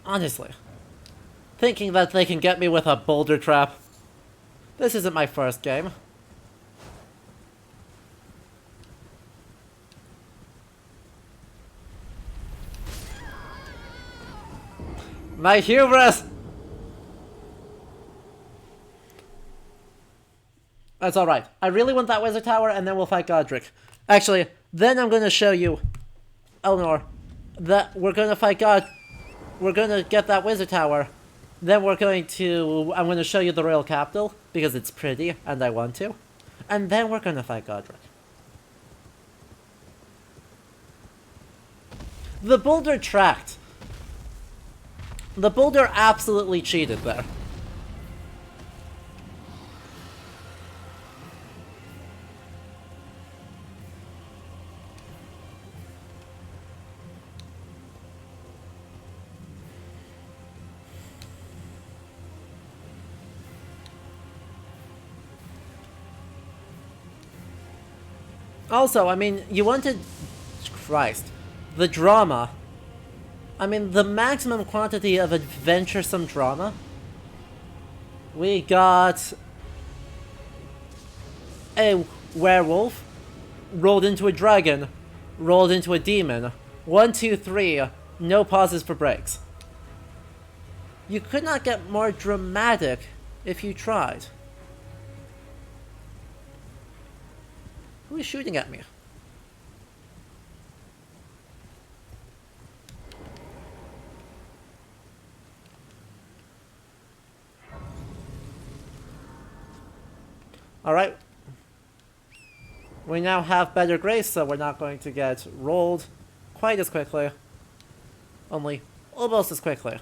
Honestly. Thinking that they can get me with a Boulder Trap. This isn't my first game. My hubris! That's alright. I really want that wizard tower, and then we'll fight Godric. Actually, then I'm gonna show you, Eleanor, that we're gonna fight God. We're gonna get that wizard tower. Then I'm gonna show you the royal capital, because it's pretty, and I want to. And then we're gonna fight Godric. The Boulder tracked. The Boulder absolutely cheated there. Also, I mean, you wanted... Christ. The drama. I mean, the maximum quantity of adventuresome drama. We got... a werewolf. Rolled into a dragon. Rolled into a demon. 1, 2, 3. No pauses for breaks. You could not get more dramatic if you tried. Who is shooting at me? Alright. We now have better grace, so we're not going to get rolled quite as quickly. Only almost as quickly.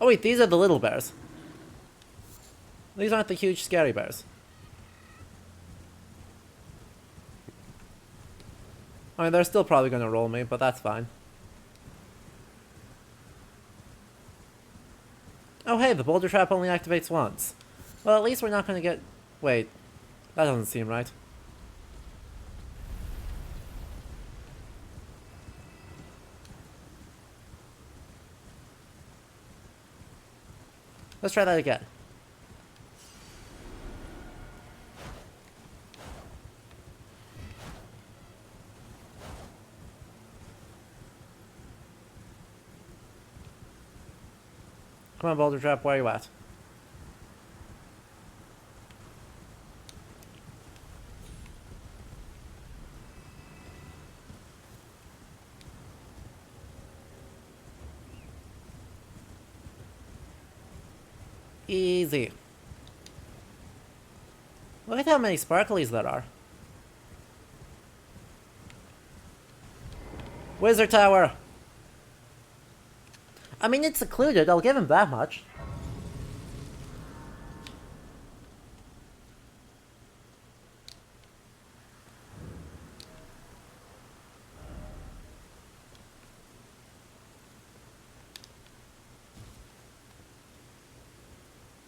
Oh wait, these are the little bears. These aren't the huge scary bears. I mean, they're still probably going to roll me, but that's fine. Oh hey, the Boulder Trap only activates once. Well, at least we're not gonna get... Wait, that doesn't seem right. Let's try that again. Come on, Boulder Trap, where are you at? Easy. Look at how many sparklies there are. Wizard Tower! I mean, it's secluded, I'll give him that much.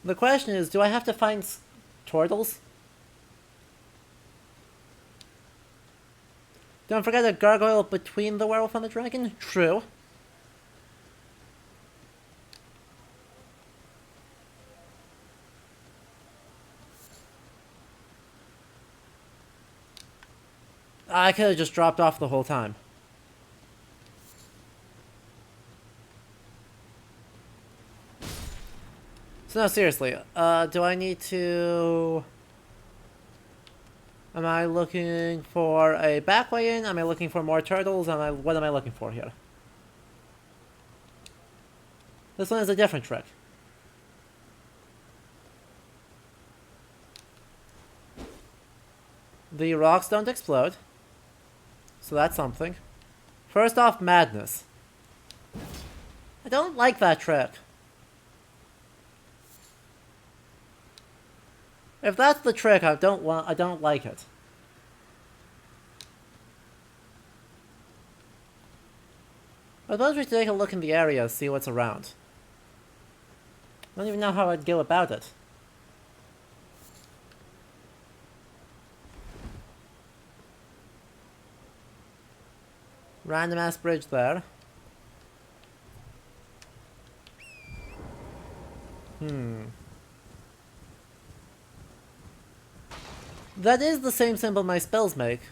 The question is, do I have to find turtles? Don't forget a gargoyle between the werewolf and the dragon? True. I could have just dropped off the whole time. So no, seriously, do I need to... Am I looking for a back way in? Am I looking for more turtles? What am I looking for here? This one is a different trick. The rocks don't explode. So that's something. First off, madness. I don't like that trick. If that's the trick, I don't like it. I suppose we should take a look in the area, see what's around. I don't even know how I'd go about it. Random ass bridge there. That is the same symbol my spells make.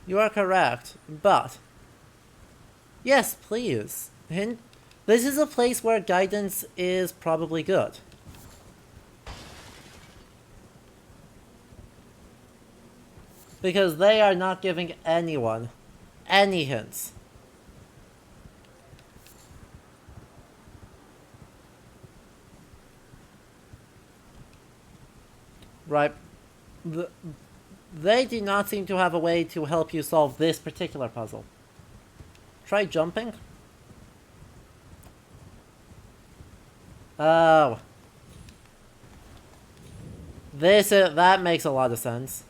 You are correct, but... Yes, please. Hint. This is a place where guidance is probably good. Because they are not giving anyone any hints. Right. They do not seem to have a way to help you solve this particular puzzle. Try jumping. Oh. That makes a lot of sense.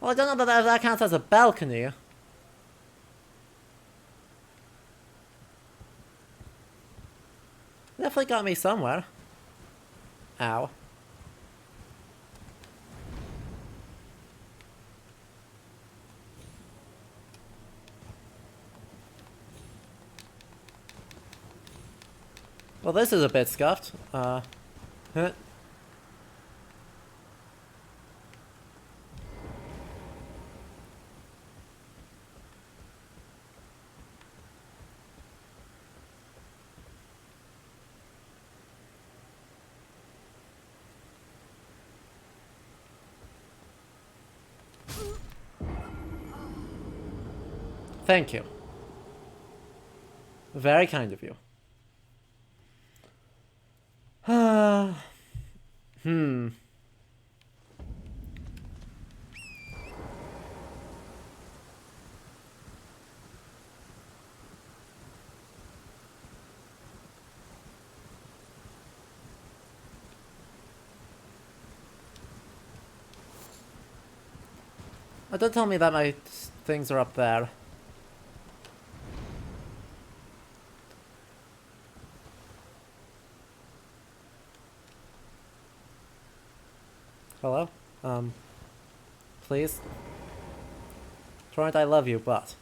Well, I don't know if that counts as a balcony. Definitely got me somewhere. Ow. Well, this is a bit scuffed. Huh. Thank you. Very kind of you. Oh, don't tell me that my things are up there. Hello? Please? Torrent, I love you, but...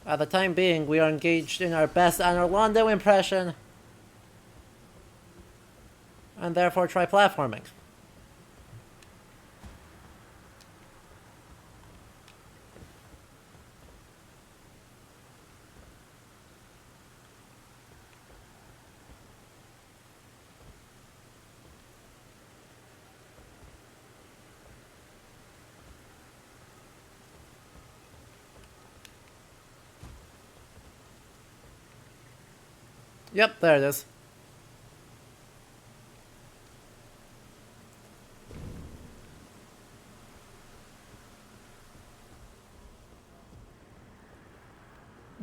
At the time being, we are engaged in our best Orlando impression. And therefore try platforming. Yep, there it is.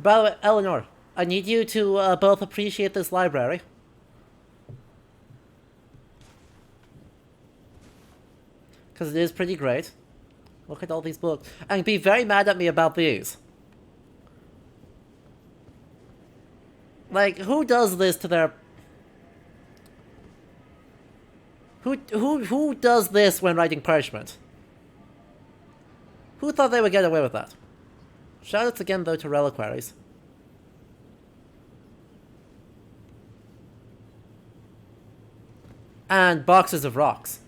By the way, Eleanor, I need you to both appreciate this library. Because it is pretty great. Look at all these books. And be very mad at me about these. Like, who does this to their... Who does this when writing parchment? Who thought they would get away with that? Shoutouts again, though, to reliquaries. And boxes of rocks.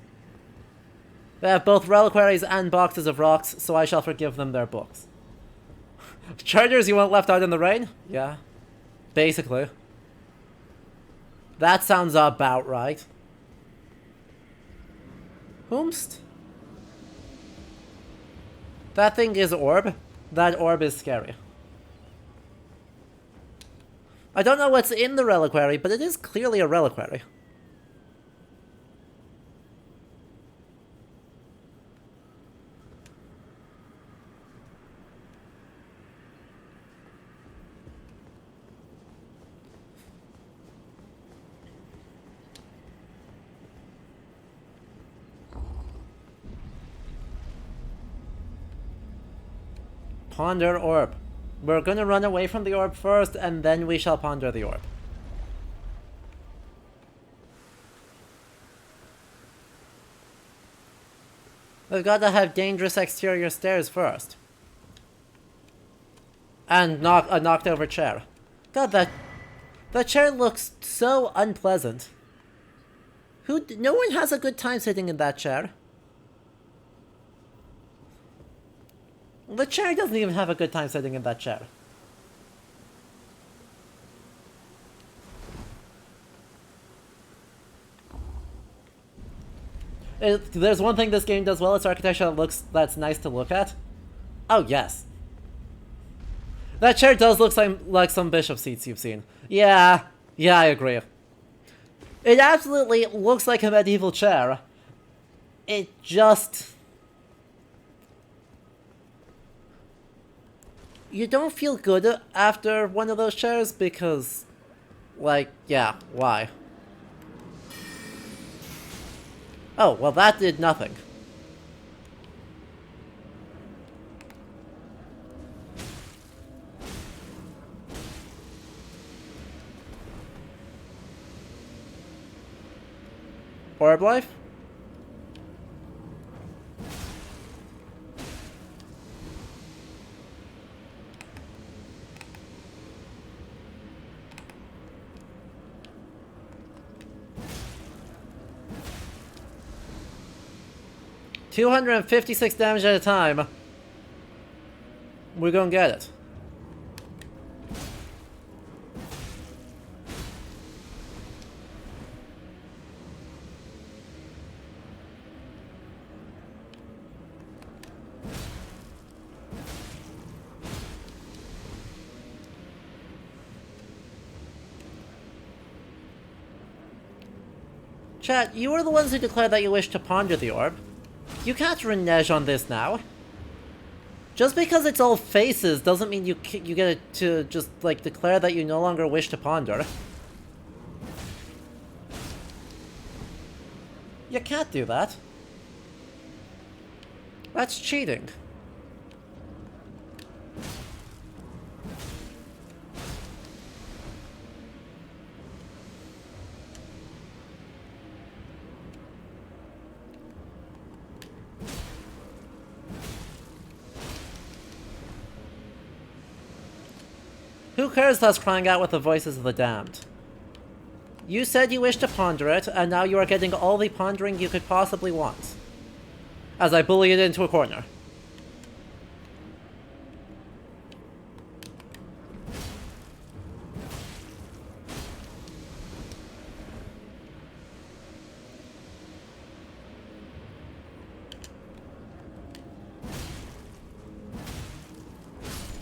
They have both reliquaries and boxes of rocks, so I shall forgive them their books. Chargers you want left out in the rain? Yeah. Basically. That sounds about right. Whomst? That thing is orb. That orb is scary. I don't know what's in the reliquary, but it is clearly a reliquary. Ponder orb. We're gonna run away from the orb first, and then we shall ponder the orb. We've gotta have dangerous exterior stairs first. And a knocked over chair. God, that chair looks so unpleasant. No one has a good time sitting in that chair. The chair doesn't even have a good time sitting in that chair. There's one thing this game does well, it's architecture that's nice to look at. Oh, yes. That chair does look like some bishop seats you've seen. Yeah, I agree. It absolutely looks like a medieval chair. It just... You don't feel good after one of those chairs because, like, yeah, why? Oh, well that did nothing. Orb life? $256 damage at a time. We're gonna get it. Chat, you are the ones who declared that you wish to ponder the orb. You can't renege on this now. Just because it's all faces doesn't mean you get to just, like, declare that you no longer wish to ponder. You can't do that. That's cheating. Who cares us crying out with the voices of the damned? You said you wished to ponder it, and now you are getting all the pondering you could possibly want. As I bully it into a corner.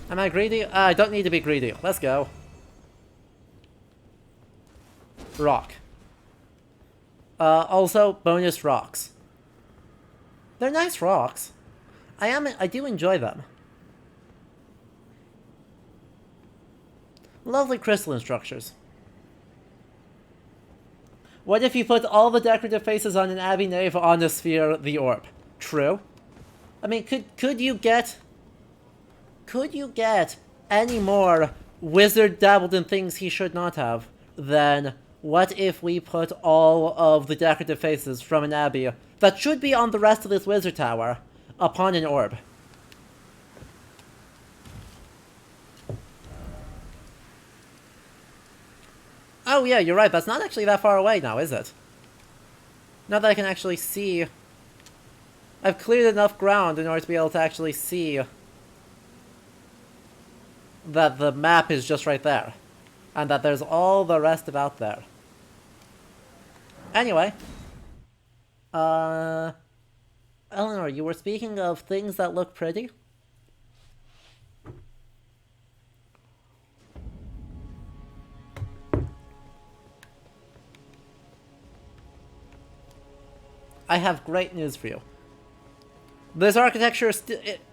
Am I greedy? I don't need to be greedy. Let's go. Rock. Also, bonus rocks. They're nice rocks. I do enjoy them. Lovely crystalline structures. What if you put all the decorative faces on an abbey nave on a sphere, the orb? True. I mean, could you get any more wizard dabbled in things he should not have than what if we put all of the decorative faces from an abbey that should be on the rest of this wizard tower upon an orb? Oh yeah, you're right, that's not actually that far away now, is it? Now that I can actually see... I've cleared enough ground in order to be able to actually see that the map is just right there. And that there's all the rest about there. Anyway. Eleanor, you were speaking of things that look pretty? I have great news for you. This architecture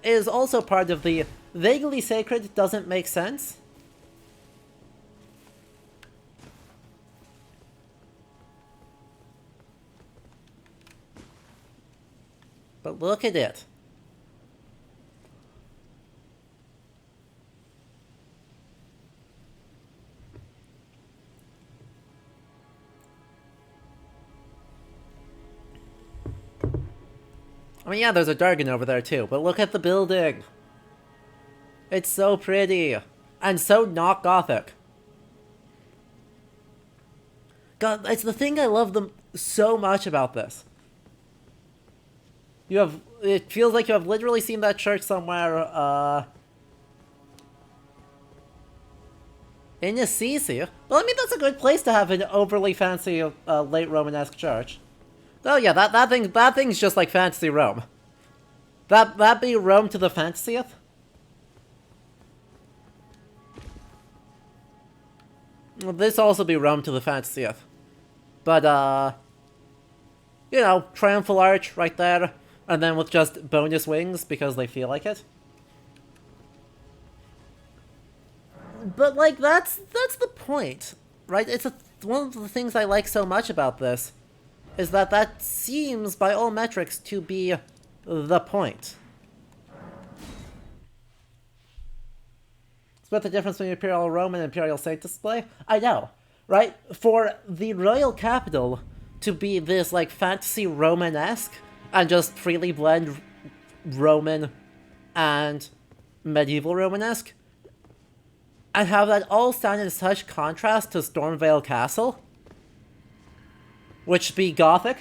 is also part of the vaguely sacred doesn't make sense. But look at it. I mean, yeah, there's a dragon over there too, but look at the building. It's so pretty. And so not gothic. God, it's the thing I love them so much about this. It feels like you have literally seen that church somewhere, in Assisi. Well, I mean, that's a good place to have an overly fancy, late Romanesque church. Oh yeah, that thing's just like fantasy Rome. That be Rome to the fantasieth? Well, this also be Rome to the fantasieth. But, you know, triumphal arch right there, and then with just bonus wings because they feel like it. But, like, that's the point, right? It's one of the things I like so much about this. Is that seems, by all metrics, to be the point. Split the difference between Imperial Roman and Imperial Saint display? I know, right? For the royal capital to be this, like, fantasy Romanesque, and just freely blend Roman and medieval Romanesque, and have that all stand in such contrast to Stormvale Castle, which be Gothic.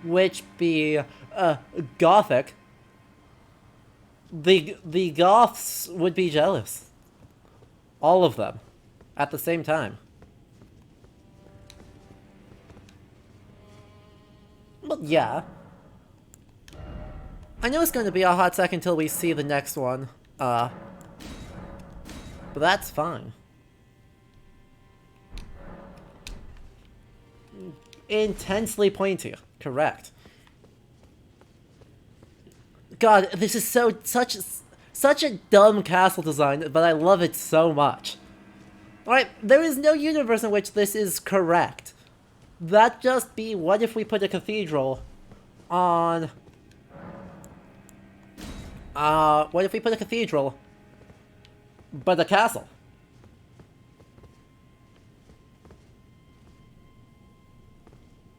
Which be, Gothic. The Goths would be jealous. All of them. At the same time. But yeah. I know it's going to be a hot second until we see the next one. But that's fine. Intensely pointy. Correct. God, this is such a dumb castle design, but I love it so much. Alright, there is no universe in which this is correct. That just be, what if we put a cathedral on... what if we put a cathedral, but a castle?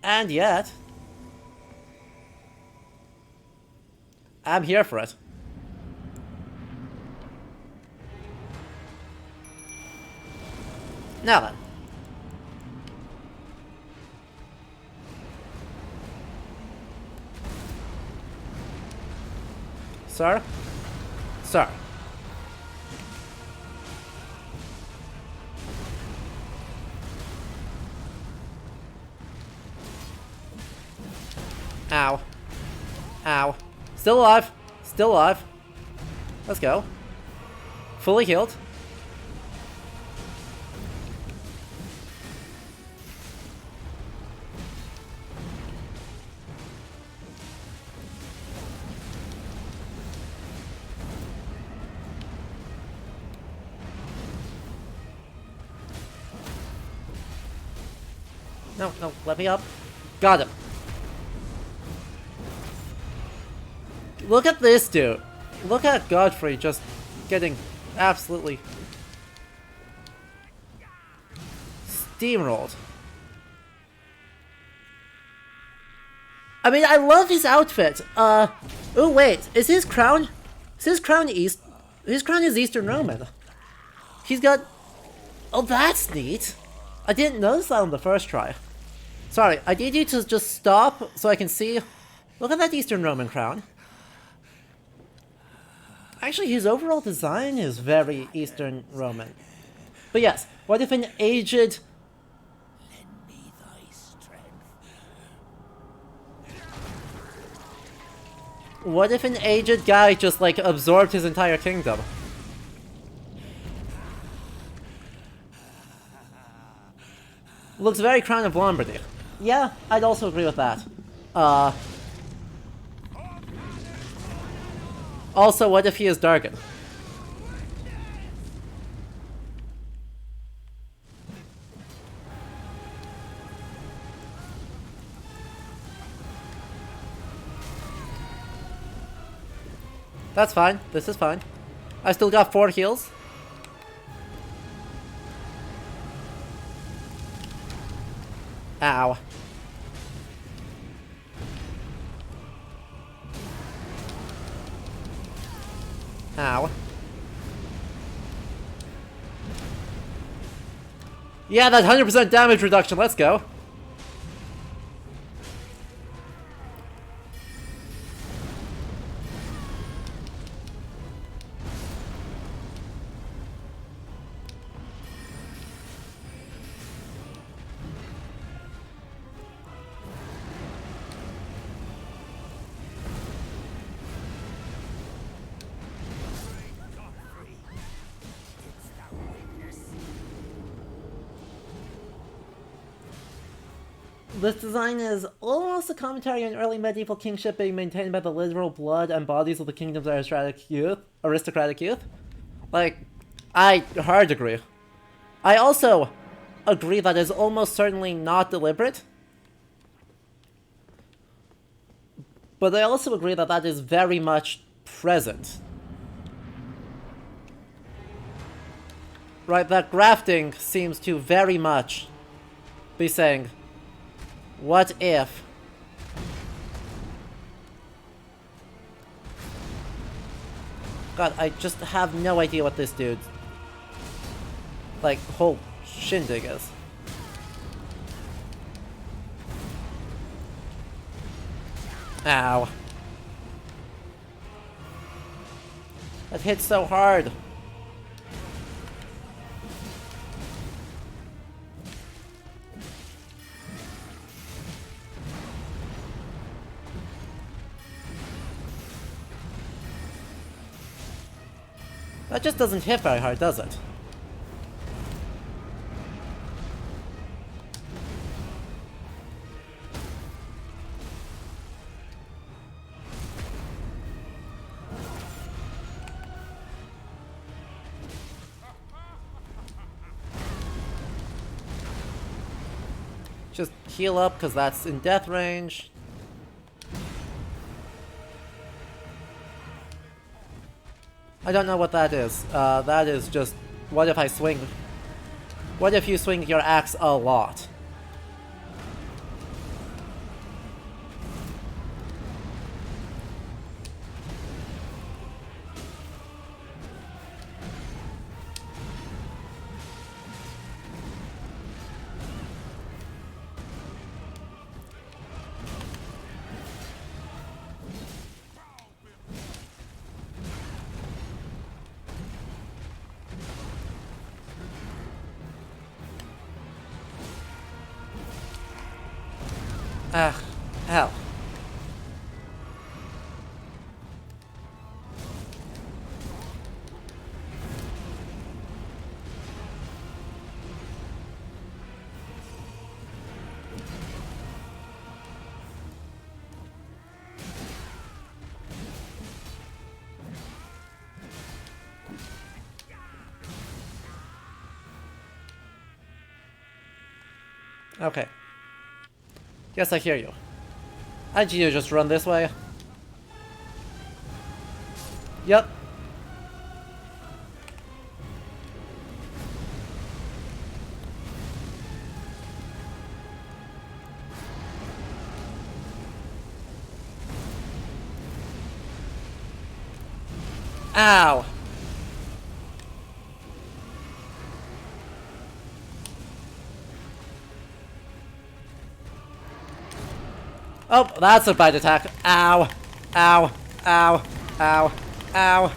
And yet... I'm here for it. Now then. Sir? Sir. Ow. Ow. Still alive. Still alive. Let's go. Fully healed. No, no, let me up. Got him. Look at this dude. Look at Godfrey just getting absolutely steamrolled. I mean, I love his outfit. Oh wait, is his crown? Is his crown East? His crown is Eastern Roman. He's got. Oh, that's neat. I didn't notice that on the first try. Sorry, I need you to just stop so I can see. Look at that Eastern Roman crown. Actually, his overall design is very Eastern Roman. But yes, what if an aged... Lend me thy strength. What if an aged guy just, like, absorbed his entire kingdom? Looks very Crown of Lombardy. Yeah, I'd also agree with that. Also, what if he is Dargan? That's fine. This is fine. I still got 4 heals. Ow. Ow. Yeah, that 100% damage reduction, let's go. This design is almost a commentary on early medieval kingship being maintained by the literal blood and bodies of the kingdom's aristocratic youth. Like, I hard agree. I also agree that is almost certainly not deliberate. But I also agree that that is very much present. Right, that grafting seems to very much be saying, what if? God, I just have no idea what this dude's, like, whole shindig is. Ow. That hit so hard. That just doesn't hit very hard, does it? Just heal up, because that's in death range. I don't know what that is. That is just... What if I swing... What if you swing your axe a lot? Ah, hell. Okay. Yes, I hear you. How'd you just run this way? Yep. Ow! Oh, that's a bite attack. Ow. Ow. Ow. Ow. Ow.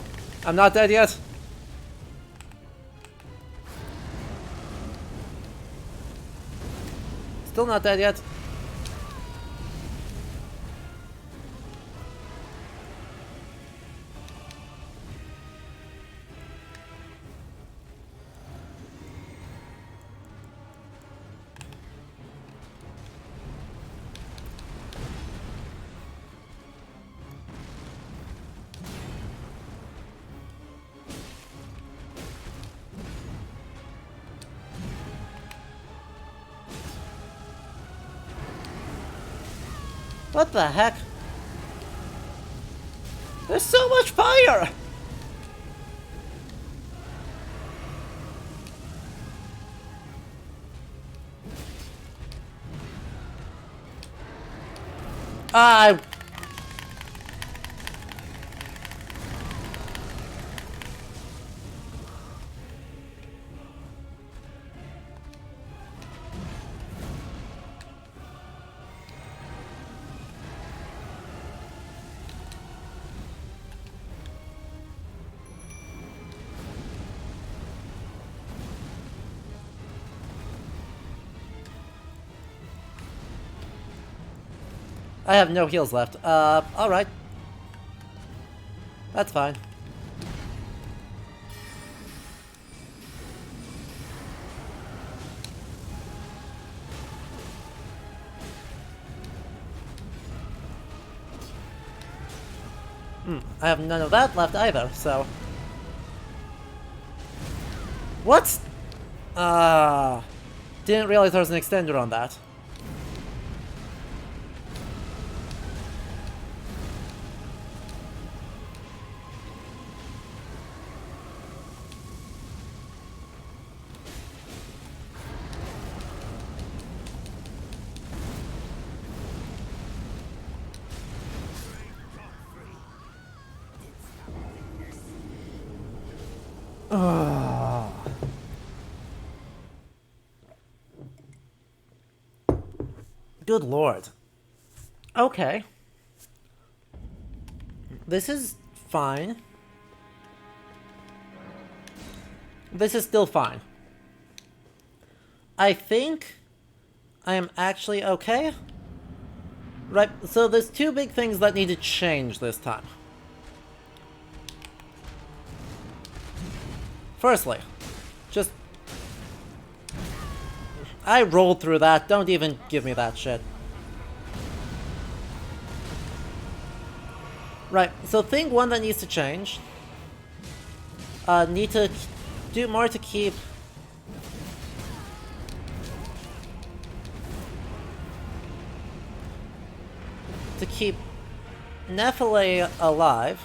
I'm not dead yet. Still not dead yet. What the heck? There's so much fire! I... I have no heals left. Alright. That's fine. I have none of that left either, so... What? Didn't realize there was an extender on that. Good lord. Okay. This is fine. This is still fine. I think I am actually okay. Right, so there's two big things that need to change this time. Firstly, just... I rolled through that, don't even give me that shit. Right, so thing one that needs to change. Need to do more to keep... Nephile alive.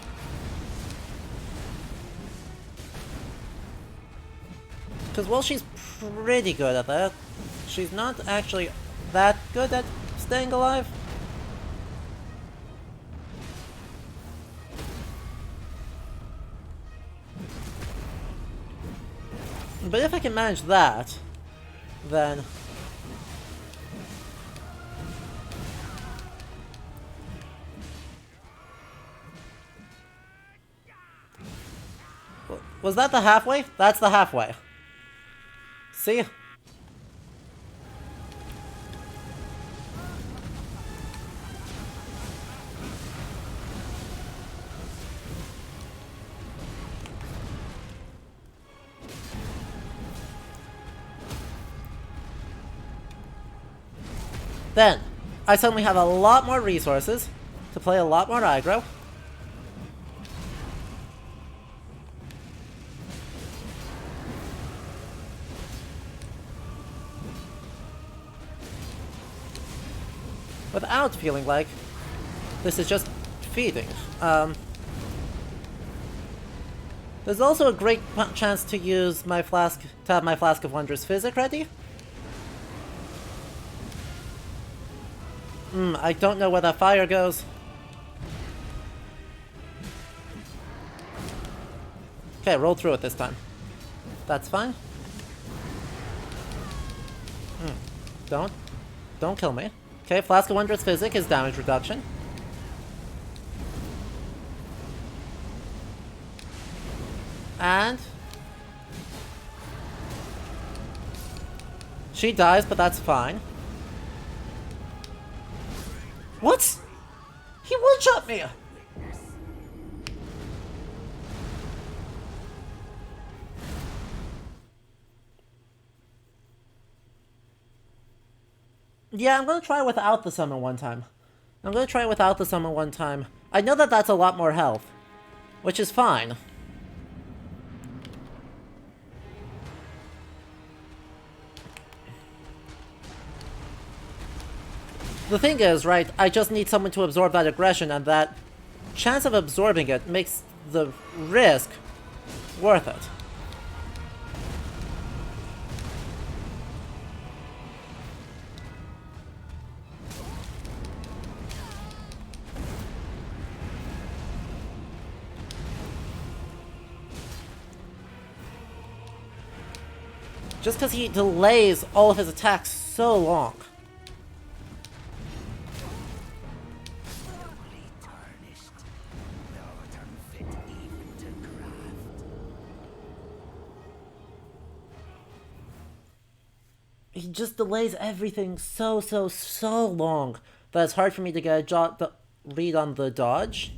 Because while she's pretty good at that, she's not actually that good at staying alive. But if I can manage that, then... Was that the halfway? That's the halfway. See? Then, I suddenly have a lot more resources to play a lot more aggro. Without feeling like this is just feeding. There's also a great chance to use my flask, to have my Flask of Wondrous Physic ready. I don't know where that fire goes. Okay, roll through it this time. That's fine. Don't kill me. Okay, Flask of Wondrous Physic is damage reduction. And... she dies, but that's fine. What? He one-shot me! Yeah, I'm gonna try without the summon one time. I know that that's a lot more health, which is fine. The thing is, right, I just need someone to absorb that aggression, and that chance of absorbing it makes the risk worth it. Just because he delays all of his attacks so long. He just delays everything so long that it's hard for me to get a read on the dodge.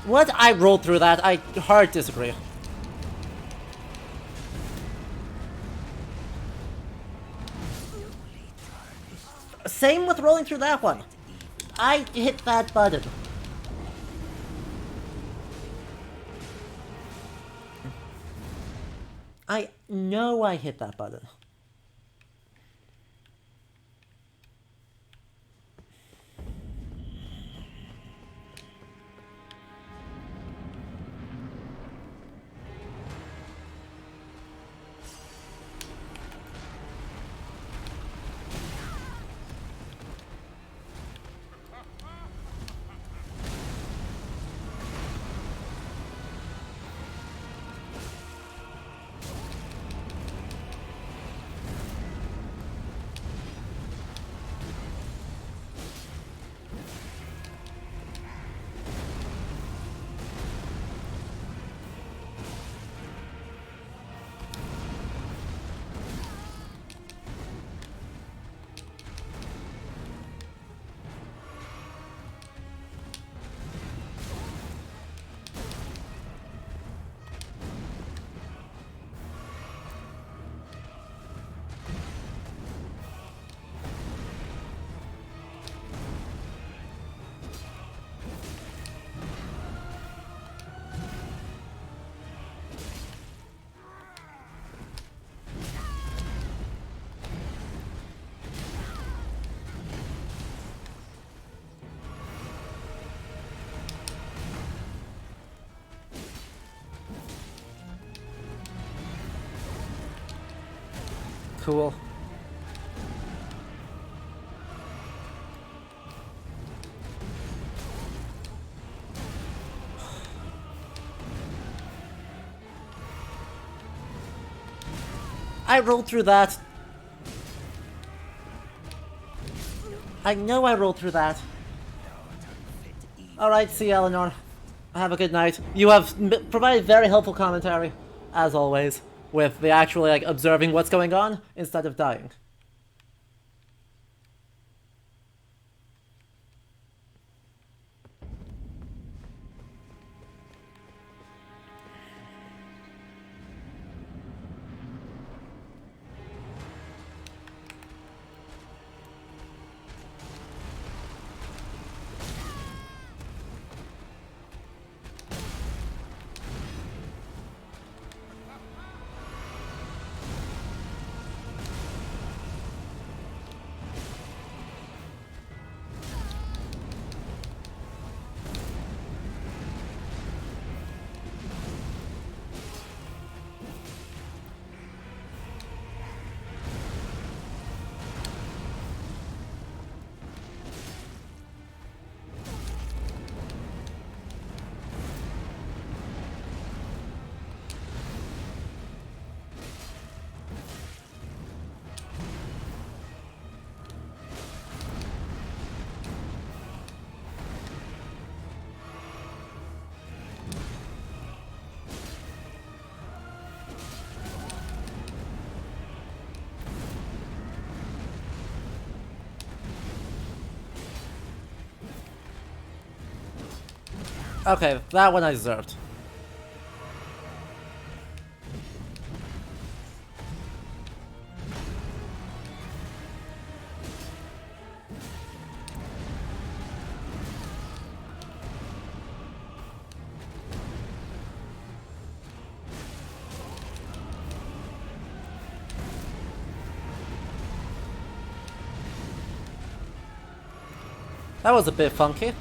What? I rolled through that. I hard disagree. Same with rolling through that one. I hit that button. I know I hit that button. Cool. I rolled through that. I know I rolled through that. Alright, see you, Eleanor. Have a good night. You have provided very helpful commentary, as always, with the actually, like, observing what's going on instead of dying. Okay, that one I deserved. That was a bit funky.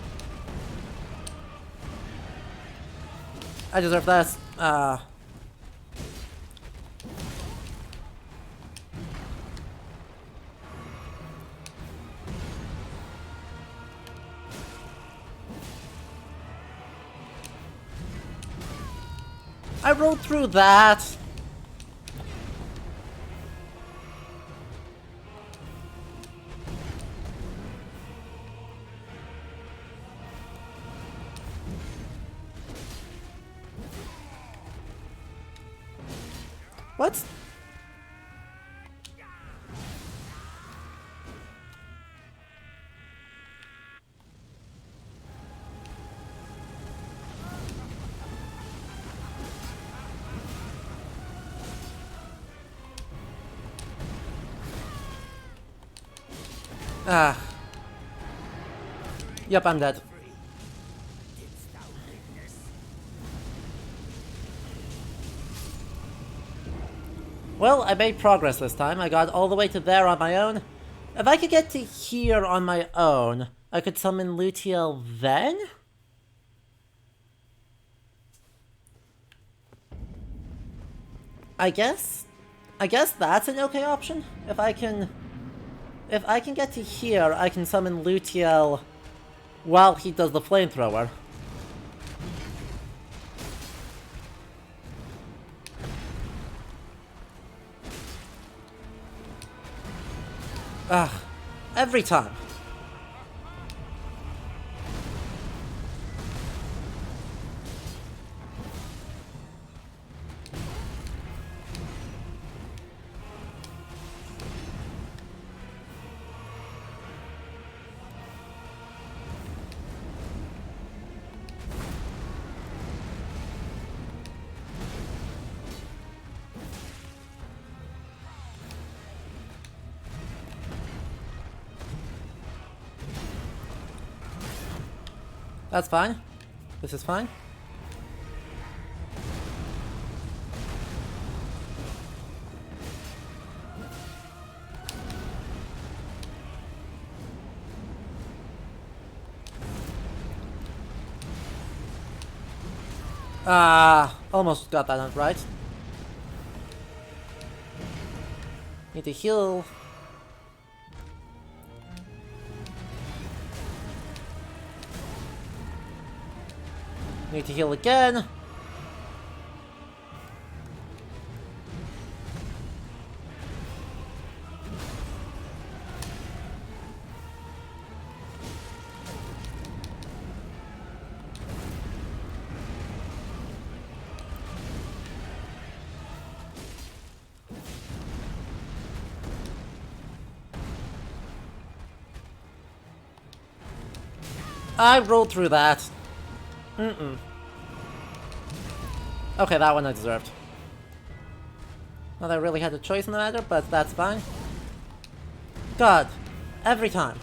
I deserve that. I rolled through that. What? Ah. Yep, I'm dead. Well, I made progress this time. I got all the way to there on my own. If I could get to here on my own, I could summon Lutiel then? I guess that's an okay option. If I can get to here, I can summon Lutiel while he does the flamethrower. Ugh. Every time. That's fine. This is fine. Almost got that right. Need to heal. Need to heal again. I rolled through that. Mm-mm. Okay, that one I deserved. Not that I really had a choice in the matter, but that's fine. God, every time.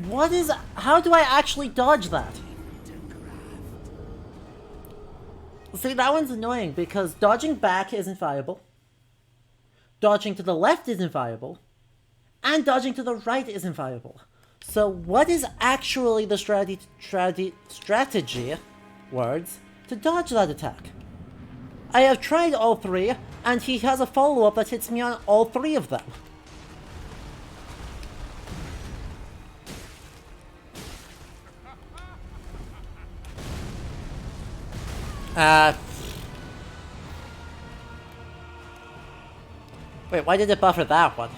What is... How do I actually dodge that? See, that one's annoying, because dodging back isn't viable. Dodging to the left isn't viable. And dodging to the right isn't viable. So what is actually the strategy, words, to dodge that attack? I have tried all three, and he has a follow-up that hits me on all three of them. Wait, why did it buffer that one?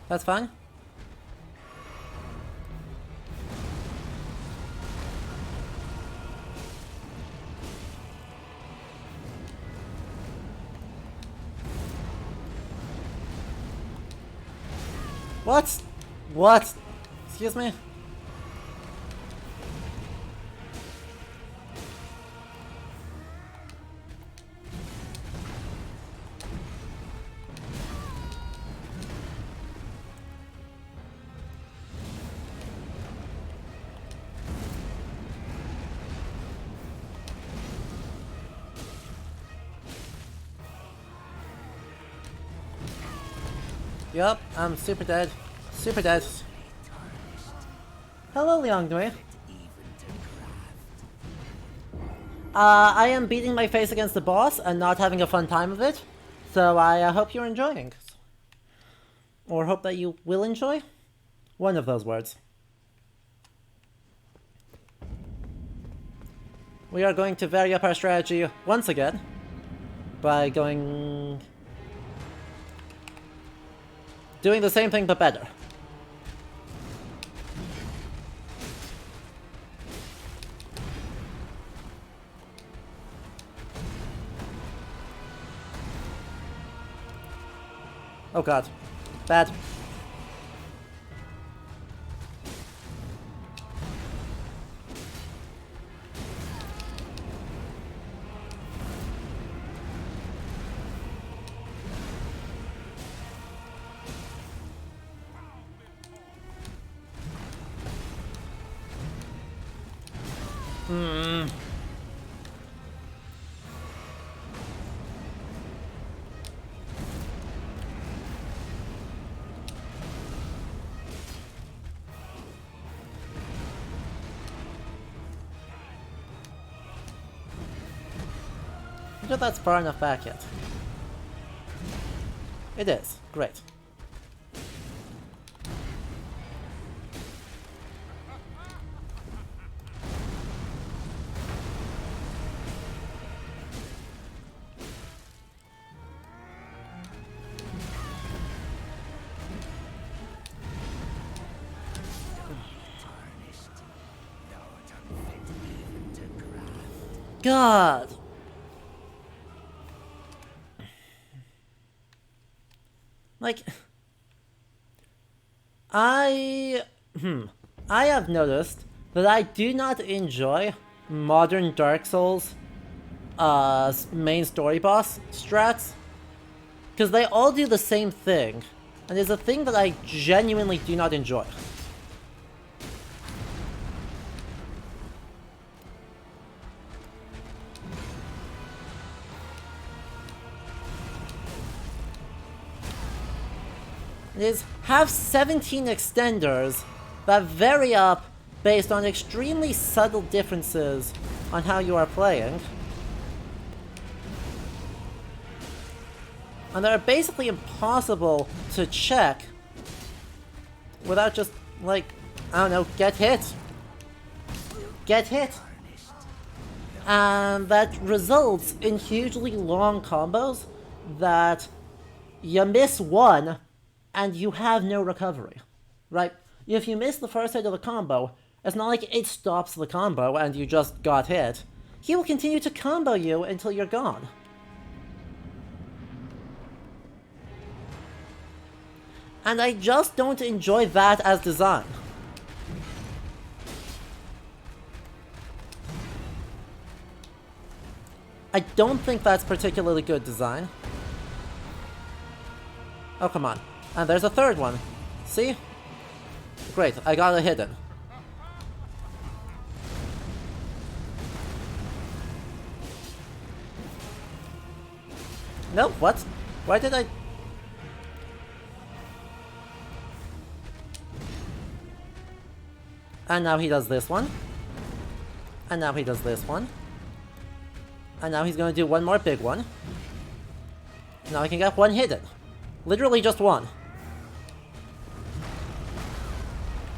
That's fine. What? What? Excuse me? Yup, I'm super dead. Super dead. Hello, Liangnui. I am beating my face against the boss and not having a fun time of it, so I hope you're enjoying. Or hope that you will enjoy? One of those words. We are going to vary up our strategy once again by doing the same thing but better. Oh god. Bad. I wonder if that's far enough back yet. It is. Great. God! Like, I have noticed that I do not enjoy modern Dark Souls main story boss strats, because they all do the same thing, and it's a thing that I genuinely do not enjoy. Is have 17 extenders that vary up based on extremely subtle differences on how you are playing. And they're basically impossible to check without just, like, I don't know, get hit. Get hit. And that results in hugely long combos that you miss one and you have no recovery, right? If you miss the first hit of the combo, it's not like it stops the combo and you just got hit. He will continue to combo you until you're gone. And I just don't enjoy that as design. I don't think that's particularly good design. Oh, come on. And there's a third one. See? Great, I got a hidden. No, what? Why did I... And now he does this one. And now he does this one. And now he's gonna do one more big one. Now I can get one hidden. Literally just one.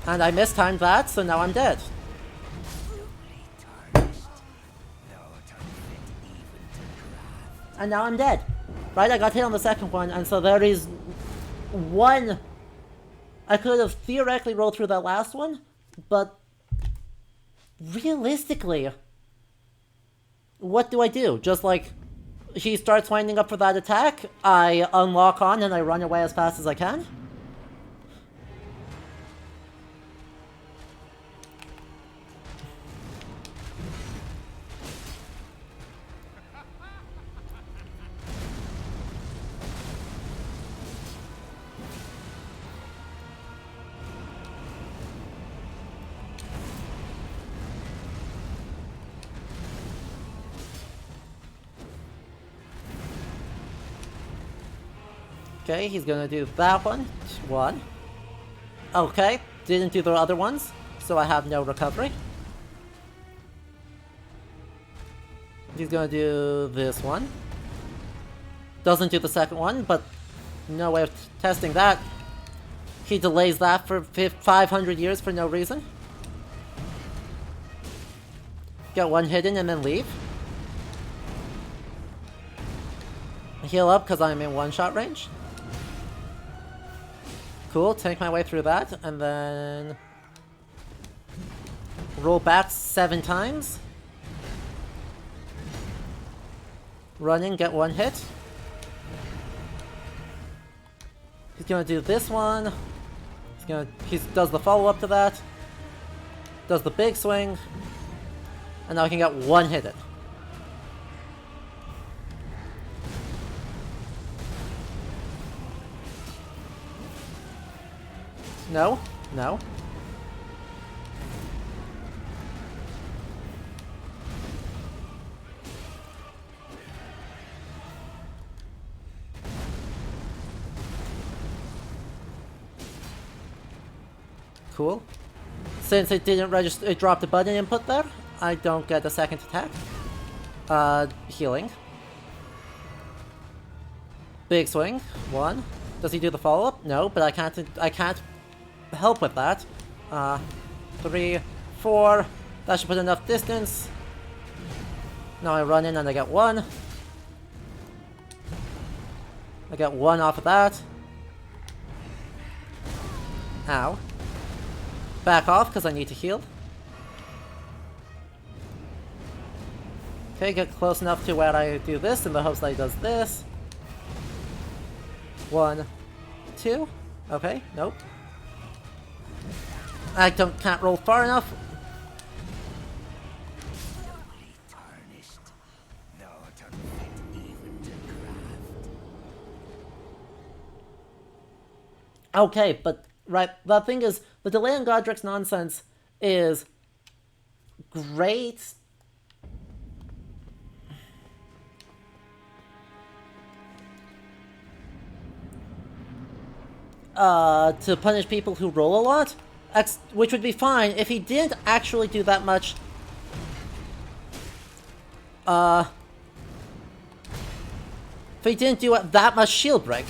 And I mistimed that, so now I'm dead. And now I'm dead. Right, I got hit on the second one, and so there is one... I could have theoretically rolled through that last one, but... realistically... what do I do? Just like... he starts winding up for that attack, I unlock on and I run away as fast as I can? Okay, he's gonna do that one. One. Okay, didn't do the other ones, so I have no recovery. He's gonna do this one. Doesn't do the second one, but no way of testing that. He delays that for 500 years for no reason. Get one hidden and then leave. Heal up because I'm in one-shot range. Cool, tank my way through that, and then... roll back 7 times. Run in, get one hit. He's gonna do this one. He does the follow-up to that. Does the big swing. And now I can get one hidden. No, no. Cool. Since it didn't register, it dropped a button input there, I don't get a second attack. Healing. Big swing. 1. Does he do the follow-up? No, but I can't help with that. 3, 4. That should put enough distance. Now I run in and I get 1. I get 1 off of that. Ow. Back off, because I need to heal. Okay, get close enough to where I do this in the hopes that he does this. 1, 2. Okay, nope. I can't roll far enough. Okay, but right, the thing is, the delay on Godric's nonsense is great. To punish people who roll a lot, which would be fine if he didn't actually do that much. If he didn't do that much shield break.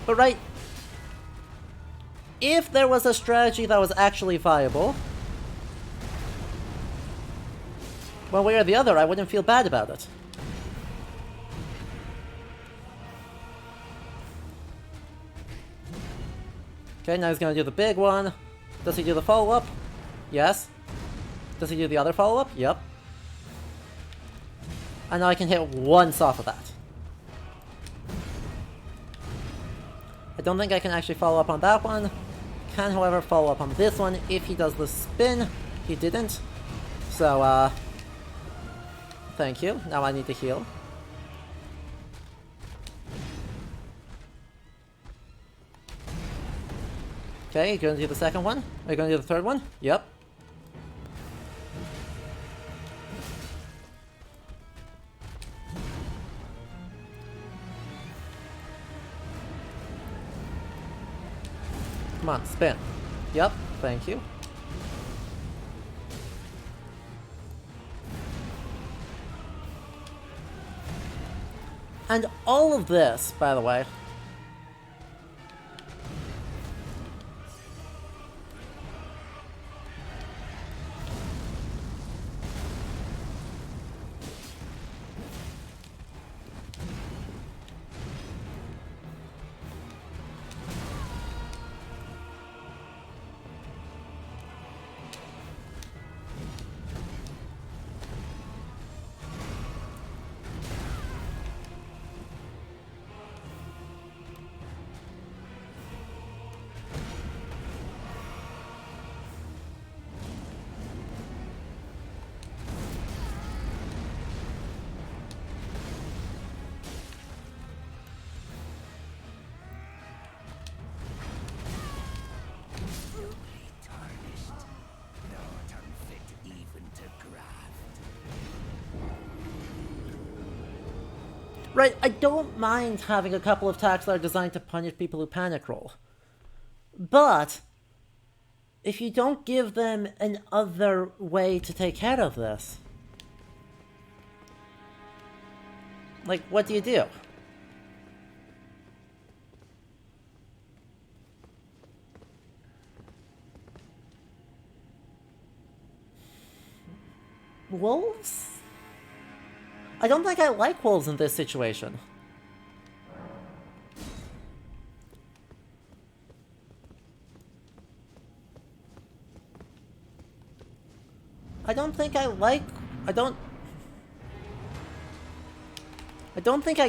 But right, if there was a strategy that was actually viable, one way or the other, I wouldn't feel bad about it. Okay, now he's gonna do the big one. Does he do the follow-up? Yes. Does he do the other follow-up? Yep. And now I can hit once off of that. I don't think I can actually follow up on that one. Can, however, follow up on this one if he does the spin. He didn't. So, thank you. Now I need to heal. Okay, you gonna do the second one? Are you gonna do the third one? Yep. Come on, spin. Yep, thank you. And all of this, by the way, right, I don't mind having a couple of attacks that are designed to punish people who panic roll. But if you don't give them another way to take care of this, like, what do you do? Wolves? I don't think I like wolves in this situation. I don't think I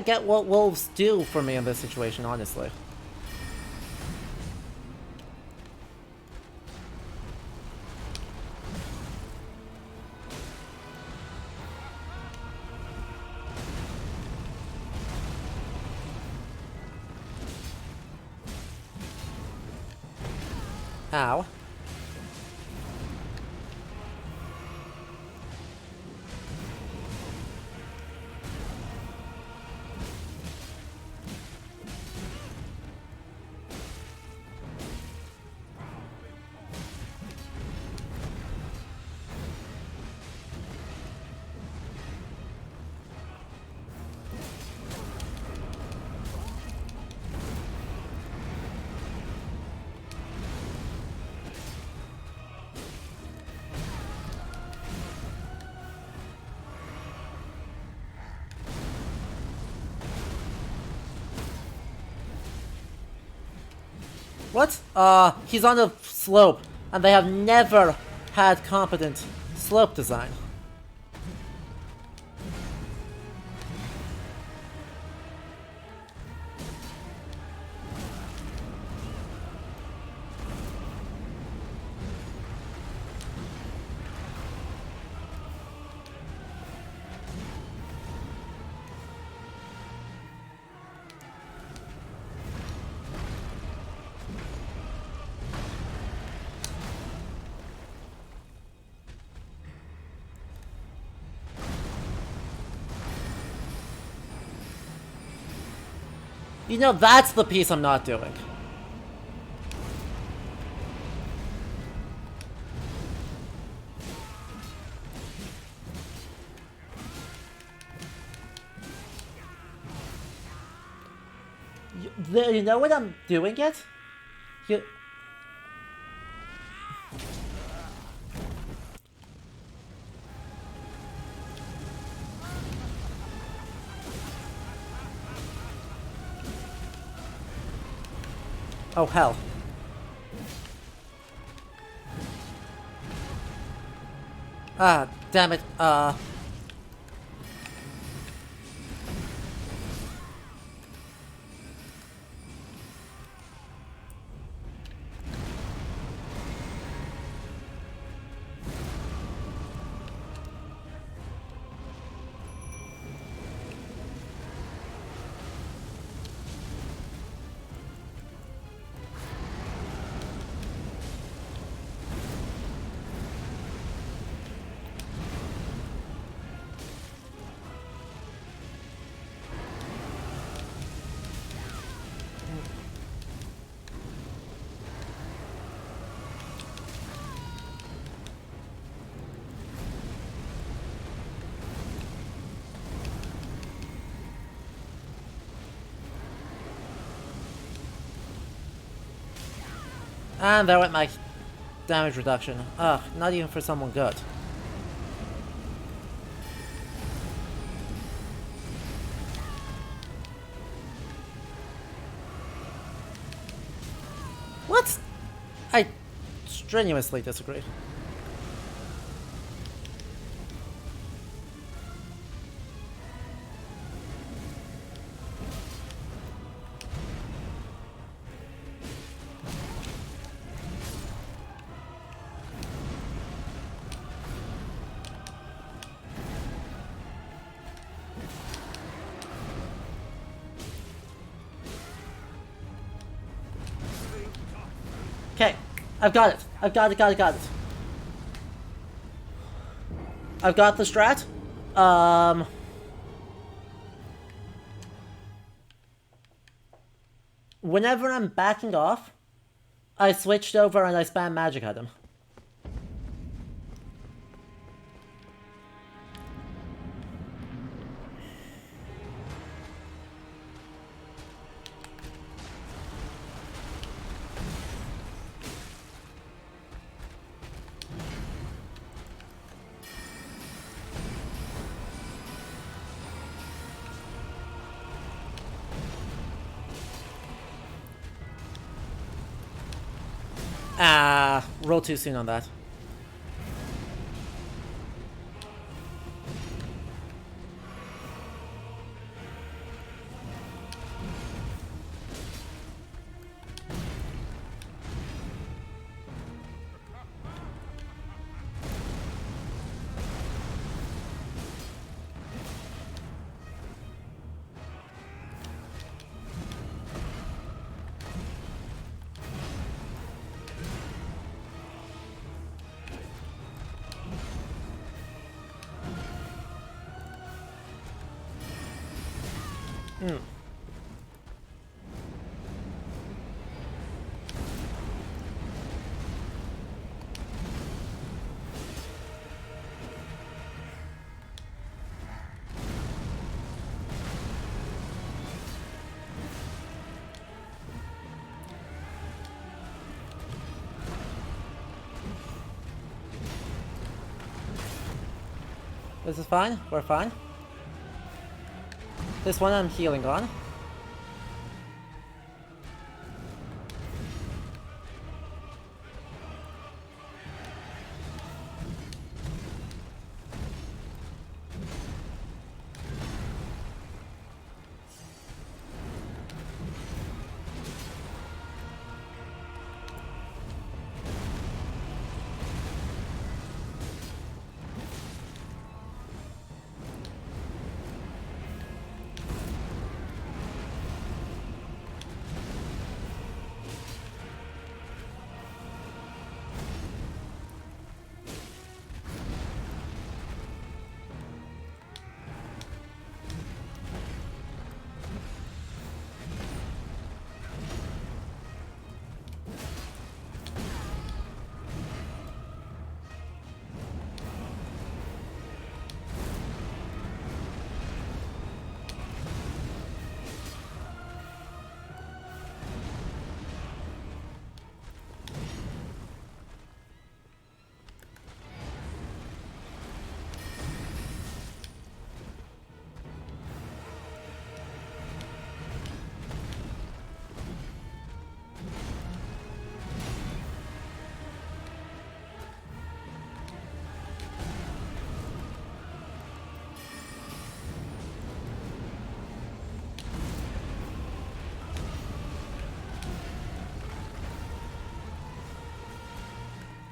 get what wolves do for me in this situation, honestly. Ow. What? He's on a slope, and they have never had competent slope design. You know, that's the piece I'm not doing. You know what I'm doing yet? You... Oh, hell. Ah, damn it, and there went my damage reduction. Ugh, not even for someone good. What? I strenuously disagree. Okay, I've got it. I've got it. I've got the strat. Whenever I'm backing off, I switched over and I spam magic at him. Ah, roll too soon on that. This is fine. We're fine. This one I'm healing on.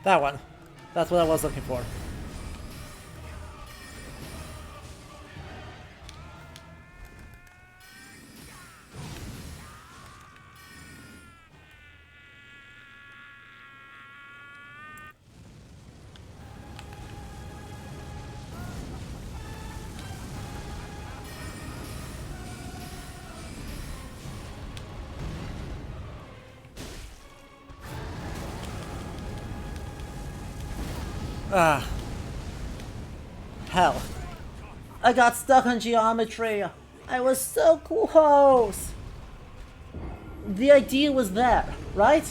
That one. That's what I was looking for. Ah. Hell. I got stuck on geometry. I was so close. The idea was there, right?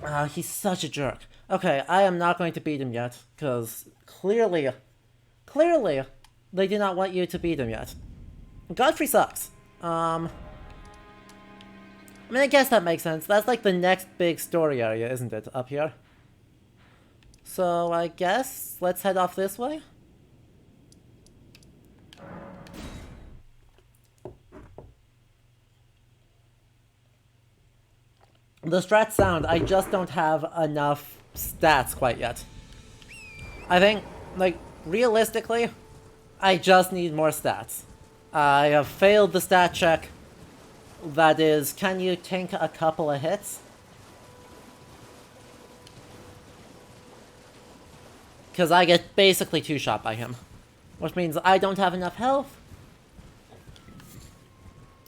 Ah, he's such a jerk. Okay, I am not going to beat him yet, because clearly, they do not want you to beat him yet. Godfrey sucks. I mean, I guess that makes sense. That's like the next big story area, isn't it, up here? So, I guess let's head off this way? The strats sound, I just don't have enough stats quite yet. I think, like, realistically, I just need more stats. I have failed the stat check. That is, can you tank a couple of hits? Because I get basically two-shot by him. Which means I don't have enough health.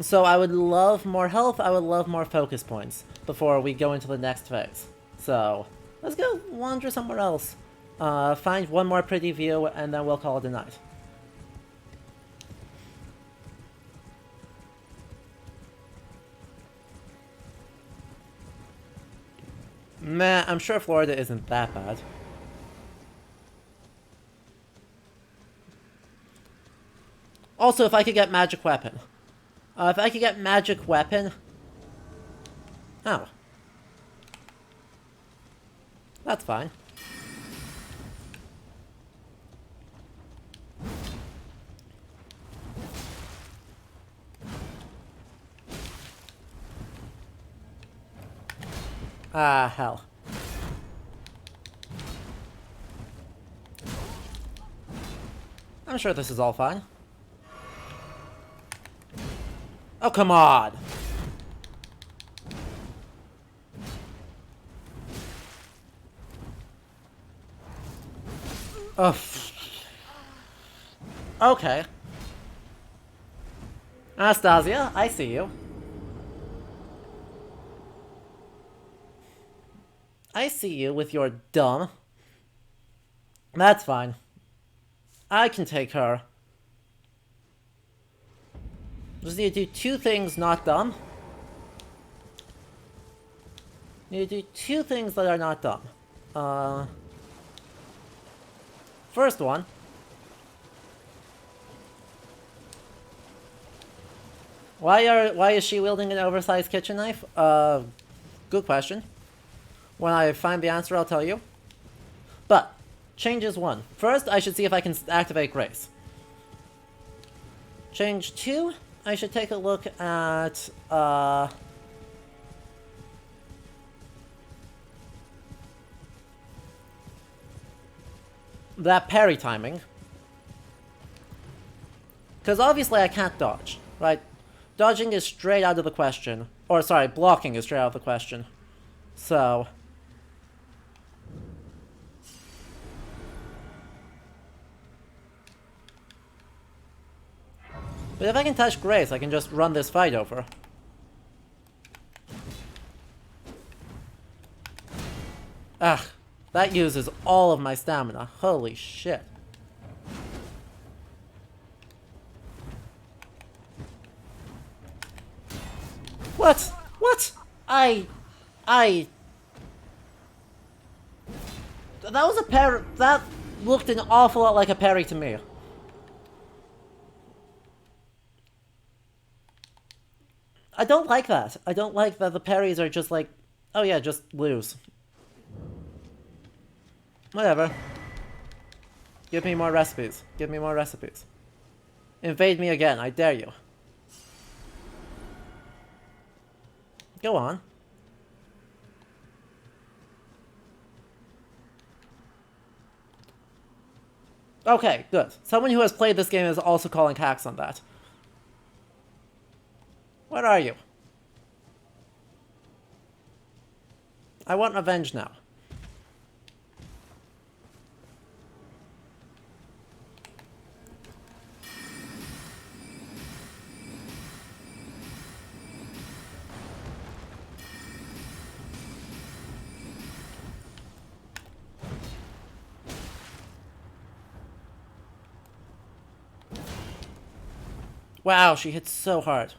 So I would love more health, I would love more focus points before we go into the next phase. So, let's go wander somewhere else. Find one more pretty view, and then we'll call it a night. Meh, I'm sure Florida isn't that bad. Also, if I could get magic weapon. If I could get magic weapon... Oh. That's fine. Ah, hell. I'm sure this is all fine. Oh, come on! Oh. Okay. Anastasia, I see you. I see you with your dumb. That's fine. I can take her. Just need to do two things not dumb. Need to do two things that are not dumb. First one. Why is she wielding an oversized kitchen knife? Good question. When I find the answer, I'll tell you. But, changes one. First, I should see if I can activate Grace. Change two, I should take a look at, that parry timing. Because obviously I can't dodge, right? Dodging is straight out of the question. Or, sorry, blocking is straight out of the question. So... But if I can touch Grace, I can just run this fight over. Ugh, that uses all of my stamina. Holy shit. What? What? That was a parry. That looked an awful lot like a parry to me. I don't like that. I don't like that the parries are just like, oh yeah, just lose. Whatever. Give me more recipes. Give me more recipes. Invade me again, I dare you. Go on. Okay, good. Someone who has played this game is also calling hacks on that. Where are you? I want revenge now. Wow, she hits so hard.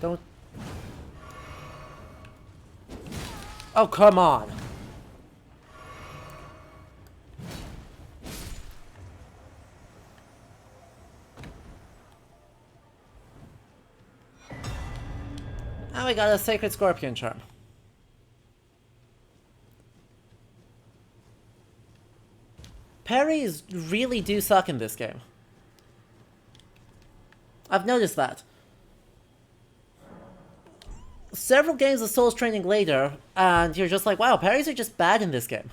Don't... Oh, come on. Now we got a Sacred Scorpion Charm. Parries really do suck in this game. I've noticed that. Several games of Souls training later, and you're just like, wow, parries are just bad in this game.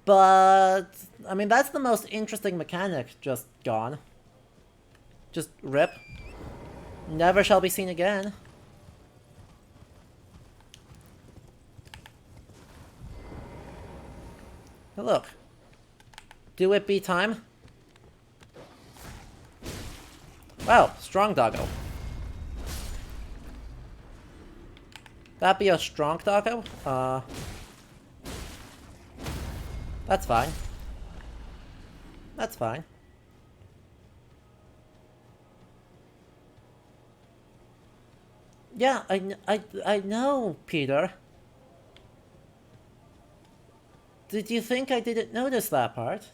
But, I mean, that's the most interesting mechanic just gone. Just rip. Never shall be seen again. Hey, look. Do it be time? Wow, strong doggo. That be a strong doggo? That's fine. That's fine. Yeah, I know, Peter. Did you think I didn't notice that part?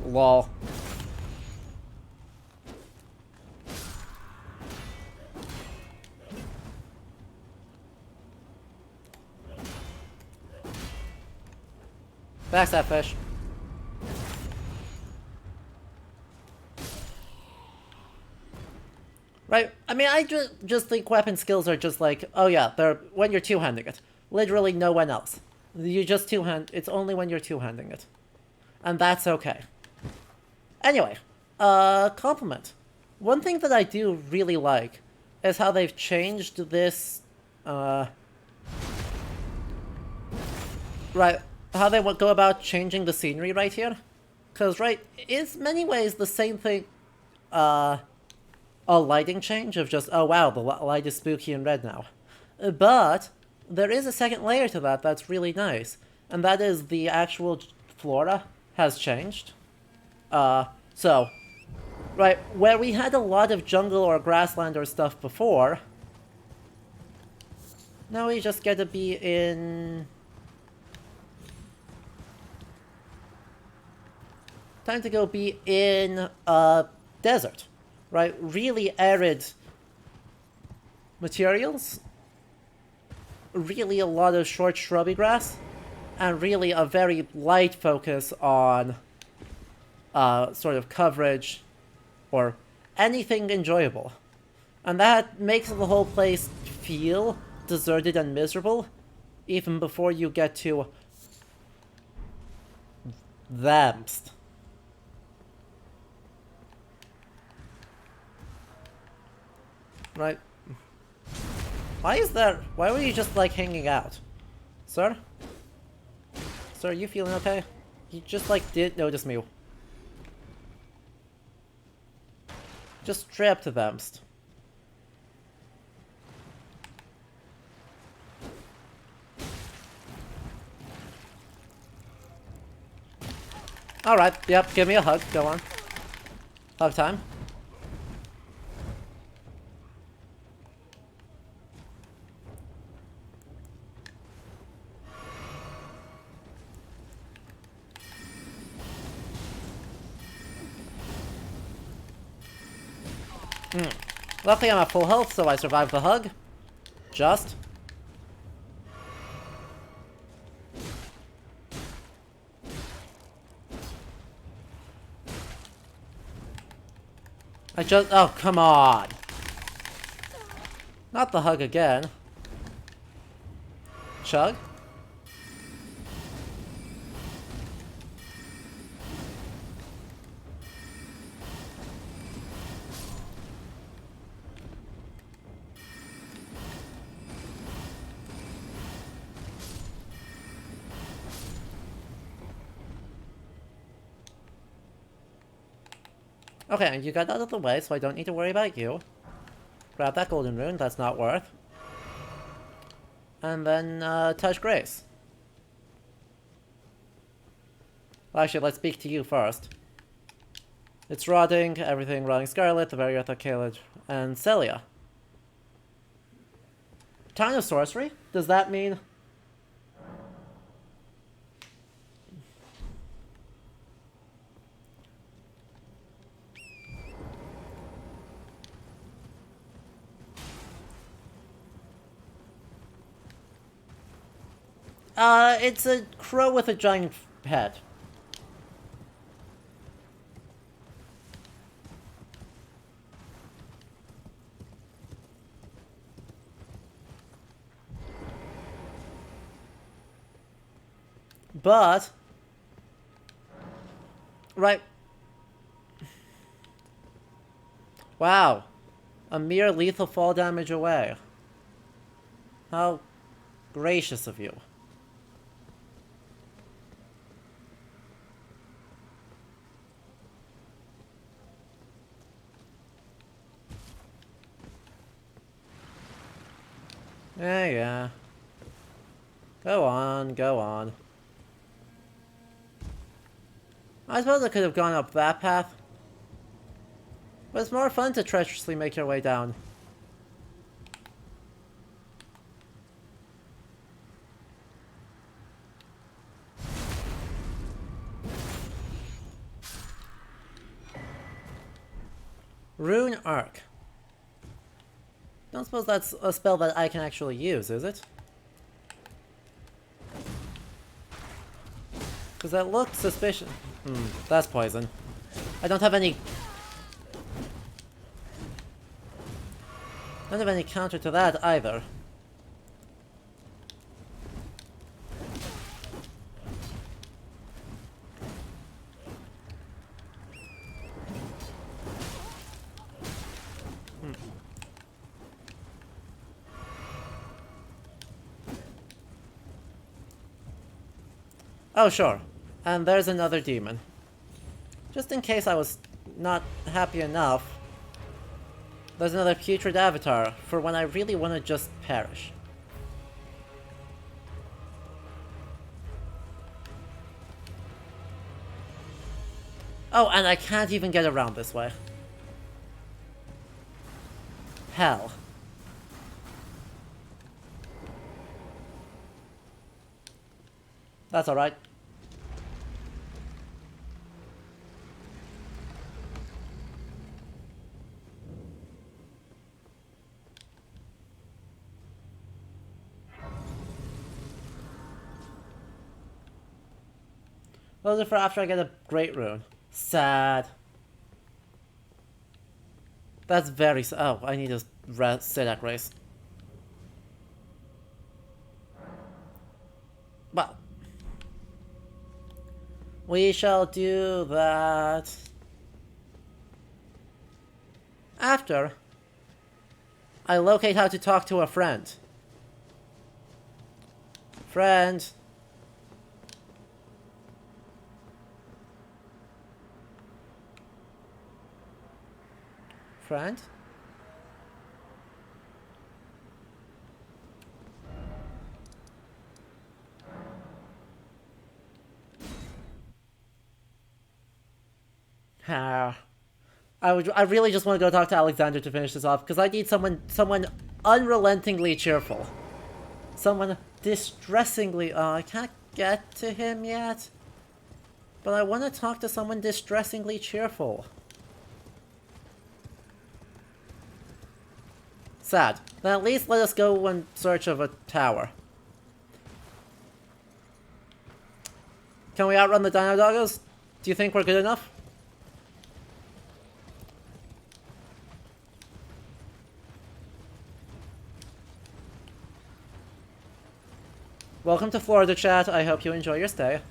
Lol. Backstab fish. Right, I mean, I just think weapon skills are just like, oh yeah, they're when you're two-handing it. Literally no one else. You just two-hand, it's only when you're two-handing it. And that's okay. Anyway, compliment. One thing that I do really like is how they've changed this, right, how they go about changing the scenery right here. Because, right, it's many ways the same thing, a lighting change of just, oh wow, the light is spooky and red now. But there is a second layer to that that's really nice, and that is the actual flora has changed. So, right, where we had a lot of jungle or grassland or stuff before, now we just get to be in... Time to go be in a desert, right? Really arid materials, really a lot of short shrubby grass, and really a very light focus on sort of coverage or anything enjoyable. And that makes the whole place feel deserted and miserable even before you get to themst. Right. Why were you just like hanging out? Sir? Sir, are you feeling okay? You just like didn't notice me. Just stripped them. Alright, yep, give me a hug, go on. Hug time. Luckily I'm at full health, so I survived the hug. Just. Oh, come on. Not the hug again. Chug. Okay, you got out of the way, so I don't need to worry about you. Grab that golden rune, that's not worth. And then, touch Grace. Well, actually, let's speak to you first. It's rotting, everything rotting scarlet, the very earth of Caled, and Celia. Town of Sorcery? Does that mean... it's a crow with a giant head. But... Right. Wow. A mere lethal fall damage away. How gracious of you. Yeah. Go on, go on. I suppose I could have gone up that path. But it's more fun to treacherously make your way down. Rune Arc. Don't suppose that's a spell that I can actually use, is it? Because that looks suspicious. That's poison. I don't have any... I don't have any counter to that either. Oh, sure. And there's another demon. Just in case I was not happy enough, there's another putrid avatar for when I really want to just perish. Oh, and I can't even get around this way. Hell. That's alright. Those are for after I get a great rune. Sad. That's very sad. Oh, I need to sit at grace. Well. We shall do that after I locate how to talk to a friend. Friend. friend. I really just want to go talk to Alexander to finish this off, because I need someone unrelentingly cheerful. Someone distressingly... Oh, I can't get to him yet. But I want to talk to someone distressingly cheerful. Sad. Then at least let us go in search of a tower. Can we outrun the Dino Doggos? Do you think we're good enough? Welcome to Florida, chat. I hope you enjoy your stay.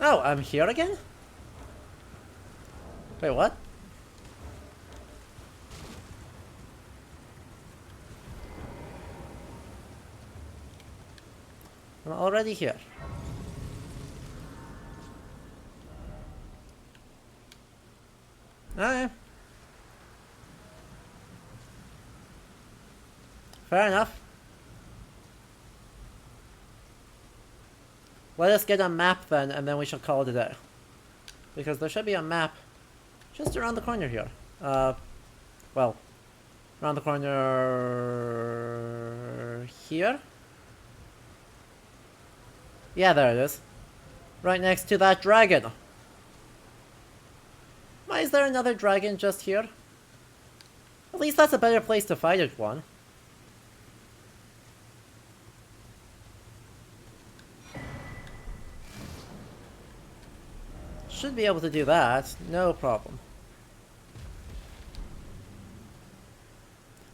Oh, I'm here again? Wait, what? I'm already here. Okay. Fair enough. Let us get a map then, and then we shall call it a day. Because there should be a map just around the corner here. Well, around the corner here? Yeah, there it is. Right next to that dragon. Why is there another dragon just here? At least that's a better place to fight it one. Should be able to do that, no problem.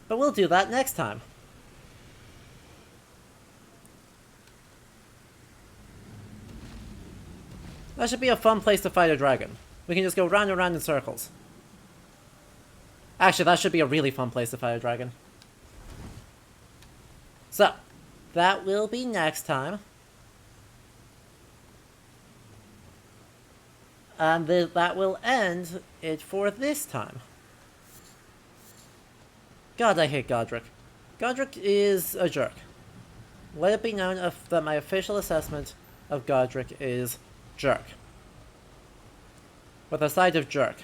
But we'll do that next time. That should be a fun place to fight a dragon. We can just go round and round in circles. Actually, that should be a really fun place to fight a dragon. So, that will be next time. And that will end it for this time. God, I hate Godric. Godric is a jerk. Let it be known that my official assessment of Godric is jerk. With a side of jerk.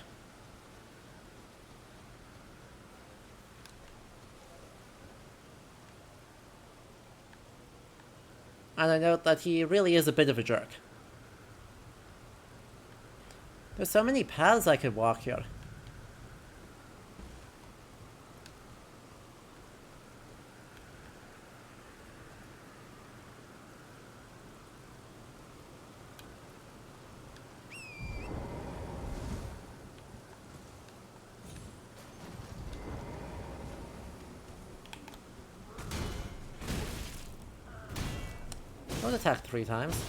And I note that he really is a bit of a jerk. There's so many paths I could walk here. Don't attack 3 times.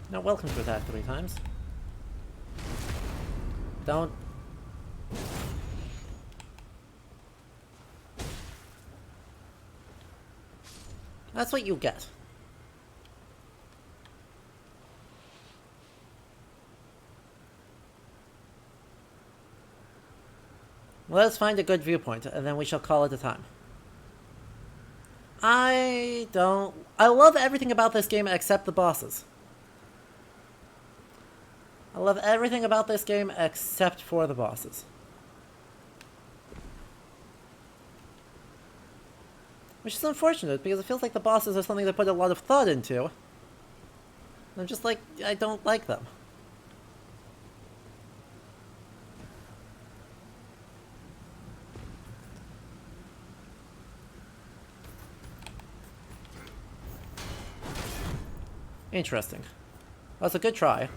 Not welcome to attack 3 times. Don't. That's what you get. Let's find a good viewpoint, and then we shall call it a time. I love everything about this game except the bosses. I love everything about this game except for the bosses. Which is unfortunate, because it feels like the bosses are something they put a lot of thought into. I'm just like, I don't like them. Interesting. That's a good try.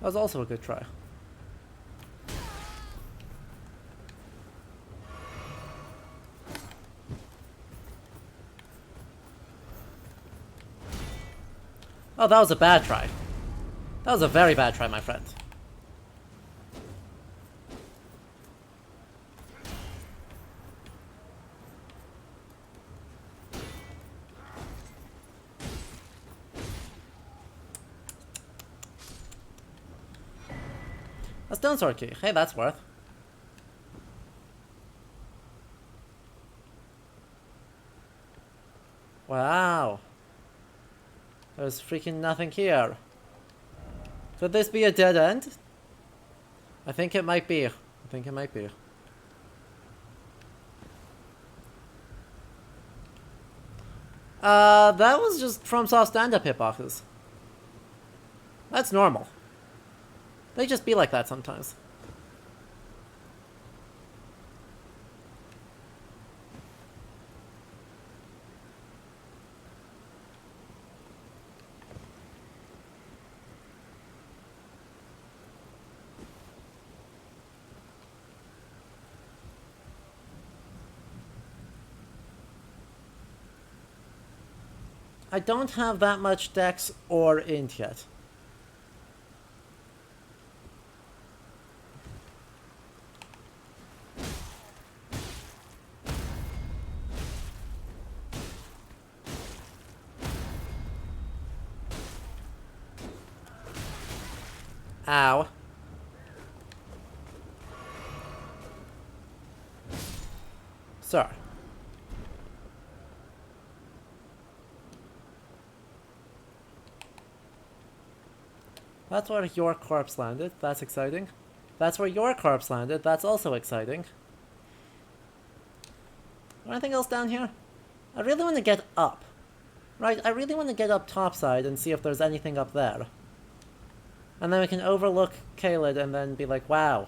That was also a good try. Oh, that was a bad try. That was a very bad try, my friend. A stone sword key. Hey, that's worth. Wow. There's freaking nothing here. Could this be a dead end? I think it might be. I think it might be. That was just FromSoft stand-up hitboxes. That's normal. They just be like that sometimes. I don't have that much dex or int yet. Ow. Sir. That's where your corpse landed. That's exciting. That's where your corpse landed. That's also exciting. Anything else down here? I really want to get up. Right, I really want to get up topside and see if there's anything up there. And then we can overlook Caelid and then be like, wow,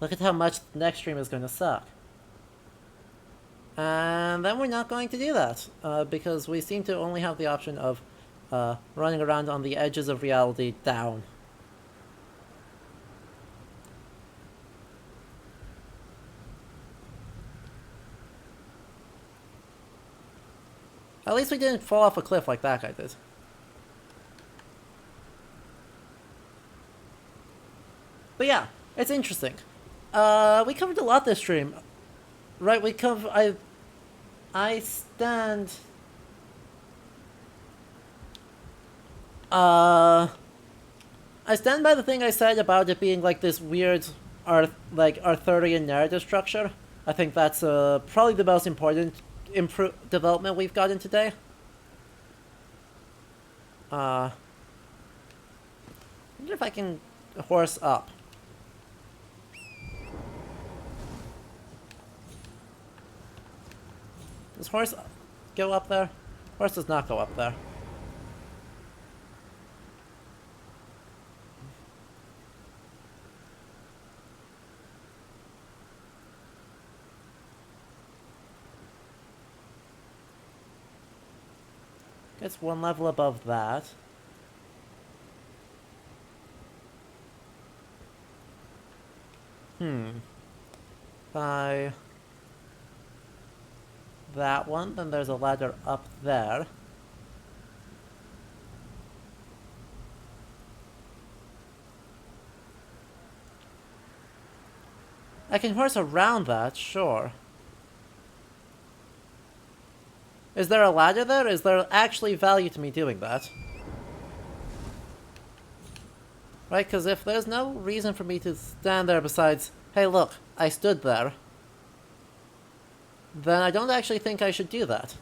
look at how much the next stream is going to suck. And then we're not going to do that, because we seem to only have the option of running around on the edges of reality down. At least we didn't fall off a cliff like that guy did. But yeah, it's interesting. We covered a lot this stream. Right, we cover... I stand... I stand by the thing I said about it being like this weird, Arthurian narrative structure. I think that's probably the most important development we've gotten today. I wonder if I can horse up. Does horse go up there? Horse does not go up there. It's one level above that. By that one, then there's a ladder up there. I can horse around that, sure. Is there a ladder there? Is there actually value to me doing that? Right, because if there's no reason for me to stand there besides, hey look, I stood there, then I don't actually think I should do that.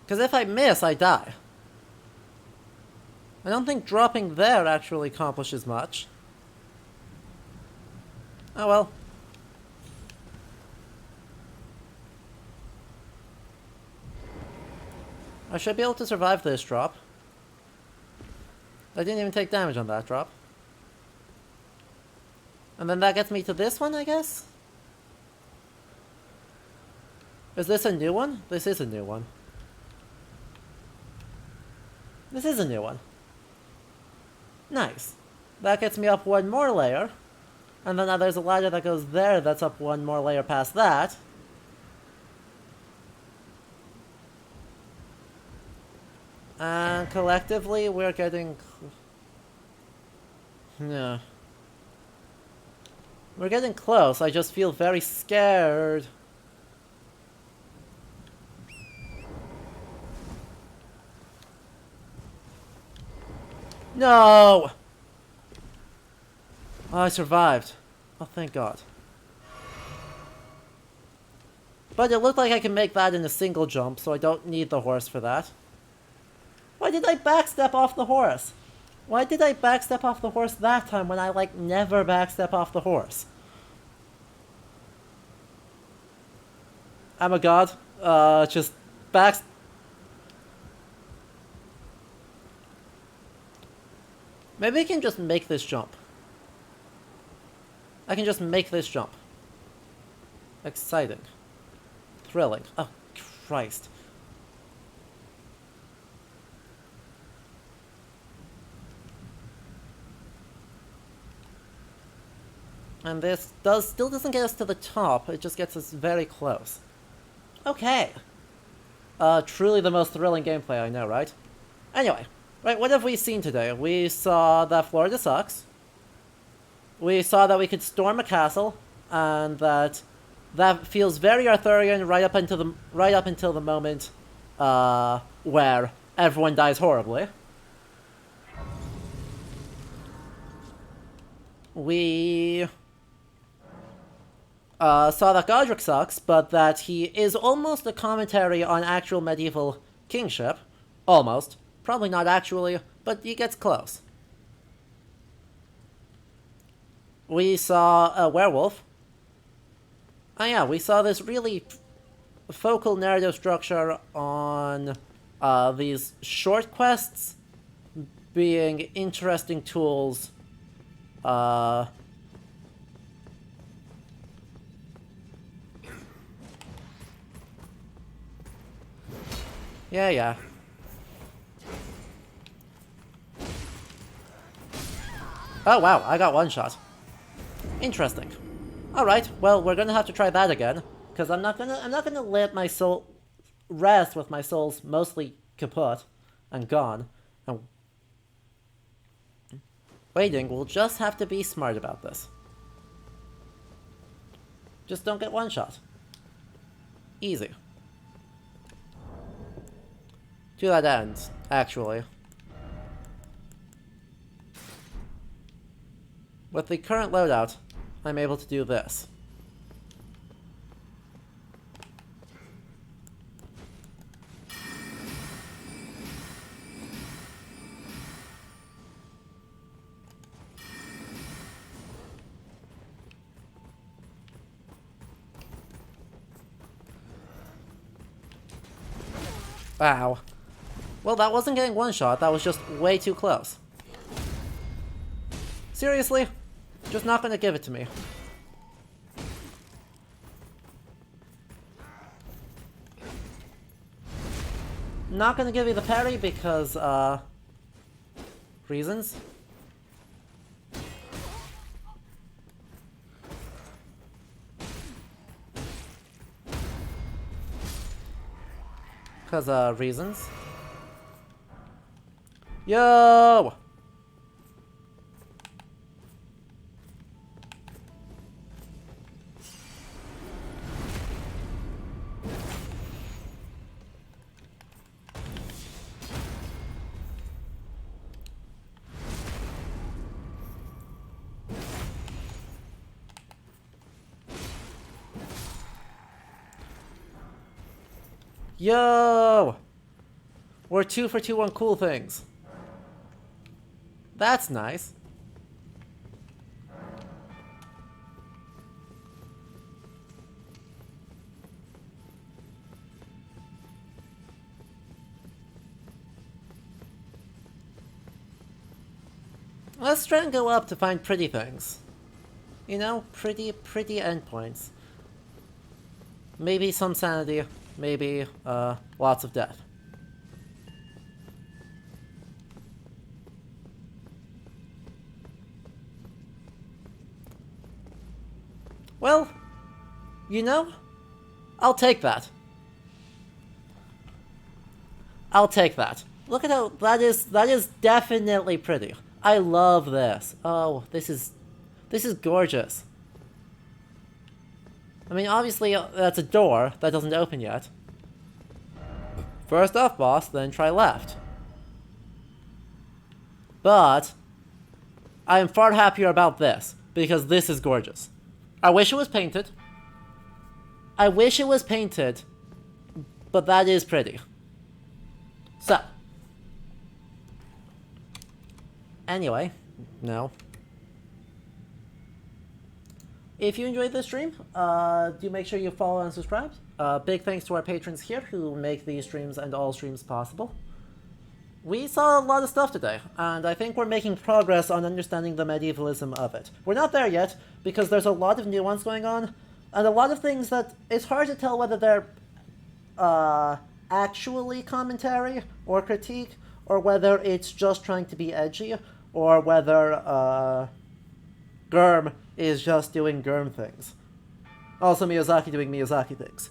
Because if I miss, I die. I don't think dropping there actually accomplishes much. Oh well. I should be able to survive this drop. I didn't even take damage on that drop. And then that gets me to this one, I guess? Is this a new one? This is a new one. This is a new one. Nice. That gets me up one more layer. And then now there's a ladder that goes there that's up one more layer past that. And collectively, we're getting... No. We're getting close. I just feel very scared. No! Oh, I survived. Oh, thank God. But it looked like I can make that in a single jump, so I don't need the horse for that. Why did I backstep off the horse? Why did I backstep off the horse that time when I, like, never backstep off the horse? I'm a god. Just back... Maybe I can just make this jump. I can just make this jump. Exciting. Thrilling. Oh, Christ. And this still doesn't get us to the top, it just gets us very close. Okay. Truly the most thrilling gameplay I know, right? Anyway, right, what have we seen today? We saw that Florida sucks. We saw that we could storm a castle, and that feels very Arthurian right up until the moment where everyone dies horribly. We saw that Godric sucks, but that he is almost a commentary on actual medieval kingship. Almost. Probably not actually, but he gets close. We saw a werewolf. Oh yeah, we saw this really focal narrative structure on these short quests being interesting tools. Yeah. Oh wow, I got one shot. Interesting. Alright, well, we're gonna have to try that again, because I'm not gonna let my soul rest with my souls mostly kaput and gone. And waiting, we'll just have to be smart about this. Just don't get one shot. Easy. To that end, actually. With the current loadout, I'm able to do this. Wow. Well, that wasn't getting one shot, that was just way too close. Seriously? Just not gonna give it to me. Not gonna give you the parry because, reasons? Because, reasons. Yo! Yo! We're 2 for 2 on cool things. That's nice. Let's try and go up to find pretty things. you know, pretty endpoints. Maybe some sanity, maybe lots of death. Well, you know, I'll take that. I'll take that. Look at how that is definitely pretty. I love this. Oh, this is gorgeous. I mean, obviously that's a door that doesn't open yet. First off, boss, then try left. But I am far happier about this because this is gorgeous. I wish it was painted. I wish it was painted, but that is pretty. So, anyway, no. If you enjoyed this stream, do make sure you follow and subscribe. Big thanks to our patrons here who make these streams and all streams possible. We saw a lot of stuff today, and I think we're making progress on understanding the medievalism of it. We're not there yet, because there's a lot of nuance going on, and a lot of things that it's hard to tell whether they're actually commentary or critique, or whether it's just trying to be edgy, or whether Germ is just doing Germ things. Also Miyazaki doing Miyazaki things.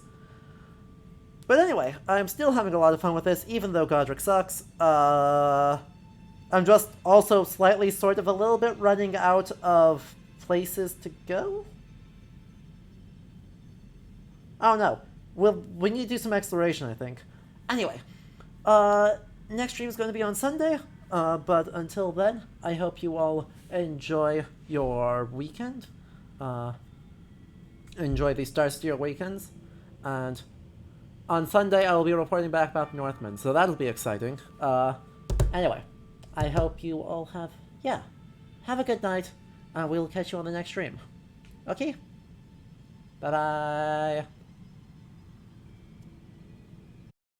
But anyway, I'm still having a lot of fun with this, even though Godric sucks. I'm just also slightly sort of a little bit running out of places to go? I don't know. We need to do some exploration, I think. Anyway, next stream is going to be on Sunday, but until then, I hope you all enjoy your weekend. Enjoy the Starsteer weekends, and on Sunday I will be reporting back about Northmen, so that'll be exciting. Anyway, I hope you all have a good night, and we'll catch you on the next stream. Okay? Bye-bye!